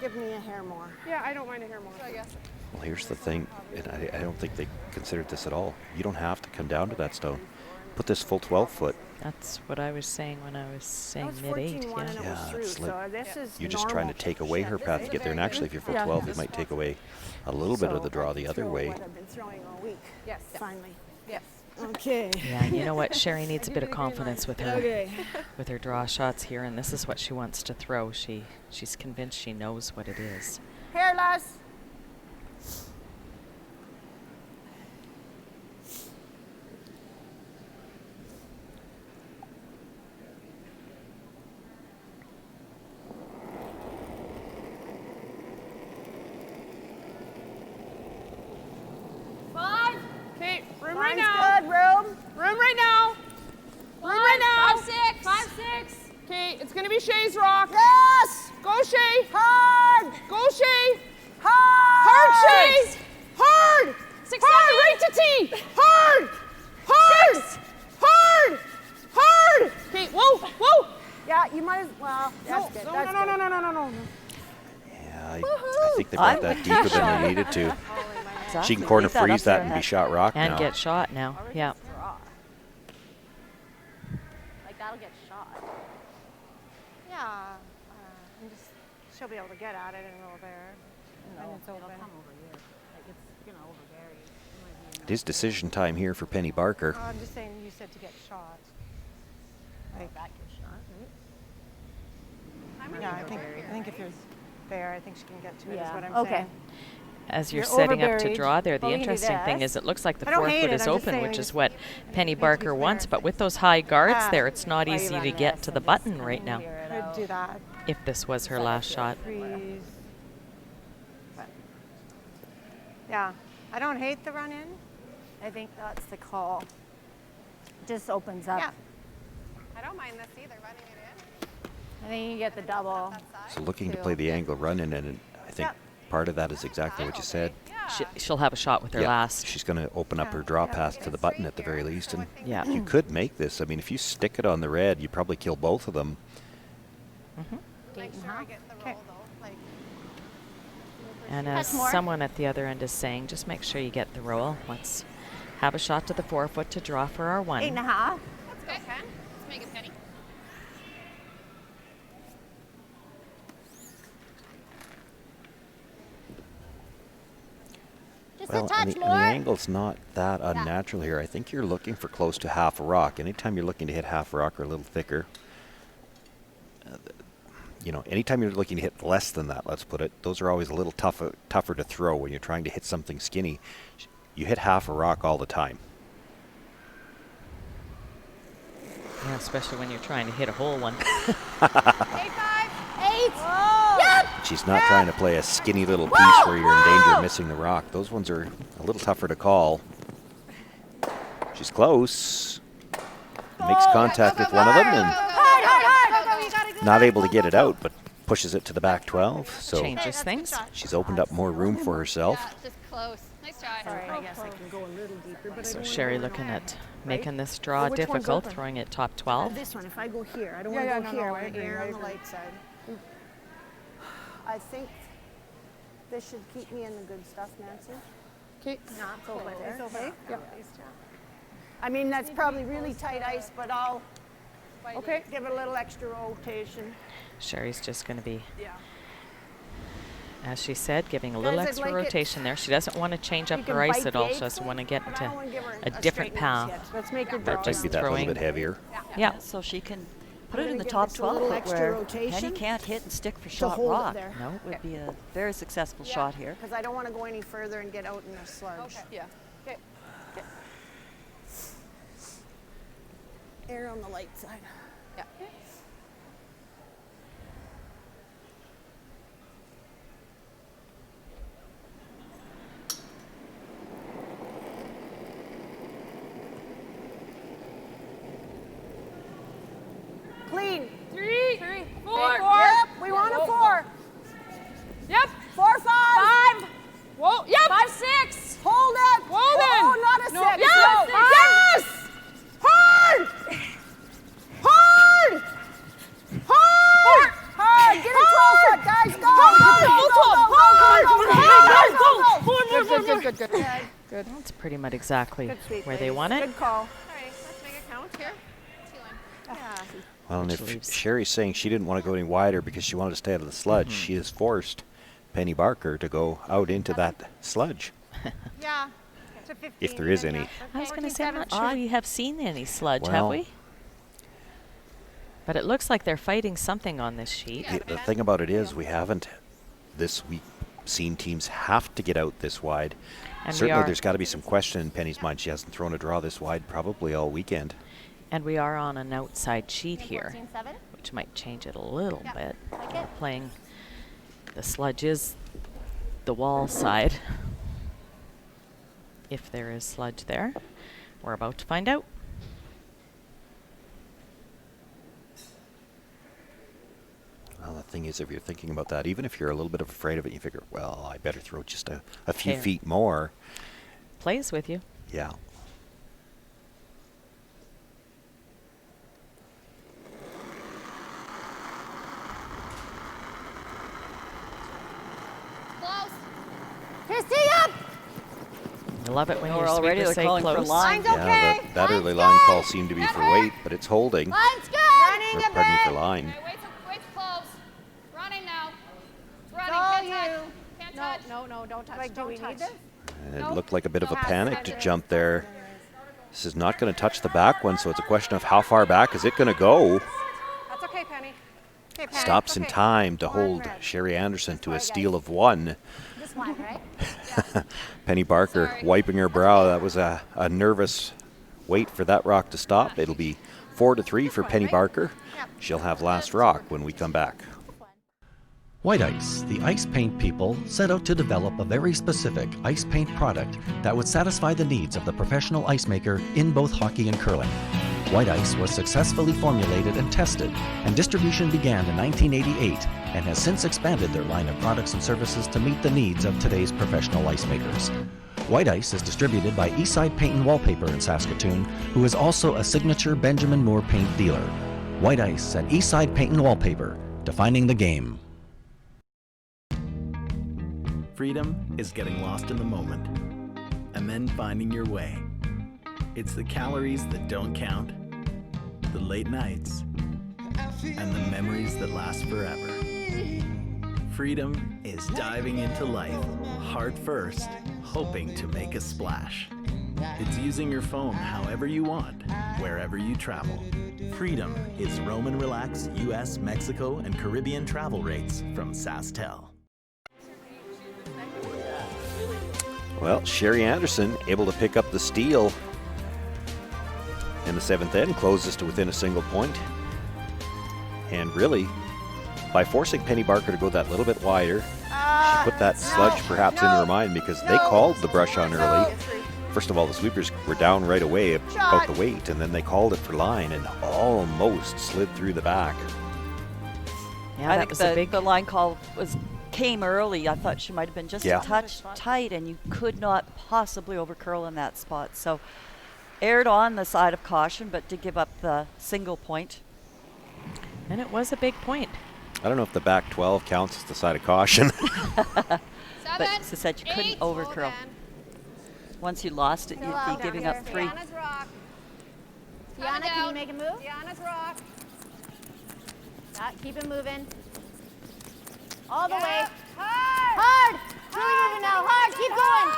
Give me a hair more. Yeah, I don't mind a hair more. So I guess. Well, here's the thing, and I don't think they considered this at all. You don't have to come down to that stone. put this full 12 foot. That's what I was saying when I was saying That was mid-8. 14-1 and it was Yeah, through, it's like so this is you're just trying to normal. take away her path to get there. And actually, if you're full 12, it might take away a little bit of the draw the other way. What I've been throwing all week. Yes. Finally. Yes. Okay. Yeah, you know what? Sherry needs a bit of confidence with her Okay. with her draw shots here, and this is what she wants to throw. She's convinced she knows what it is. Here, Les. Okay, room right Line's now. good, room. Room right now. Room right now. 5-6. 5-6. Okay, it's gonna be Shay's rock. Yes. Go Shay. Hard. Go Shay. Hard. Hard Shay. Hard. 6, Hard. Right to tee. Hard. Hard. Hard. Hard. Okay. Whoa. Whoa. Yeah, you might as well. That's good. No. That's No. good. No. Yeah, I think they brought that deeper than they needed to. She can corner freeze that and be shot rock And now. get shot now. Yeah. Like that'll get shot. Yeah. I'm just, she'll be able to get at it and roll there. No, And it's it'll open. come over here. Like it's gonna overbury. It might be It is decision time here for Penny Barker. I'm just saying you said to get shot. Like that gets shot, right? Yeah, I think if you're there, I think she can get to it. Is Yeah. what I'm Okay. saying. As you're You're setting up to overburied. draw there, the Well, we can do interesting thing this. is it looks like the I don't 4 hate foot it, is I'm just open, saying which we is just what Penny need to be Barker wants. fair. But with those high guards Ah, there, it's not why easy you to run get this to and the just button right now. I'd do that. If this was her last shot. Freeze. But, yeah, I don't hate the run in. I think that's the call. Just opens up. Yeah. I don't mind this either, running it in. I think you get the double. So looking to play the angle run in, and I think part of that is exactly what you said. She'll have a shot with her Yeah, last. she's going to open up her draw path to the button at the very least. And Yeah. you could make this. I mean, if you stick it on the red, you probably kill both of them. Make sure I get the roll though. Like, And as someone at the other end is saying, just make sure you get the roll. Let's have a shot to the 4 foot to draw for our 1. 8.5. That's good, Ken. Let's make it Penny. Just Well, a touch and the more. angle's not that unnatural here. I think you're looking for close to half a rock. Anytime you're looking to hit half a rock or a little thicker, anytime you're looking to hit less than that, let's put it, those are always a little tougher to throw when you're trying to hit something skinny. You hit half a rock all the time. Yeah, especially when you're trying to hit a whole one. 8.5. 8. Yep. She's not trying to play a skinny little piece where you're in danger of missing the rock. Those ones are a little tougher to call. She's close. Makes contact with one of them and not able to get it out, but pushes it to the back 12. So Changes things. she's opened up more room for herself. Just close. Nice try. sorry, I guess I can go a little deeper, but I So don't Sherry wanna go looking in, at right? making this draw Well, which one's difficult, open? throwing it top 12. This one, if I go here, I don't Yeah, want to go no, here. I I agree, err I on the agree. light side. I think this should keep me in the good stuff, Nancy. Okay. Not over there. Okay. Yeah. I mean, that's probably really tight ice, but I'll Okay. give it a little extra rotation. Sherry's just going to be, Yeah. as she said, giving a little Guys, I'd extra like it- rotation there. She doesn't want to change up You can her ice bite at the all. She eighth, doesn't want to get but I into don't wanna give her a different straight path. nose yet. Let's make her But draw. might just be that little throwing. bit heavier. Yeah, so she can put I'm it in gonna the give top this a 12 little foot extra where rotation Penny can't hit and stick for to shot hold it rock. there. No, it would be a very successful shot here. Because I don't want to go any further and get out in the sludge. Yeah. Okay. Air on the light side. Yeah. Clean. 3, 4. Yep, we want a 4. Yep. 4, 5. Whoa. Yep. 5, 6. Hold it. Hold it. Oh, not a 6. No. Yes. No. Yes. Hard. Hard. Hard. Hard. Get it closer, guys. Go. Good. That's pretty much exactly Good sweep, where they ladies. want it. Good call. All right, let's make it count here? Yeah. Well, and if Sherry's saying she didn't want to go any wider because she wanted to stay out of the sludge, she has forced Penny Barker to go out into that sludge. Yeah. If there is any. I was going to say, I'm not sure we have seen any sludge, have Well, we? But it looks like they're fighting something on this sheet. The thing about it is we haven't this week seen teams have to get out this wide. And certainly there's got to be some question in Penny's mind. She hasn't thrown a draw this wide probably all weekend. And we are on an outside sheet here, which might change it a little bit. We're playing the sludge is the wall side. If there is sludge there, we're about to find out. Well, the thing is, if you're thinking about that, even if you're a little bit afraid of it, you figure, well, I better throw just a few feet more. Plays with you. Yeah. Christy, up! I love it when We're you're already sweepers say calling for close. lines. Yeah, that early line call seemed to be for weight, but it's holding. Line's good! Or, pardon me, for line. Okay, wait to close. Running now. It's running. It's Can't all touch. Can't touch. No, don't touch. Like, do we need this? It looked like a bit of a panicked jump there. This is not going to touch the back one, so it's a question of how far back is it going to go. That's okay, Penny. Okay, Penny. Stops in Okay. time to hold Sherry Anderson to a steal of one. This one, right? Penny Barker wiping her brow. That was a nervous wait for that rock to stop. It'll be 4-3 for Penny Barker. She'll have last rock when we come back. White Ice, the ice paint people, set out to develop a very specific ice paint product that would satisfy the needs of the professional ice maker in both hockey and curling. White Ice was successfully formulated and tested, and distribution began in 1988 and has since expanded their line of products and services to meet the needs of today's professional ice makers. White Ice is distributed by Eastside Paint and Wallpaper in Saskatoon, who is also a signature Benjamin Moore paint dealer. White Ice and Eastside Paint and Wallpaper, defining the game. Freedom is getting lost in the moment and then finding your way. It's the calories that don't count, the late nights, and the memories that last forever. Freedom is diving into life, heart first, hoping to make a splash. It's using your phone however you want, wherever you travel. Freedom is Roam and Relax US, Mexico, and Caribbean travel rates from SaskTel. Well, Sherry Anderson able to pick up the steal in the 7th end, closes to within a single point. And really, by forcing Penny Barker to go that little bit wider, she put that sludge perhaps into her mind because they called the brush on early. First of all, the sweepers were down right away about the weight, and then they called it for line and almost slid through the back. Yeah, I think the line call came early. I thought she might have been just a touch tight, and you could not possibly overcurl in that spot. So aired on the side of caution, but did give up the single point. And it was a big point. I don't know if the back 12 counts as the side of caution. But as I said, you couldn't overcurl. Once you lost it, you'd be giving up 3. Deanna's rock. Deanna, can you make a move? Deanna's rock. Keep it moving. All the way. Hard. Really moving now. Hard. Keep going.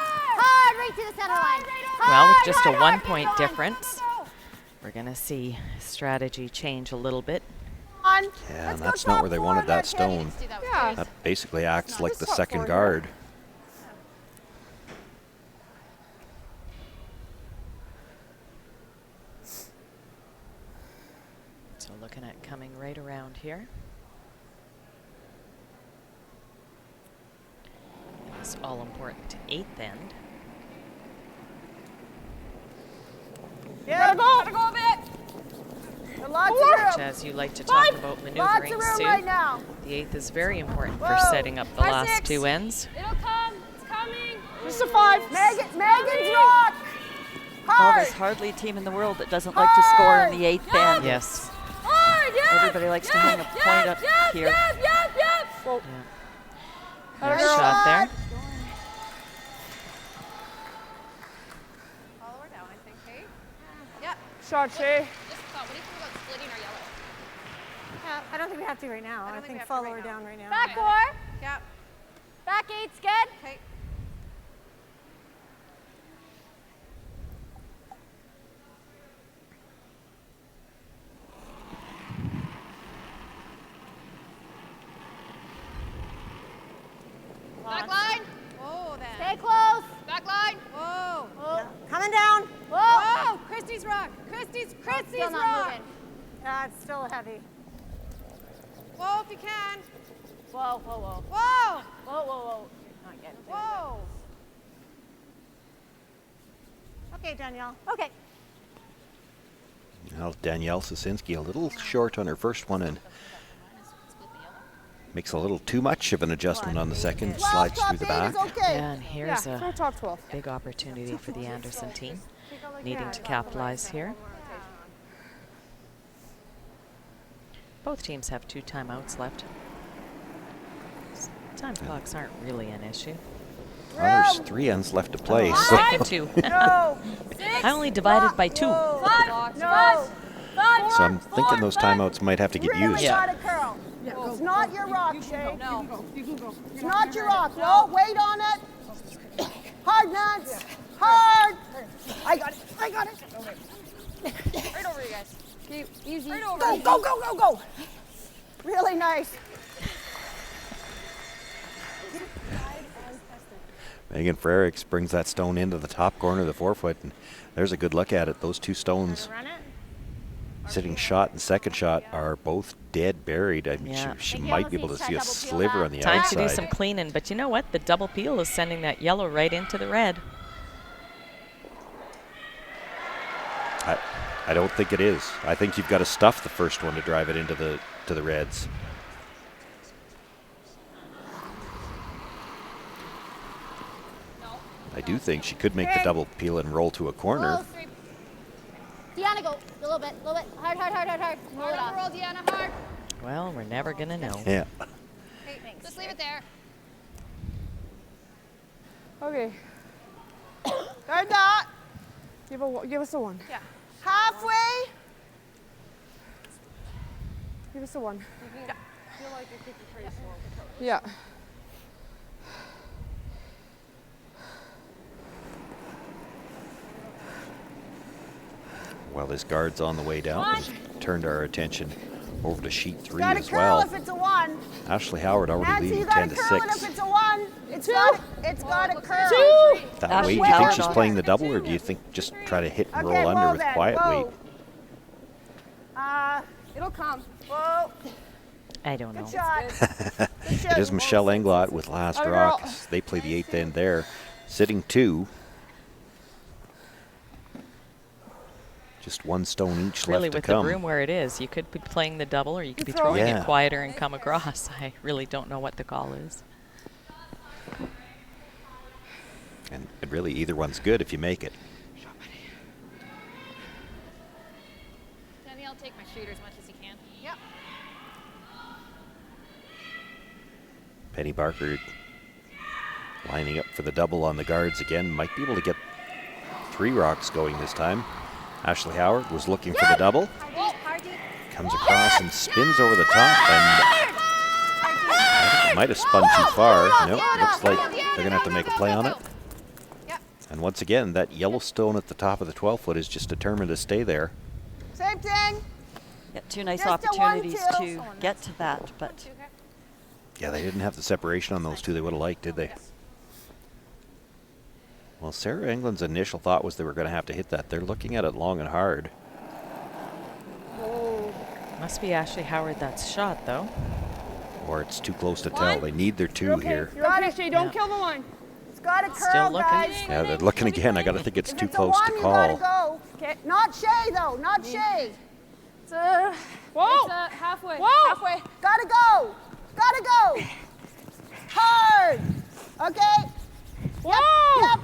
Hard. Right to the center line. Well, with just a 1-point difference, we're going to see strategy change a little bit. Yeah, and that's not where they wanted that stone. That basically acts like the second guard. So looking at coming right around here. This all-important 8th end. Yeah, Gotta go a bit. Lots of room. Which, as you like to talk about maneuvering, Sue, right now. the 8th is very important for setting up the last 2 ends. It'll come. It's coming. Just a 5. Megan's rock. Oh, there's hardly a team in the world that doesn't like to score in the 8th end. Yes. Everybody likes to hang a point up here. Well, Nice shot there. Follow her down, I think, hey? Yep. Shot, Shay. Just thought, what do you think about splitting our yellow? I don't think we have to right now. I think follow her down right now. Back 4. Yep. Back 8's good. Okay. Back line. Whoa, then. Stay close. Back line. Whoa. Oh. Coming down. Whoa. Whoa. Christy's rock. Christy's Still not rock. moving. Yeah, it's still heavy. Whoa, if you can. Whoa, whoa, whoa. Whoa. Whoa, whoa, whoa. Not yet. Whoa. Okay, Danielle. Okay. Well, Danielle Sosinski a little short on her first one and makes a little too much of an adjustment on the second, slides through the back. And here's a top 12. big opportunity for the Anderson team, needing to capitalize here. Both teams have 2 timeouts left. Time clocks aren't really an issue. Well, there's 3 ends left to play. Oh, So second 2. I only divided by 2. No. So I'm thinking those timeouts might have to get used. Got it, Curl. It's not your rock, Shay. No. It's not your rock. No, wait on it. Hard, Nance. Hard. I got it. I got it. Right over you guys. Okay, easy. Right over. Go, go, go, go, go. Really nice. Megan Frericks brings that stone into the top corner of the 4-foot, and there's a good look at it. Those 2 stones sitting shot and second shot are both dead buried. I mean, she might be able to see a sliver on the Time outside. to do some cleaning, but you know what? The double peel is sending that yellow right into the red. I don't think it is. I think you've got to stuff the first one to drive it into the reds. I do think she could make the double peel and roll to a corner. Deanna, go. A little bit. Hard, hard, hard, hard, hard. Roll it off. Roll, Deanna, hard. Well, we're never going to know. Yeah. Hey, thanks. Just leave it there. Okay. Guard that. Give us a 1. Yeah. Halfway. Give us a 1. Yeah. Feel like it could be pretty slow. Yeah. Well, this guard's on the way down. We've turned our attention over to sheet 3 Gotta as curl well. if it's a 1. Ashley Howard already Nancy, leading you gotta 10 to curl it 6. if it's a 1. It's got to curl. 2. That weight, do you think she's playing the double, or do you think just try to hit and roll under with quiet weight? It'll come. Whoa. I don't know. Good shot. It is Michelle Englot with last rock. They play the 8th end there, sitting 2. Just 1 stone each Really, left to with come. the room where it is, you could be playing the double, or you could be throwing it quieter and come across. I really don't know what the call is. And really, either one's good if you make it. Danielle, take my shooter as much as you can. Yep. Penny Barker lining up for the double on the guards again. Might be able to get 3 rocks going this time. Ashley Howard was looking for the double. Comes across and spins over the top, and I think it might have spun too far. Nope, looks like they're going to have to make a play on it. And once again, that yellow stone at the top of the 12-foot is just determined to stay there. Same thing. Yeah, 2 nice Just a 1, opportunities 2. to get to that, but Yeah, they didn't have the separation on those 2 they would have liked, did they? Well, Sarah England's initial thought was they were going to have to hit that. They're looking at it long and hard. Must be Ashley Howard that's shot, though. Or it's too close to tell. They need their 2 here. You're okay, Shay. Don't kill the 1. It's got to curl, Still looking. guys. Yeah, they're looking again. I got to think it's too If close it's a 1, to you call. gotta go. Okay. Not Shay, though. Not Shay. It's a... Whoa. It's halfway. Whoa. Halfway. Gotta go. Gotta go. Hard. Okay. Whoa. Yep.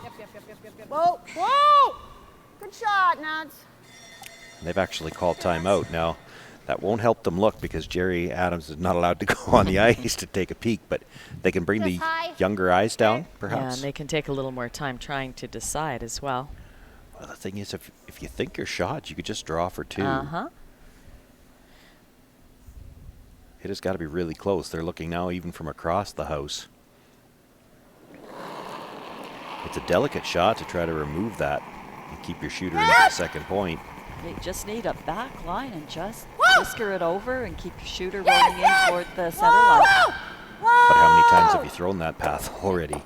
Whoa. Whoa. Good shot, Nance. They've actually called timeout. Now, that won't help them look because Jerry Adams is not allowed to go on the ice to take a peek, but they can bring the younger eyes down, Yeah, perhaps. and they can take a little more time trying to decide as well. Well, the thing is, if you think you're shot, you could just draw for 2. It has got to be really close. They're looking now even from across the house. It's a delicate shot to try to remove that and keep your shooter into the second point. You just need a back line and just whisker it over and keep your shooter rolling in toward the center line. But how many times have you thrown that path already?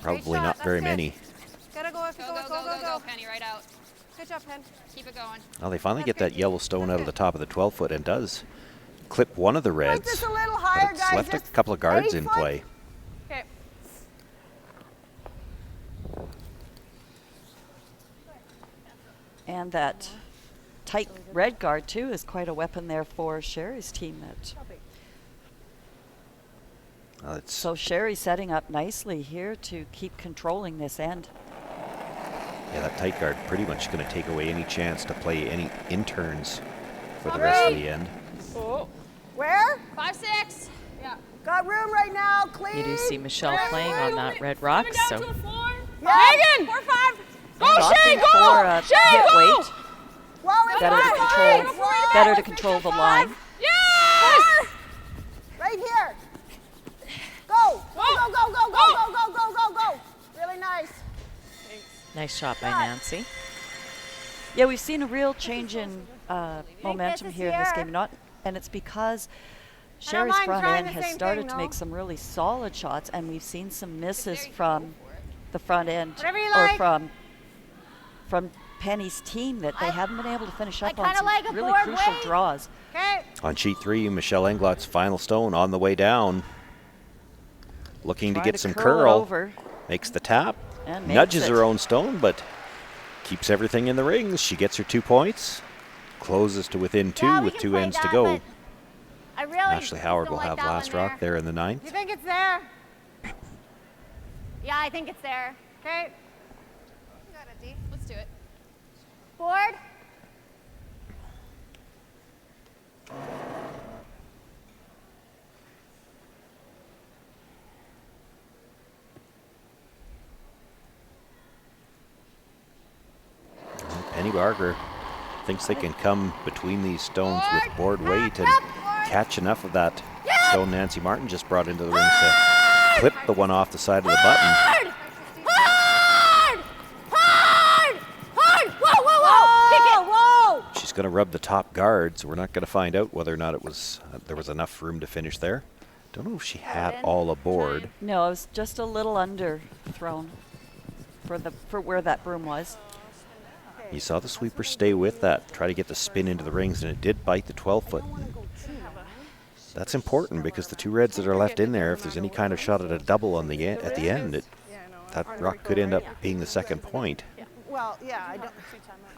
Probably not very many. Gotta go, go, Penny, right out. Good job, Pen. Keep it going. Well, they finally get that yellow stone out of the top of the 12-foot and does clip one of the reds. Just a little higher, but it's guys. left a couple of guards in play. Okay. And that tight red guard, too, is quite a weapon there for Sherry's team. So Sherry's setting up nicely here to keep controlling this end. Yeah, that tight guard pretty much going to take away any chance to play any interns for the rest of the end. Oh. Where? 5, 6. Yeah. Got room right now, clean. You do see Michelle playing on that red rock, so. Megan! 4, 5. Go, Shay, go! For Shay, hit go! weight. Well, Better to control the line. Yes! Right here. Go! Go, go, go, go, go, go, go, go, go, go. Really nice. Nice shot by Nancy. Yeah, we've seen a real change in momentum here in this game, and it's because Sherry's front end has started to make some really solid shots, and we've seen some misses from the front end or from Penny's team that they haven't been able to finish up on some really crucial draws. On sheet 3, Michelle Englot's final stone on the way down. Looking to get some curl. Makes the tap. Nudges her own stone, but keeps everything in the rings. She gets her 2 points. Closes to within 2 with 2 ends to go. Ashley Howard will have last rock there in the 9th. You think it's there? Yeah, I think it's there. Okay. Got it, D. Let's do it. Board. Penny Barker thinks they can come between these stones with board weight and catch enough of that stone Nancy Martin just brought into the ring to clip the one off the side of the button. She's going to rub the top guard, so we're not going to find out whether or not it was there was enough room to finish there. Don't know if she had all aboard. No, it was just a little underthrown for where that broom was. You saw the sweeper stay with that, try to get the spin into the rings, and it did bite the 12-foot. That's important because the 2 reds that are left in there, if there's any kind of shot at a double on the at the end, that rock could end up being the second point. Well, yeah, I don't.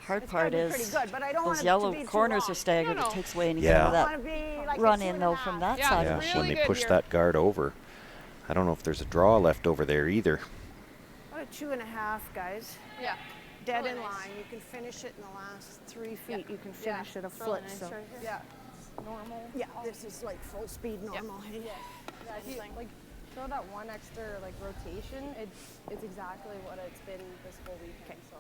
Hard part is good, but I don't those yellow corners are staggered. It takes away any Yeah. of that run in though from that side of the sheet. When they push that guard over. I don't know if there's a draw left over there either. About a 2.5, guys. Yeah. Dead Really in nice. line. You can finish it in the last 3 feet. You can finish it a foot. So Yeah. Normal. yeah, this is like full speed normal. Hey? Yeah, if you, like, throw that one extra like rotation, it's exactly what it's been this whole weekend. So.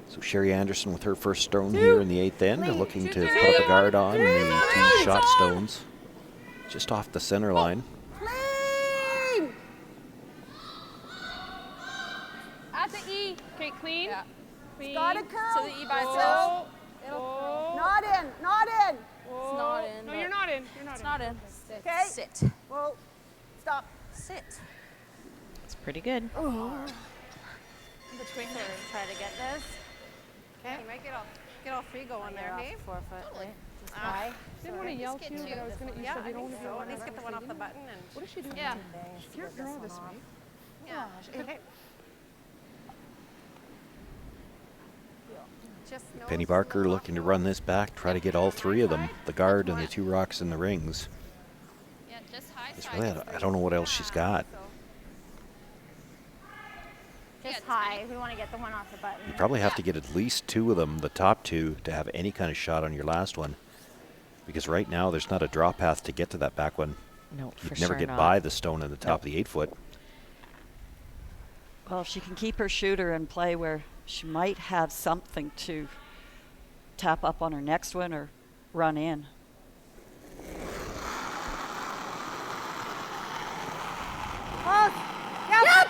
So Sherry Anderson with her first stone here in the 8th end, looking to put up a guard on the 2 shot stones just off the center line. Clean! At the E. Okay, clean. Yeah. Clean. Gotta curl. So the E by itself. Not in, not in. It's not in. No, you're not in. You're not It's in. not in. Okay. Sit. Well, stop. Sit. It's pretty good. Between her. Try to get this. Okay. You might get all 3 going there, hey? 4 foot, right? Just Ah. high. Didn't want to yell to you, but I was gonna. You Yeah, said I you don't think want to so. At least get the one off the button and. What is she doing? Yeah. Here, draw this way. Yeah. Okay. Just Penny Barker looking to run this back, try to get all 3 of them, the guard and the 2 rocks in the rings. Yeah, just high It's side. really, I don't know what else she's got. high. We want to get the one off the button. You probably have to get at least 2 of them, the top 2, to have any kind of shot on your last one. Because right now there's not a draw path to get to that back one. No, You'd for never sure get not. by the stone in the top of the 8-foot. Well, if she can keep her shooter in play where she might have something to tap up on her next one or run in. Oh, yep.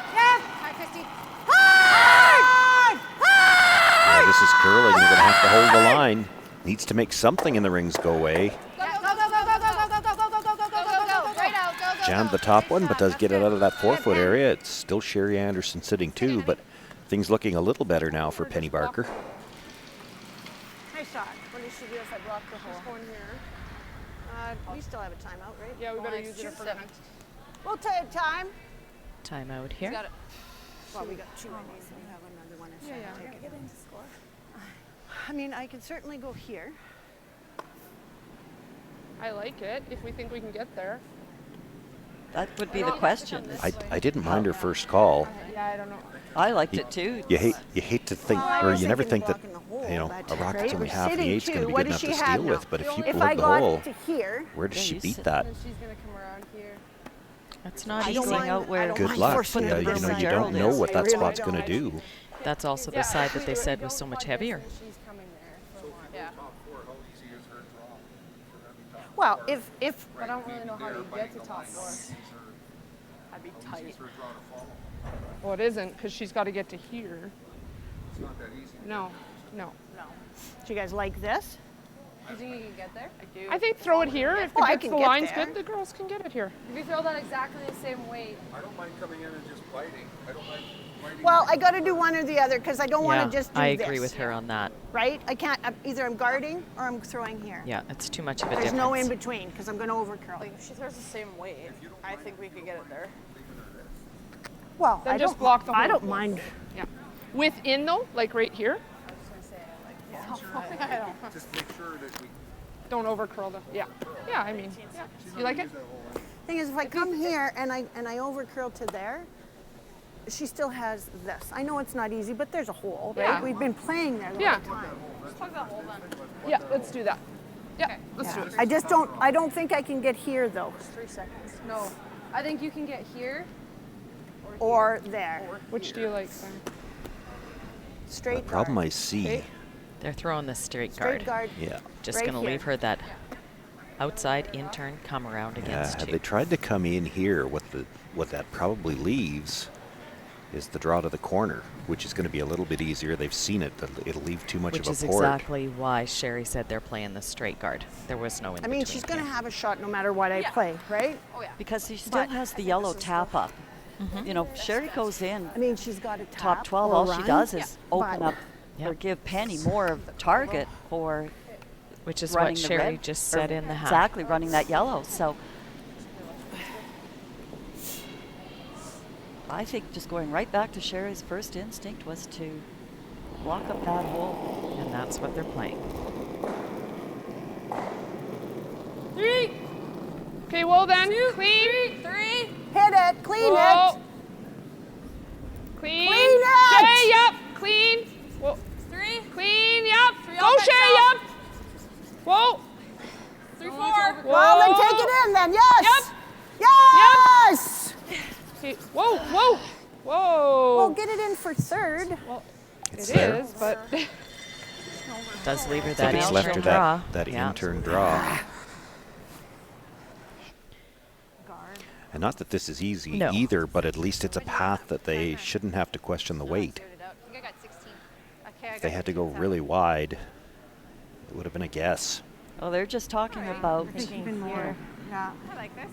Hi, Christy. Hard! Yeah, this is curling. You're going to have to hold the line. Needs to make something in the rings go away. Go, go, go, go, go, go, go, go, go, go, go, go, go, go, go, right out, go, go, Jammed the top one, but does get it out of that 4-foot area. It's still Sherry Anderson sitting 2, but things looking a little better now for Penny Barker. Nice shot. What does she do if I block the hole? She's going here. We still have a timeout, right? Yeah, we better use it for 7. We'll take time. Time out here. Got it. Well, we got 2 right now, so we have another one. If Yeah. take it. I mean, I can certainly go here. I like it if we think we can get there. That would be the question. I didn't mind her first call. Yeah, I don't know. I liked it too. You hate to think, or you never think that, you know, a rocket's only half the 8's going to be good enough to steal with. But if you If pull I the got hole, to here, where does she you beat sit that? And she's going to come around here. That's not I easy. don't Going mind- out where I don't Good mind luck. forcing Yeah, it you know, inside. you don't know what that spot's going to do. That's also the side that they said was so much heavier. She's coming there for a while. Yeah. well, if I don't really know how you get to top 4. That'd be tight. Well, it isn't, because she's got to get to here. It's not that easy. No. do you guys like this? You think you can get there? I do. I think throw it here. If Oh, I the can get line's there. good, the girls can get it here. If you throw that exactly the same weight. I don't mind coming in and just biting. I don't mind biting. Well, I got to do one or the other because I don't want Yeah, to just do I this. agree with her on that. Right? I can't. Either I'm guarding or I'm throwing here. Yeah, it's too much of a There's difference. no in between because I'm going to overcurl. Like, if she throws the same weight, I think we could get it there. Well, Then I just don't, block the I hole. don't mind. Yeah. Within though, like right here, Just make sure that we don't over curl the. Yeah. Yeah, I mean, yeah. You like it? Thing is, if I come here and I overcurl to there, she still has this. I know it's not easy, but there's a hole, right? Yeah. We've been playing there the Yeah. whole time. Just plug that hole then. Yeah, let's do that. Yeah, let's do it. I just don't. I don't think I can get here though, 3 seconds. No. I think you can get here. or there. Which do you like, Sam? Straight The problem guard. I see, Okay. They're throwing the straight Straight guard. guard. yeah, Just right going to here. leave her that outside in turn, come around against had two. they tried to come in here, what that probably leaves is the draw to the corner, which is going to be a little bit easier. They've seen it, but it'll leave too much Which of is a port. exactly why Sherry said they're playing the straight guard. There was no in I mean, between she's going to here. have a shot no matter what I play, right? Oh yeah. Because she still has the yellow tap up. You know, Sherry goes in I mean, she's got a top 12. or All run. she does is open but- up or give Penny more of a target for Which is running what the Sherry red, just or said in the half. Exactly, running that yellow. So I think just going right back to Sherry's first instinct was to block up that hole. And that's what they're playing. 3. Okay, well then, clean. 3. Hit it, clean Whoa. it. Clean. Clean it. Shay, yep. Clean. Whoa. 3. Clean, yep. 3 Go, all Shay, back yep. Whoa. 3, 4. Well, then take it in then. Yes. Yep. Yes. Okay. Whoa, whoa, whoa. Well, get it in for third. Well, It's it there. is, but Does leave her I that think it's left her in-turn draw. that Yeah. in-turn draw. And not that this is easy No. either, but at least it's a path that they shouldn't have to question the weight. I think I got 16. Okay, I If they had to go really wide, it would have been a guess. Oh, they're just talking about Even more. Yeah. I like this.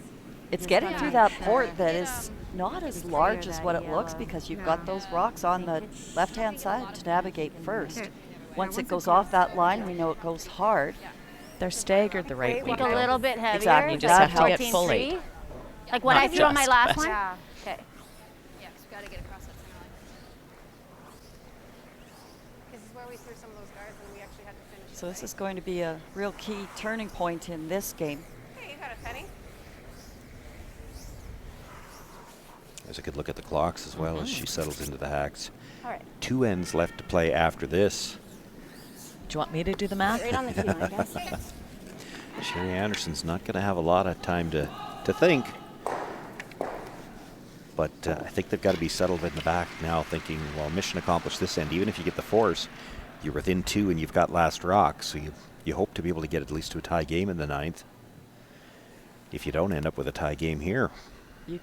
it's getting through that port that is not as large as what it looks because you've got those rocks on the left-hand side to navigate first. Once it goes off that line, we know it goes hard. They're staggered the right way. Like a little bit heavier. Exactly. You just That have to get helps. full 8. Like what Not I threw on my just, last but- one? Yeah. Okay. Yeah, just got to get across that center line. This is where we threw some of those guards and we actually had to finish. So this is going to be a real key turning point in this game. Hey, you got a penny? There's a good look at the clocks as well as she settles into the hacks. All right. 2 ends left to play after this. Do you want me to do the math? Right on the cue, I guess. Sherry Anderson's not going to have a lot of time to think. But I think they've got to be settled in the back now, thinking, well, mission accomplished this end. Even if you get the fours, you're within 2 and you've got last rock, so you hope to be able to get at least to a tie game in the 9th. If you don't end up with a tie game here. You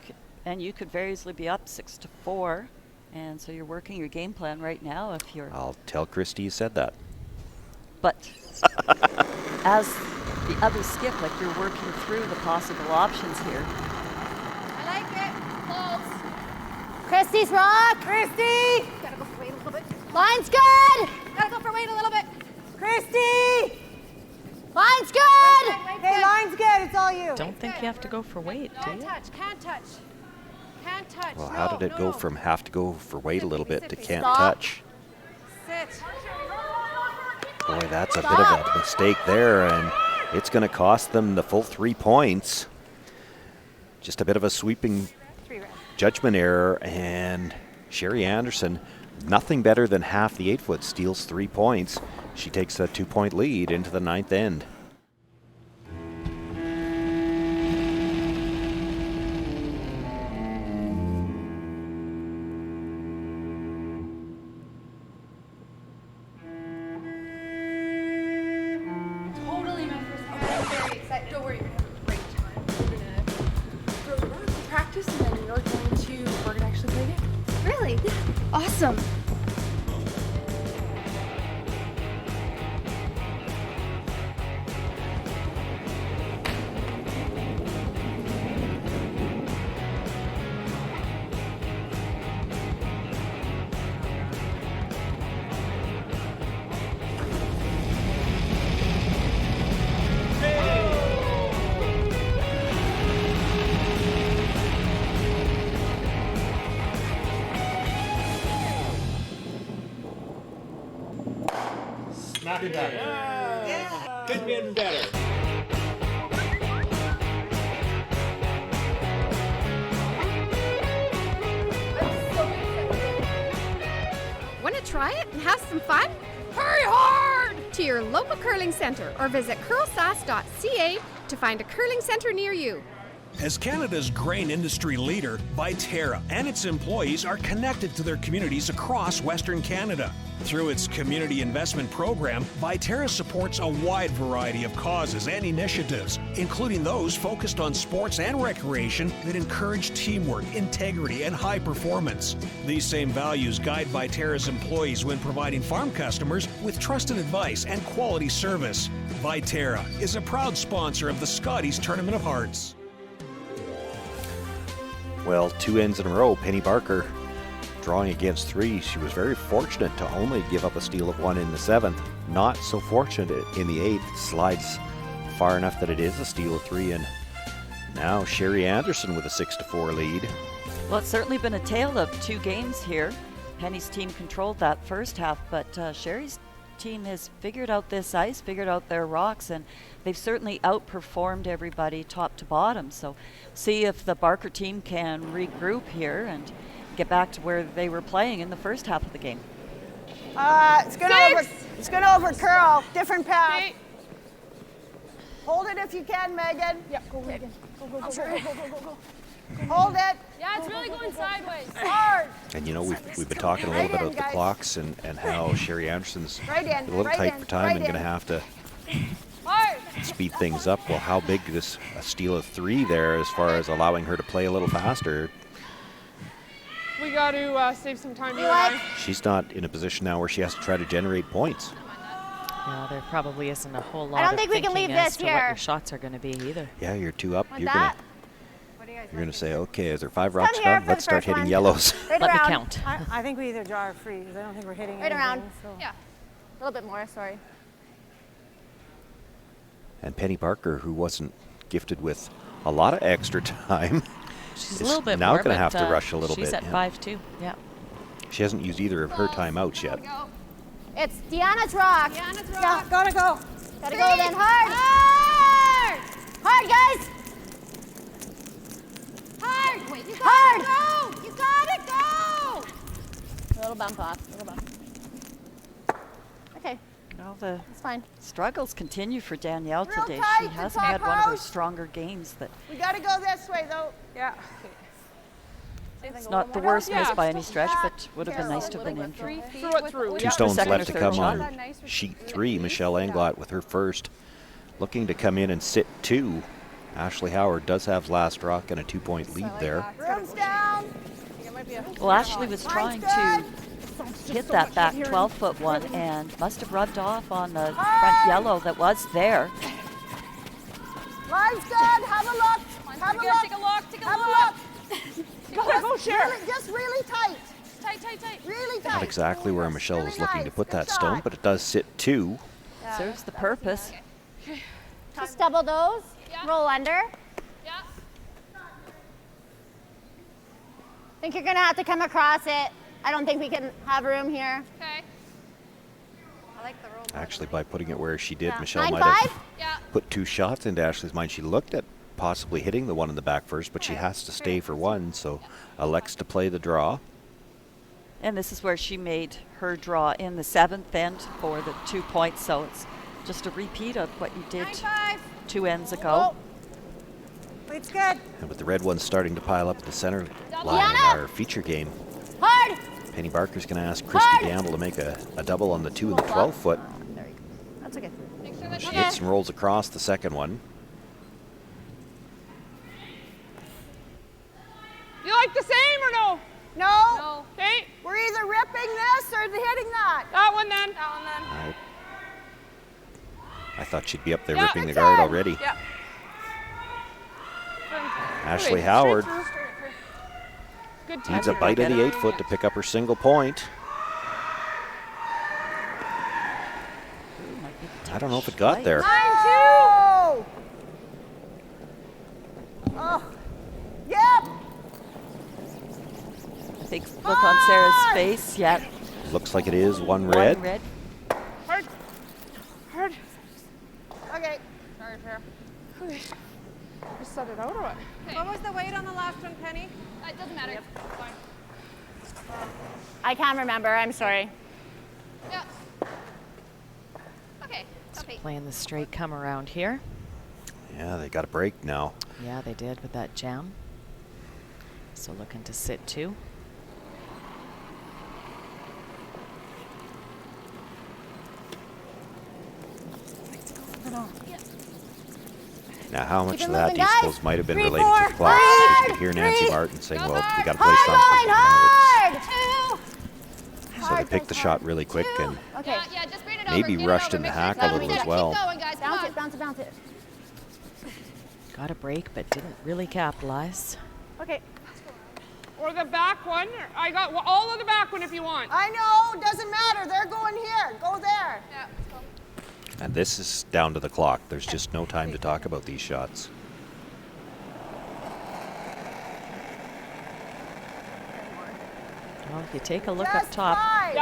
could very easily be up 6-4, and so you're working your game plan right now if you're... I'll tell Christy you said that. But as the other skip, like you're working through the possible options here. I like it. Close. Christy's rock. Christy. Gotta go for weight a little bit. Line's good. Gotta go for weight a little bit. Christy. Line's good. Hey, line's good. It's all you. Don't think you have to go for weight, do you? Can't touch. Can't touch. Well, how did it go from have to go for weight a little bit to can't Stop. touch? Sit. Boy, that's a bit of a mistake there, and it's going to cost them the full 3 points. Just a bit of a sweeping judgment error, and Sherry Anderson, nothing better than half the 8-foot, steals 3 points. She takes a 2-point lead into the 9th end. Totally my first time. I'm very excited. Don't worry, you're gonna have a great time. We're gonna throw the rock and practice, and then we're going to actually play a game. Really? Yeah. Awesome. Not be better. Yeah. Could be better. Want to try it and have some fun? Hurry hard to your local curling center or visit CurlSask.ca to find a curling center near you. As Canada's grain industry leader, Viterra and its employees are connected to their communities across Western Canada. Through its community investment program, Viterra supports a wide variety of causes and initiatives, including those focused on sports and recreation that encourage teamwork, integrity, and high performance. These same values guide Viterra's employees when providing farm customers with trusted advice and quality service. Viterra is a proud sponsor of the Scotties Tournament of Hearts. Well, 2 ends in a row. Penny Barker drawing against 3. She was very fortunate to only give up a steal of 1 in the 7th. Not so fortunate in the 8th. Slides far enough that it is a steal of 3. And now Sherry Anderson with a 6-4 lead. Well, it's certainly been a tale of 2 games here. Penny's team controlled that first half, but Sherry's team has figured out this ice, figured out their rocks, and they've certainly outperformed everybody top to bottom. So see if the Barker team can regroup here and get back to where they were playing in the first half of the game. It's gonna over curl. Different path. 8. Hold it if you can, Megan. Yeah, go Megan. Go, go, go, Sure. go, go, go, go, go. Hold it. Yeah, it's really going sideways. Hard. And you know, we've been talking a little bit about the clocks and how Sherry Anderson's a little tight for time and going to have to speed things up. Well, how big is a steal of 3 there as far as allowing her to play a little faster? We got to save some time. Right? She's not in a position now where she has to try to generate points. Yeah, there probably isn't a whole lot I don't of think we can thinking leave as this to what here. your shots are going to be either. Yeah, you're 2 up. Like You're that? gonna say, okay, is there 5 rocks Come here done? for Let's the start first hitting one. yellows. Right Let me around. count. I think we either draw or free because I don't think we're hitting Right anything. around. So. Yeah. A little bit more, sorry. And Penny Barker, who wasn't gifted with a lot of extra time, She's is a little bit now more, going to have but, to rush a little she's bit. at 5-2, yeah. She hasn't used either of her timeouts yet. It's Deanna's rock. Deanna's rock. Yeah, gotta go. Gotta go then. Hard. Hard. Hard, guys. Hard. Wait, you gotta go. You gotta go. Little bump off. Little bump. Okay. Well, the It's fine. struggles continue for Danielle Real today. tight She to hasn't top had one of her post. stronger games. That We got to go this way, though. Yeah. it's not the worst miss by any stretch, but would have been nice to have been in. Throw it through. Two stones Second left or to third come shot. on sheet 3. Michelle Englot with her first, looking to come in and sit 2. Ashley Howard does have last rock and a 2-point lead there. Room's down. Well, Ashley was trying to hit that back 12-foot one and must have rubbed off on the front yellow that was there. Line's good. Have a look. Have a look. Take a look. Take a Have look. a look. Go, Cher. Just really tight. Tight, tight, tight. Really tight. Not exactly where Michelle was looking to put that stone, but it does sit 2. Serves the purpose. Just double those. Roll under. Yeah. Think you're gonna have to come across it. I don't think we can have room here. Okay. I like the roll. Actually, by putting it where she did, Yeah. Michelle 9-5? might have Yeah. put 2 shots into Ashley's mind. She looked at possibly hitting the one in the back first, but she has to stay for one, so elects to play the draw. And this is where she made her draw in the 7th end for the 2 points, so it's just a repeat of what you did 2 ends ago. It's good. And with the red ones starting to pile up at the center line in our feature game, Hard. Penny Barker's going to ask Christy Gamble to make a double on the 2 and the 12-foot. That's okay. She hits and rolls across the second one. You like the same or no? No. Okay. We're either ripping this or hitting that. That one then. I thought she'd be up there Yeah, ripping the it's guard in. already. Yeah. Ashley Okay, Howard straight through. Good needs a team. bite of the 8-foot to pick up her single point. I don't know if it got there. 9-2. Oh. Yep. Big look on Sarah's face. Yeah. Looks like it is one One red. red. Hard. Hard. Okay. Sorry, Cher. Okay. Just set it out or what? What was the weight on the last one, Penny? It doesn't matter. Fine. I can't remember. I'm sorry. Yeah. Okay. Copy. Playing the straight come around here. Yeah, they got a break now. Yeah, they did with that jam. So looking to sit 2. Now, how much Keep of it that moving, do you guys. suppose might have been 3, related 4, to the clock? You could hear Nancy three. Martin saying, well, we got to play Hard something. line, hard. So they picked the shot really quick and Okay. Yeah, just bring it maybe over. Get rushed it in over. the Make sure hack it's a not little over. as well. Keep going, guys. Come Bounce on. it, bounce it, bounce it. Got a break, but didn't really capitalize. Okay. Or the back one. I got all of the back one if you want. I know. Doesn't matter. They're going here. Go there. Yeah, let's go. And this is down to the clock. There's just no time to talk about these shots. Well, if you take a look up top,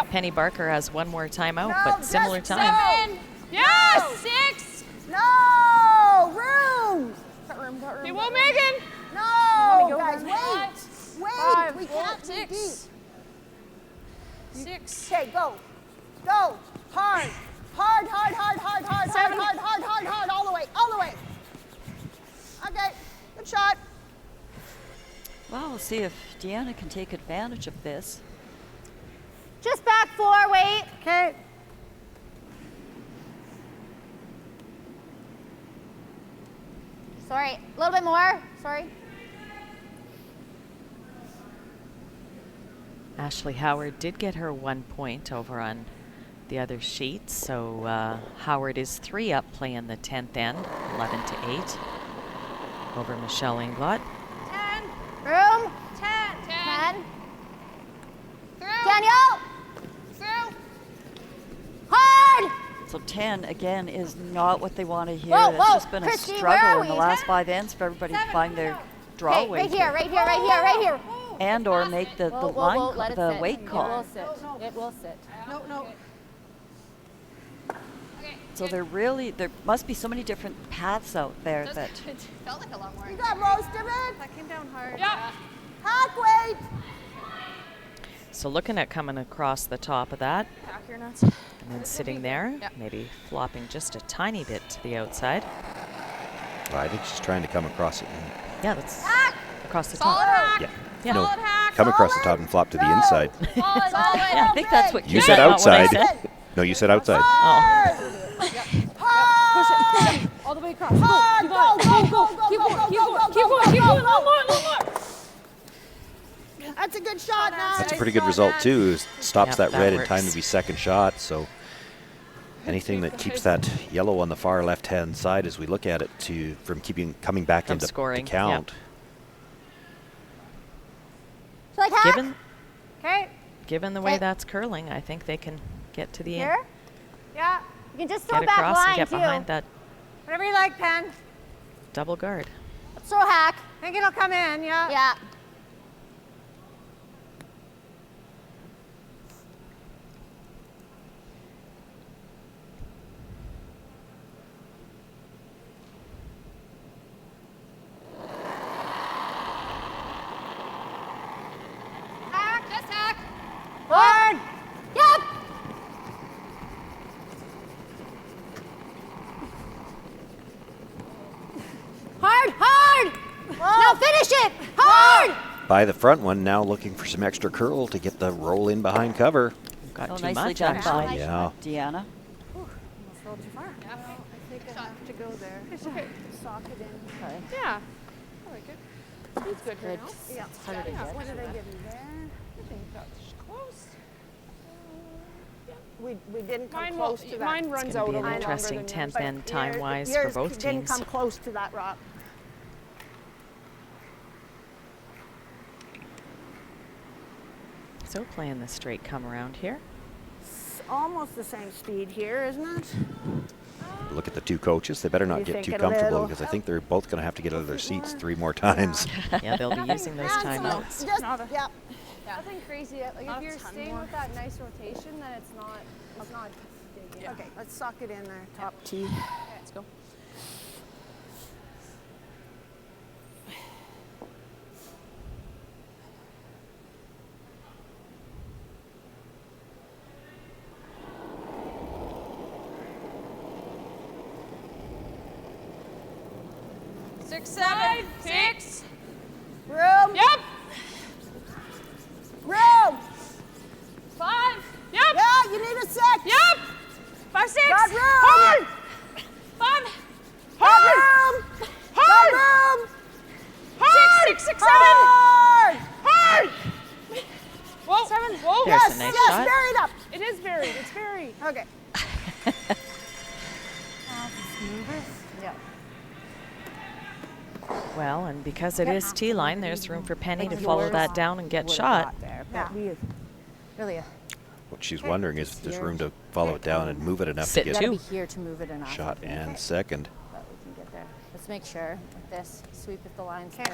Penny Barker has one more timeout, but similar time. 7. Yes! 6. No. Room. Got room, got room. Okay, well, Megan. No. Go, Guys, Megan. wait. Five. We can't be 6. deep. 6. Okay, go. Go. Hard. Hard, hard, hard, hard, hard, hard, hard, hard, hard, hard, all the way, all the way. Okay, good shot. Well, we'll see if Deanna can take advantage of this. Just back 4, wait. Okay. Sorry, a little bit more. Sorry. Ashley Howard did get her 1 point over on the other sheet, so Howard is 3 up playing the 10th end, 11 to 8 over Michelle Englot. 10. Room. 10. 10. Through. Danielle. Through. Hard. So 10, again, is not what they want to hear. Whoa, That's whoa, just been Christy, a where struggle are in the we? last 5 ends for everybody to find their draw Okay, weight right here, right here, right here, right here. and or make the Whoa, whoa, line, whoa, let it the sit. weight call. It will sit. It will sit. No, no. So there must be so many different paths out there that It felt like a long You one. got most of it. That came down hard. Yeah. Hack weight. So looking at coming across the top of that. Back your nuts. And then sitting there, Yeah. maybe flopping just a tiny bit to the outside. Well, I think she's trying to come across it. Yeah, that's across the Solid top. hack. Yeah. No, Solid hack. come across the top and flop to the inside. Solid. Yeah, I think that's what You said not what I outside. said. No, you said outside. Push it. All the way across. Go. Go. Keep going. Keep going. Keep going. Keep going. Keep going. A little more. A little more. That's a good shot, now. That's a pretty good result too. Is stops Yep, that that red in works. time to be second shot. So anything that keeps that yellow on the far left-hand side as we look at it from coming back From into scoring, the count. Like hack? Given the way Okay. that's curling, I think they can get to the end. Here? Yeah. You can just throw Get back across line and get too. behind that Whatever you like, Pen. double guard. Let's throw a hack. Think it'll come in, yeah? Yeah. Hack. Just hack. Hard. Yep. Hard, hard. Now finish it. Hard. By the front one, now looking for some extra curl to get the roll in behind cover. Got Oh, too nicely much, done actually. by Yeah. Deanna. Almost rolled too far. Yeah. Well, I think I have to go there. It's okay. Sock it in. Okay. Yeah. I like it. It's good here now. Yeah. harder to get. What did I give you there? I think that's close. We didn't come Mine, close to that. mine It's runs going out to be a an little interesting longer than 10th yours. end time-wise for Yours both didn't teams. come close to that rock. So playing the straight come around here. It's almost the same speed here, isn't it? Look at the two coaches. They better not You get think too a comfortable little- because I think they're both going to have to get out of their seats 3 more times. Yeah, they'll be using those timeouts. Just, yeah. Nothing crazy. Like if you're staying with that nice rotation, then it's not big. Yeah. Okay, let's sock it in there, top tee. Let's go. Six, seven, six. Room. Yep. Room. 5. Yep. Yeah, you need a 6. Yep. 5, 6. Got room. Hard. 5. Got Hard. room. Hard. Got room. Hard. 6, 6, 7. Hard. Hard. Whoa. 7. Whoa. There's Yes, a nice yes, shot. buried up. It is buried. It's buried. Okay. Yeah. Well, and because it is T-line, there's room for Penny to Like follow yours that down and get would've shot. got there, but we really What she's wondering is if there's room to follow it down and move it enough Sit to gotta get be here to move it enough. shot I think, and second. but we can get there. Let's make sure with this sweep if the line's there.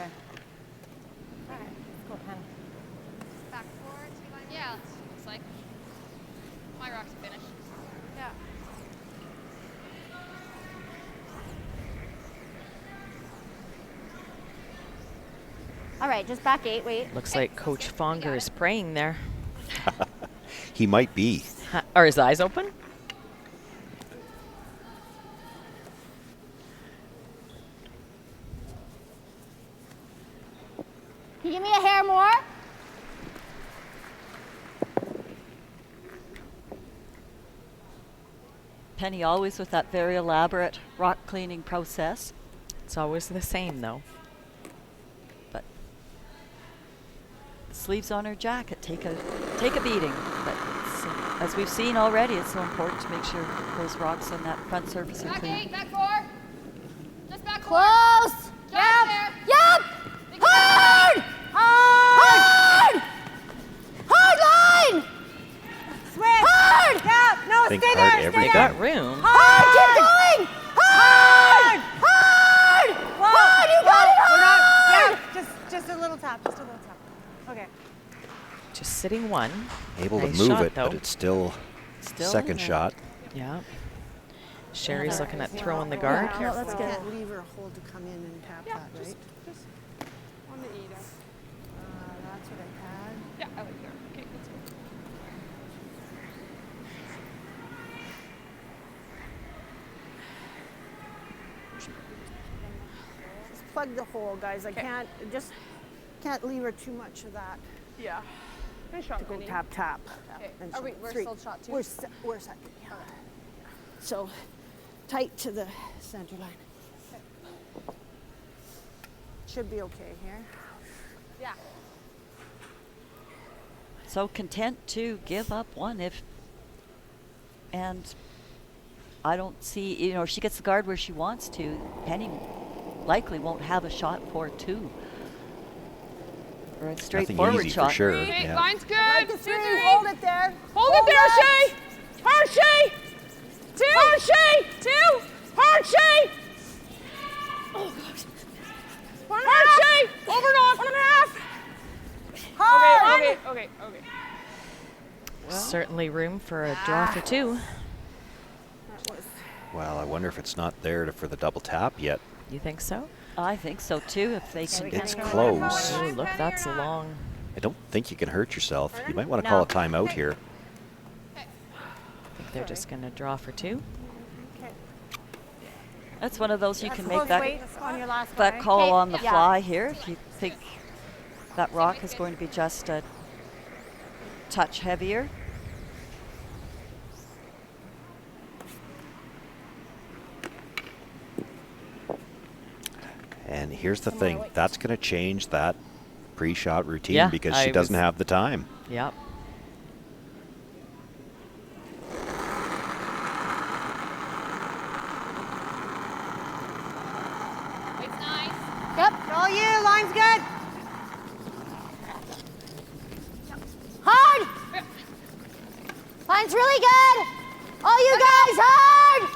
All right, let's go, Penny. Back forward. T-line. Yeah. Looks like my rock's finished. Yeah. All right, just back 8. Wait. Looks like Coach Fonger is praying there. He might be. Are his eyes open? Can you give me a hair more? Penny always with that very elaborate rock cleaning process. It's always the same, though. But sleeves on her jacket take a beating. But it's, as we've seen already, it's so important to make sure those rocks on that front surface are Back clean. 8. Back 4. Just back 4. Close. Jump there. Yep. Hard. Hard. Hard line. Switch. Hard. Yeah, no, Think stay hard there, every stay They there. got room. Hard. Keep going. Hard. Hard. Hard. You got it hard. Yeah, just a little tap, just a little tap. Okay. Just sitting one. Able Nice to move shot, it, though. but it's still second isn't it? shot. Yeah. Sherry's looking at throwing the Yeah, guard. careful. Let's get it. Leave her hold to come in and tap Yeah. that, right? Just on the E there. That's what I had. Yeah, I like there. Okay, let's go. plug the hole, guys. I can't leave her too much of that. Yeah. Nice shot, To go Penny. tap, tap. Okay. And Are we, shot we're three. still shot 2? We're second, yeah. So, tight to the center line. Should be okay here. Yeah. So content to give up one and I don't see, if she gets the guard where she wants to, Penny likely won't have a shot for 2. Or a straightforward Nothing easy shot. for sure. Okay, Yeah. line's good. Like the 3, hold it there. Hold it there, Shay. Hard, Shay. 2. Hard, Shay. 2. Hard, Shay. Oh, gosh. 1 hard, Shay. Over and off. 1.5. Hard. Okay. Certainly room for a draw for 2. Well, I wonder if it's not there for the double tap yet. You think so? I think so too, if they can. It's close. Oh, look, that's long. I don't think you can hurt yourself. You might want to call a timeout here. I think they're just going to draw for 2. That's one of those you can make Close that weight on your last that line. call on the Yeah. fly here if you think that rock is going to be just a touch heavier. And here's the thing. That's going to change that pre-shot routine Yeah, because she doesn't have the time. Yep. It's nice. Yep. All you, line's good. Hard. Line's really good. All you guys, hard.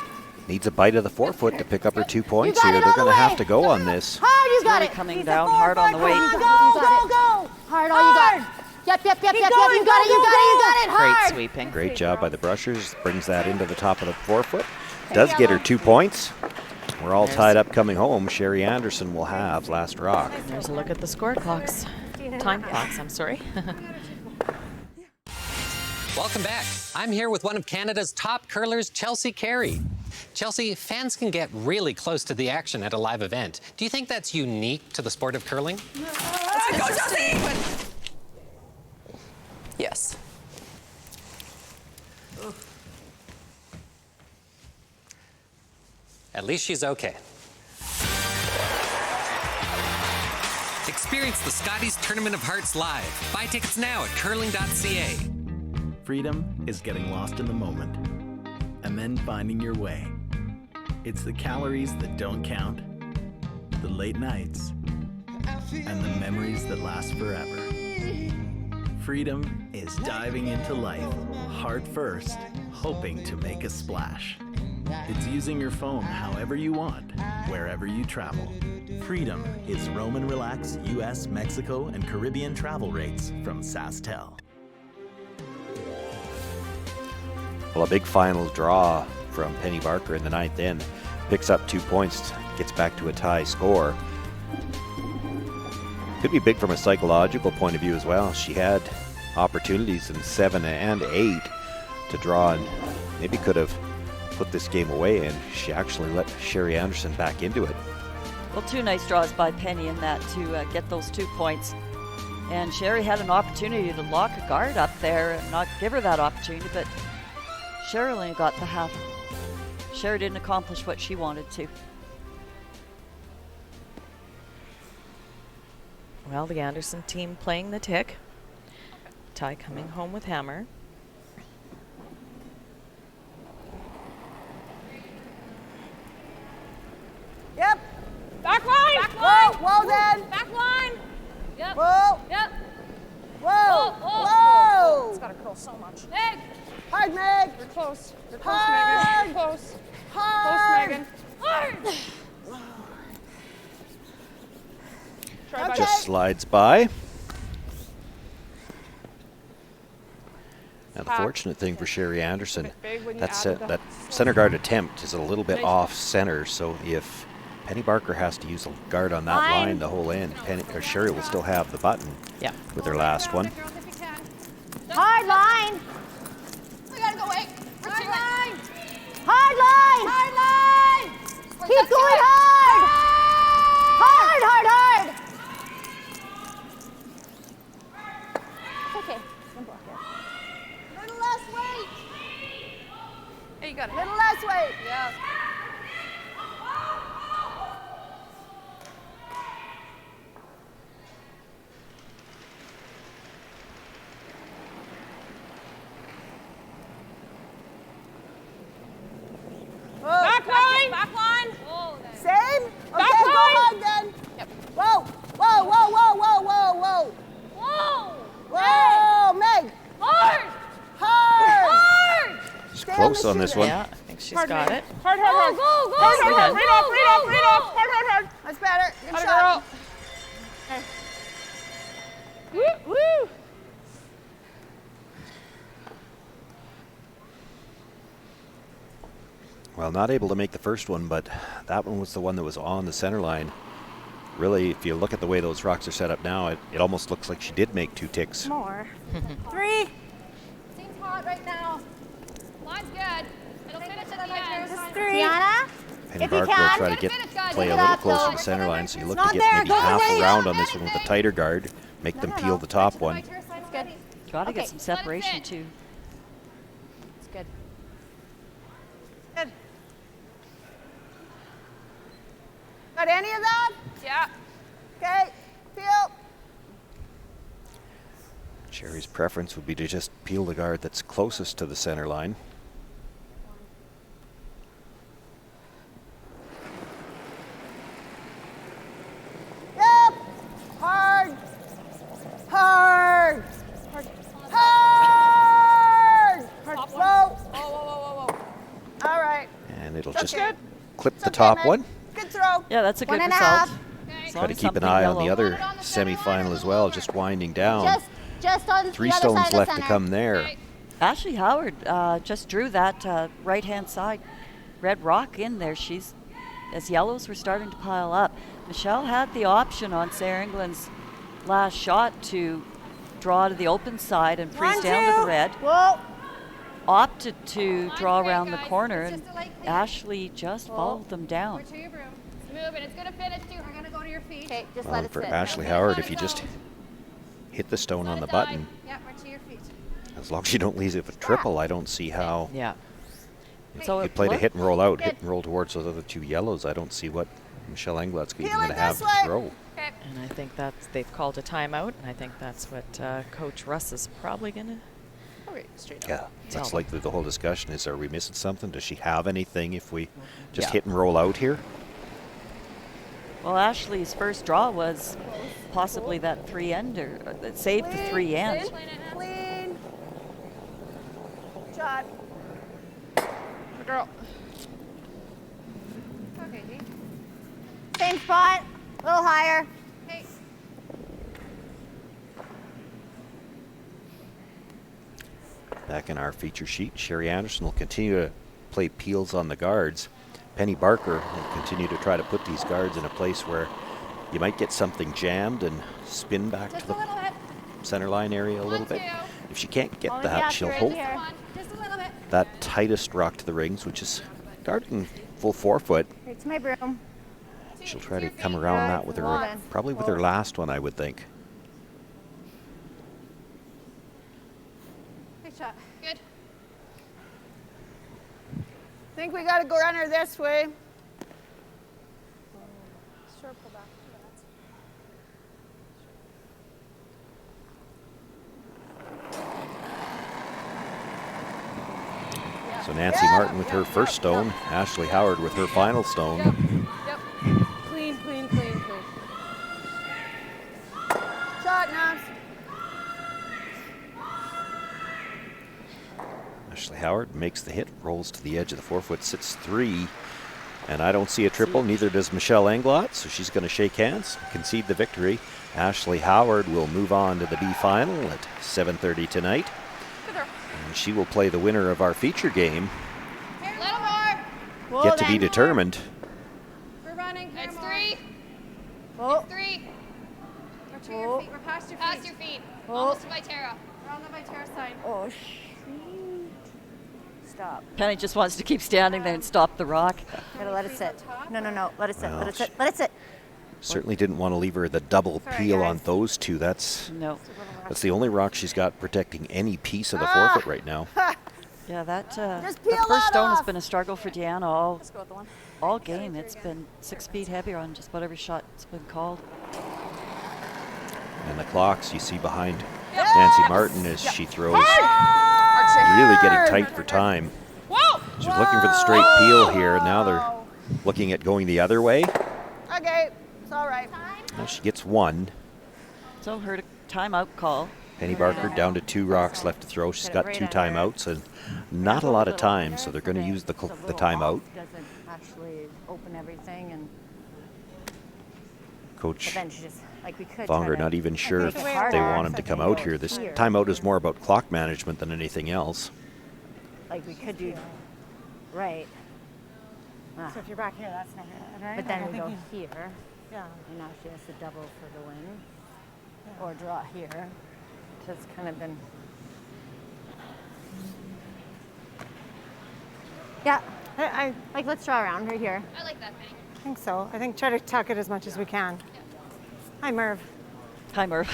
Needs a bite of the forefoot to pick up her 2 points got here. it They're all going the to have way. to go on this. Hard, you got Really it. coming down hard on the weight. Go. Hard, all you got. Yep. You got it. You got it. Great Hard. sweeping. Great job by the brushers. Brings that into the top of the forefoot. Does get her 2 points. We're all tied up coming home. Sherry Anderson will have last rock. There's a look at the score clocks. Time clocks, I'm sorry. Welcome back. I'm here with one of Canada's top curlers, Chelsea Carey. Chelsea, fans can get really close to the action at a live event. Do you think that's unique to the sport of curling? Go, Chelsea! Yes. At least she's okay. Experience the Scotties Tournament of Hearts live. Buy tickets now at curling.ca. Freedom is getting lost in the moment and then finding your way. It's the calories that don't count, the late nights, and the memories that last forever. Freedom is diving into life, heart first, hoping to make a splash. It's using your phone however you want, wherever you travel. Freedom is roam and relax US, Mexico, and Caribbean travel rates from SaskTel. Well, a big final draw from Penny Barker in the 9th end. Picks up 2 points, gets back to a tie score. Could be big from a psychological point of view as well. She had opportunities in 7 and 8 to draw and maybe could have put this game away, and she actually let Sherry Anderson back into it. Well, 2 nice draws by Penny in that to get those 2 points. And Sherry had an opportunity to lock a guard up there and not give her that opportunity, but Sherry only got the half. Sherry didn't accomplish what she wanted to. Well, the Anderson team playing the tick. Ty coming home with hammer. Yep. Back line. Back line. Well then. Back line. Yep. Whoa. Yep. Whoa. Whoa. Whoa. It's got to curl so much. Meg. Hard, Meg. You're close. You're close, Hard. Megan. You're close. Hard. Close, Megan. Hard. Try by Just slides by. Now, the fortunate thing for Sherry Anderson, that center guard attempt is a little bit off center, so if Penny Barker has to use a guard on that line the whole end, Sherry will still have the button with her last one. Hard line. We gotta go away. Hard line. Hard line. Hard line. Keep going hard. Hard. you got it. Little less weight. Yeah. Back line. Back line. Same? Okay, Back go line. hard then. Yep. Whoa, whoa, whoa, whoa, whoa, whoa, whoa. Whoa. Whoa, Meg. Hard. Hard. Hard. She's Stay close the on this shooter. one. Yeah, I think she's Hard, got Meg. it. Hard, hard, hard. Go, go, Hard, go, hard, hard. go, Read off, go, read off, go, read go. off. Hard, hard, hard. That's better. Good Hard, shot. girl. Woo, woo. Well, not able to make the first one, but that one was the one that was on the center line. Really, if you look at the way those rocks are set up now, it almost looks like she did make 2 ticks. More. 3. Seems hot right now. Line's good. It'll finish at the end. Just 3. Tiana? Penny If you Barker will can. try to get play a it little up, closer though. to the center line, so you look It's to not get there. maybe Go half away. around on this one with a tighter guard, make them peel the top one. It's good. Got to Okay, get some separation too. It's good. Good. Got any of that? Yeah. Okay, peel. Sherry's preference would be to just peel the guard that's closest to the center line. Yep. Hard. Hard. Hard. Hard. Hard. Whoa. Whoa. All right. And it'll That's just good. clip It's the okay, top Meg. one. Good throw. Yeah, that's a good 1.5. result. Okay. As Try long to as keep an something eye on the yellow. other semi-final as well, just winding down. Just on 3 the other stones side of the left to center. come there. Okay. Ashley Howard just drew that right-hand side red rock in there. She's, as yellows were starting to pile up. Michelle had the option on Sarah England's last shot to draw to the open side and freeze 1, down to 2. the red. Whoa. Opted to draw great, around the guys. corner, It's and just a light clean. Ashley just followed them down. Over to your broom. It's moving. It's going to finish too. We're going to go to your feet. Okay, just Well, let it for sit. Ashley Howard, if you just hit the stone on the button, Yeah, we're to your feet. as long as you don't leave it a triple, I don't see how. Yeah. So You it played a looked- hit and roll out, hit and roll towards those other 2 yellows. I don't see what Michelle Englot's even Peel going it to have this to way. throw. Okay. And I think they've called a timeout, and I think that's what Coach Russ is probably going to. Straight up. Yeah, that's Tell likely the whole discussion is, are we missing something? Does she have anything if we just Yeah. hit and roll out here? Well, Ashley's first draw was possibly that 3-ender that saved the 3 end. Clean. Shot. Good girl. Okay, G. Same spot, a little higher. Hey. Back in our feature sheet, Sherry Anderson will continue to play peels on the guards. Penny Barker will continue to try to put these guards in a place where you might get something jammed and spin back Just to a the little bit. center line area a little bit. 1, 2. If she can't get Only that, got she'll right hold here. Come on. Just a little bit. that tightest rock to the rings, which is guarding full 4-foot. Here's my broom. She'll try to come around that with her, One. probably with her last one, I would think. Good shot. Good. Think we got to go run her this way. Sure, pull back. So Nancy Martin with her first stone, Ashley Howard with her final stone. Yep. Clean, clean, clean, clean. Shot, Nance. Ashley Howard makes the hit, rolls to the edge of the 4-foot, sits 3. And I don't see a triple, neither does Michelle Englot, so she's going to shake hands, concede the victory. Ashley Howard will move on to the B final at 7:30 tonight. And she will play the winner of our feature game, Little more. yet to be determined. We're running. It's 3. Oh. It's 3. We're to your feet. We're past your feet. Past your feet. Oh. Almost to Viterra. We're on the Viterra side. Oh, shoot. Stop. Penny just wants to keep standing there and stop the rock. Gotta let it sit. No, let it sit. Well, Let it sit. Let it sit. Certainly didn't want to leave her the double peel on those 2. That's No. the only rock she's got protecting any piece of the 4-foot right now. Yeah, that Just the peel first that stone has off. been a struggle for Deanna all game. It's been 6 feet heavier on just about every shot that's been called. And the clocks you see behind Nancy Martin as she throws, really getting tight for time. She's looking for the straight peel here. Now they're looking at going the other way. Okay, it's all right. Now she gets one. So her timeout call. Penny Barker down to 2 rocks left to throw. She's got 2 timeouts and not a lot of time, so they're going to use the timeout. Doesn't actually open everything, and Coach then she just like we could. Vonger not even sure if they want him to come out here. This timeout is more about clock management than anything else. Like we could do, right? So if you're back here, that's not bad, right? But then we go here. Yeah. And now she has to double for the win, or draw here. So it's kind of been. Yeah, I like. Let's draw around right here. I like that thing. I think so. I think try to tuck it as much as we can. Hi, Merv. Hi, Merv.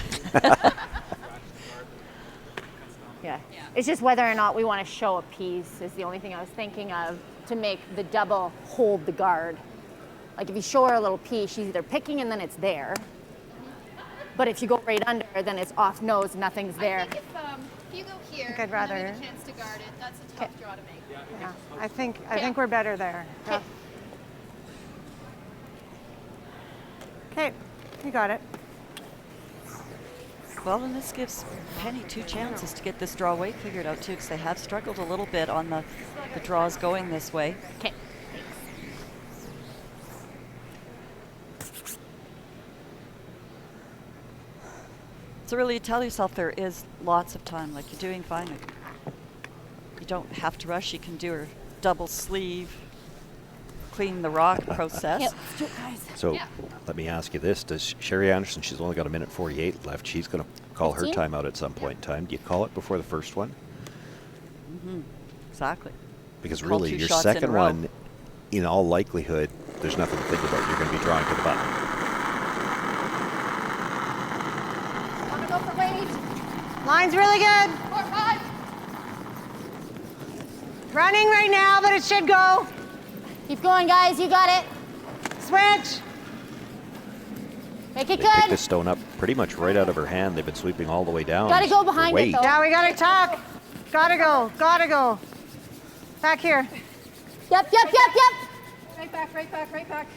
Yeah. It's just whether or not we want to show a piece is the only thing I was thinking of to make the double hold the guard. Like if you show her a little piece, she's either picking and then it's there. But if you go right under, then it's off nose, nothing's there. I think if you go here, I think I'd rather. and then we have a chance to guard it, that's a tough draw to make. Yeah. I think we're better there. Yeah. Okay, you got it. Well, and this gives Penny 2 chances to get this draw weight figured out too, because they have struggled a little bit on the draws going this way. Okay. So really, you tell yourself there is lots of time. Like you're doing fine. You don't have to rush. You can do her double sleeve, clean the rock process. Yep, let's do it, guys. So let me ask you this. Does Sherry Anderson, she's only got 1:48 left. She's going to call her 15? timeout at some point in time. Do you call it before the first one? Mm-hmm. Exactly. Because Call really, 2 your shots in a second row. one, in all likelihood, there's nothing to think about. You're going to be drawing to the button. Want to go for weight? Line's really good. 4, 5. Running right now, but it should go. Keep going, guys. You got it. Switch. Make it They picked good. this stone up pretty much right out of her hand. They've been sweeping all the way down. Gotta go for behind it, weight. though. Yeah, we gotta tuck. Gotta go. Gotta go. Back here. Yep. Right back, right back, right back.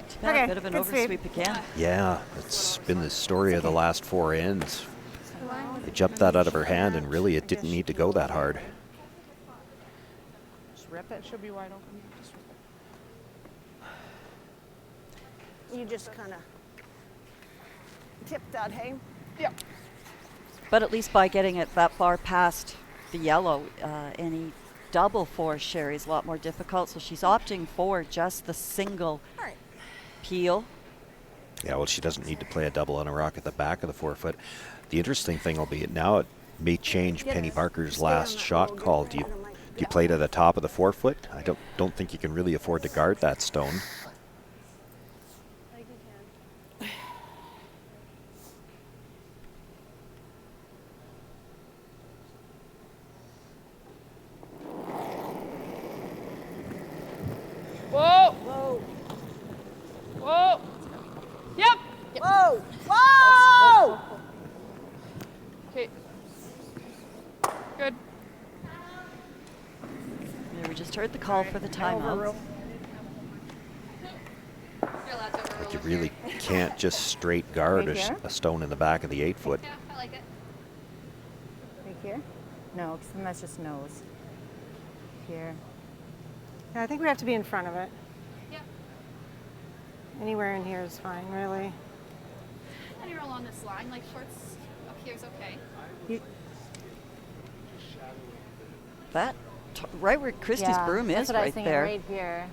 Too bad, Okay, a bit of an good sweep. oversweep again. Yeah, it's been the story of the last 4 ends. They jumped that out of her hand, and really it didn't need to go that hard. Just rip it. Should be wide open. Just rip it. You just kind of tip that, hey? Yep. But at least by getting it that far past the yellow, any double for Sherry is a lot more difficult. So she's opting for just the single peel. Yeah, well, she doesn't need to play a double on a rock at the back of the 4-foot. The interesting thing will be now it may change Penny Barker's last shot call. Do you play to the top of the 4-foot? I don't think you can really afford to guard that stone. Whoa. Whoa. Whoa. Yep. Whoa. Whoa. Okay. Good. Yeah, we just heard the call for the timeout. But you really can't just straight guard Right here? a stone in the back of the 8-foot. Yeah, I like it. Right here? No, because then that's just nose. Here. Yeah, I think we have to be in front of it. Yeah. Anywhere in here is fine, really. Anywhere along this line, like shorts up here is okay. That right where Christie's broom that's is what I was right thinking, there. right here.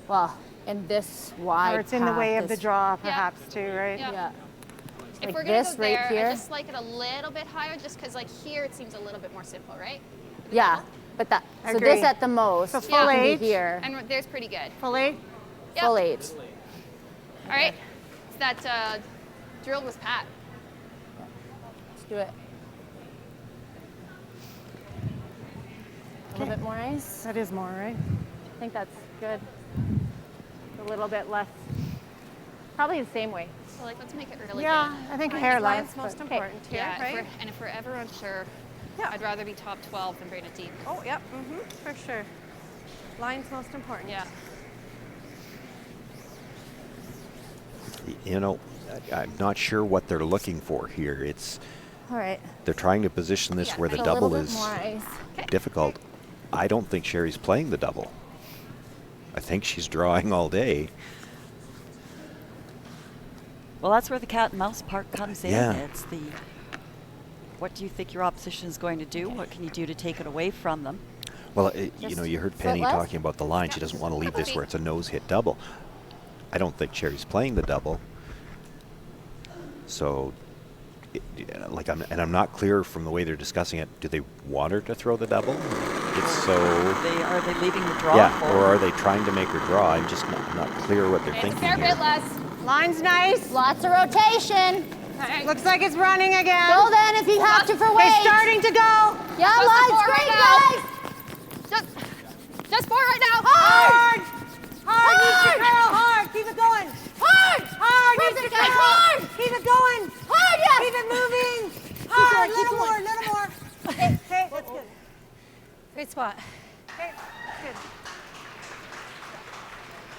Well, and this wide Or it's in the path way of is- the draw, perhaps, too, right? Yeah. If Like we're gonna this go right there, here. I just like it a little bit higher, just because like here it seems a little bit more simple, right? Yeah, but that. So Agree. this at the most. So can full be 8. here. And there's pretty good. Full 8? Yep. Full 8. All right. So that drill was Pat. Let's do it. more ice. That is more, right? I think that's good. A little bit less. Probably the same way. So like, let's make it really Yeah, good. I think Fine. hair line's line's most most important important here, Yeah, right? and if we're ever unsure, I'd rather be top 12 than bring it deep. Oh, yep, for sure. Line's most important. Yeah. You know, I'm not sure what they're looking for here. All right. They're trying to position this where the double is more ice. difficult. I don't think Sherry's playing the double. I think she's drawing all day. Well, that's where the cat and mouse part comes in. Yeah. It's the, what do you think your opposition is going to do? What can you do to take it away from them? Well, you know, you heard Penny talking about the line. She doesn't want to leave this where it's a nose hit double. I don't think Sherry's playing the double. So, I'm not clear from the way they're discussing it. Do they want her to throw the double? If so, are they leaving the draw? Yeah, or are they trying to make her draw? I'm just not clear what they're thinking It's a fair here. bit less. Line's nice. Lots of rotation. Looks like it's running again. Go then if you have to for weight. It's starting to go. Yeah, Just line's four great, right guys. Just 4 right now. Hard. Hard. Needs to curl hard. Keep it going. Hard. Hard. Needs to curl. Hard. Keep it going. Hard, yes. Keep it moving. Hard. Little more. Little more. Okay, that's good. Great spot. Okay, good.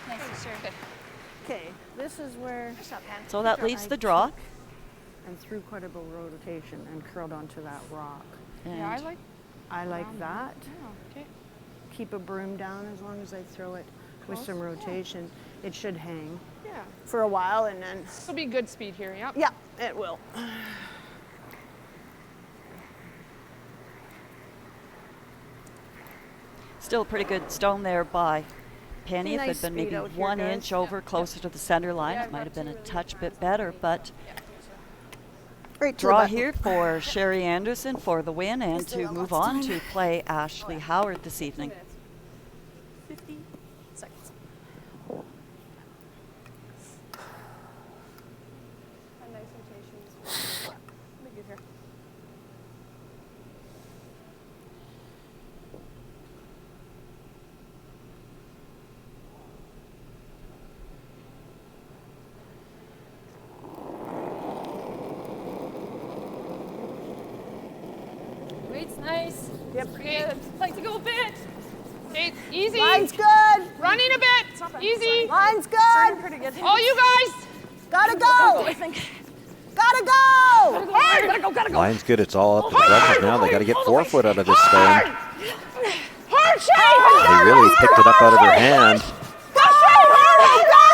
Nice, sure. Good. Okay, this is where. So that leaves the draw. And through quite a bit of rotation and curled onto that rock. Yeah, I like that. Yeah, okay. Keep a broom down as long as I throw it with some rotation. It should hang Yeah. for a while and then. This will be good speed here, yep. Yeah, it will. Still a pretty good stone there by Penny. If it Nice had been maybe speed out here, 1 guys. inch over closer to the center line, it might have been a touch bit better. But Right draw here for Sherry Anderson for the win and to move on to play Ashley Howard this evening. 50 seconds. A nice rotation. Let me get here. Weight's nice. Yep. Good. Like to go a bit. Okay, easy. Line's good. Running a bit. Easy. Line's good. Pretty good. All you guys. Gotta go. I think. Gotta go. Hard. Gotta go. Line's good. It's all up to the judges now. They got to get 4 foot out of this stone. Hard, Shay. They really picked it up out of her hand.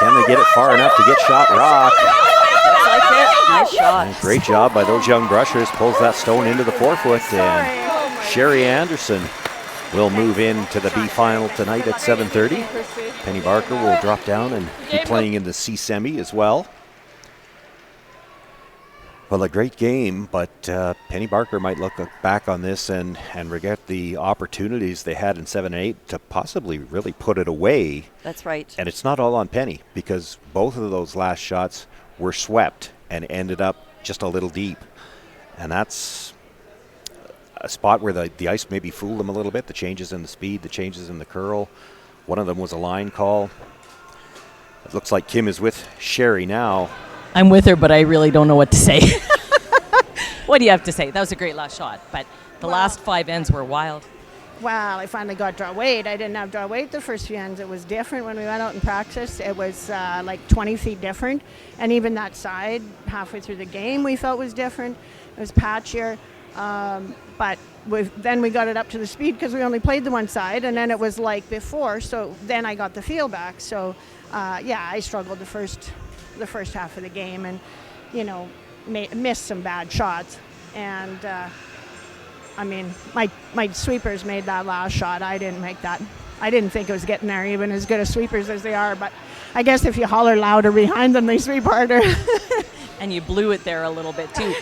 Can they get it far enough to get shot rock? Looks like it. Nice shot. And great job by those young brushers. Pulls that stone into the 4 foot. And Sherry Anderson will move into the B final tonight at 7:30. Penny Barker will drop down and be playing in the C semi as well. Well, a great game, but Penny Barker might look back on this and regret the opportunities they had in 7 and 8 to possibly really put it away. That's right. And it's not all on Penny, because both of those last shots were swept and ended up just a little deep. And that's a spot where the ice maybe fooled them a little bit, the changes in the speed, the changes in the curl. One of them was a line call. It looks like Kim is with Sherry now. I'm with her, but I really don't know what to say. What do you have to say? That was a great last shot, but the last 5 ends were wild. Well, I finally got draw weight. I didn't have draw weight the first few ends. It was different when we went out and practiced. It was like 20 feet different. And even that side, halfway through the game, we felt was different. It was patchier. But then we got it up to the speed because we only played the one side. And then it was like before. So then I got the feel back. So, yeah, I struggled the first half of the game and, you know, missed some bad shots. And, I mean, my sweepers made that last shot. I didn't make that. I didn't think it was getting there, even as good as sweepers as they are. But I guess if you holler louder behind them, they sweep harder. And you blew it there a little bit, too.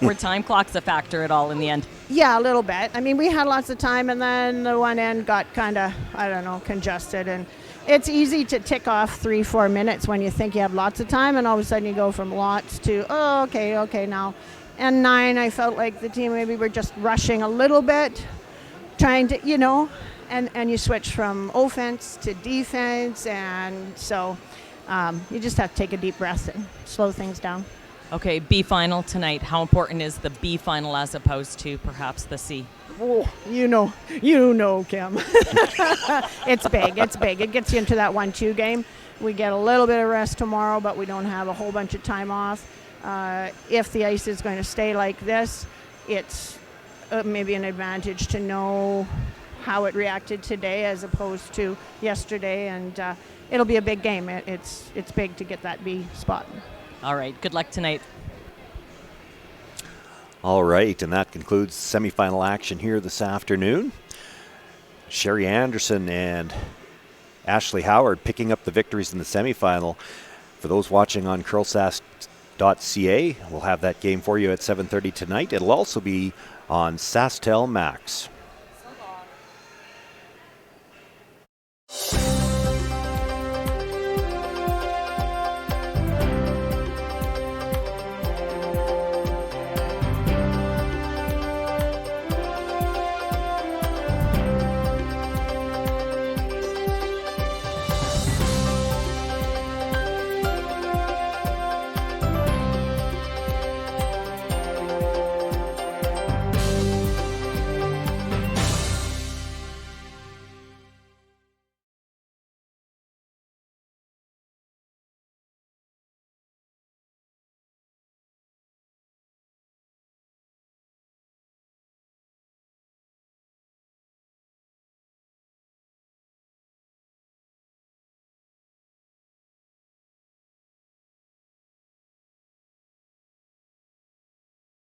Were time clocks a factor at all in the end? Yeah, a little bit. I mean, we had lots of time, and then the one end got kind of, I don't know, congested. And it's easy to tick off 3-4 minutes when you think you have lots of time, and all of a sudden you go from lots to, oh, okay, now. And 9, I felt like the team maybe were just rushing a little bit. trying to, you know, and you switch from offense to defense, and so you just have to take a deep breath and slow things down. Okay, B final tonight. How important is the B final as opposed to perhaps the C? Oh, you know, Kim. It's big. It gets you into that 1-2 game. We get a little bit of rest tomorrow, but we don't have a whole bunch of time off. If the ice is going to stay like this, it's maybe an advantage to know how it reacted today as opposed to yesterday, and it'll be a big game. It's big to get that B spot. All right, good luck tonight. All right, and that concludes semifinal action here this afternoon. Sherry Anderson and Ashley Howard picking up the victories in the semifinal. For those watching on CurlSask.ca, we'll have that game for you at 7:30 tonight. It'll also be on SaskTel Max.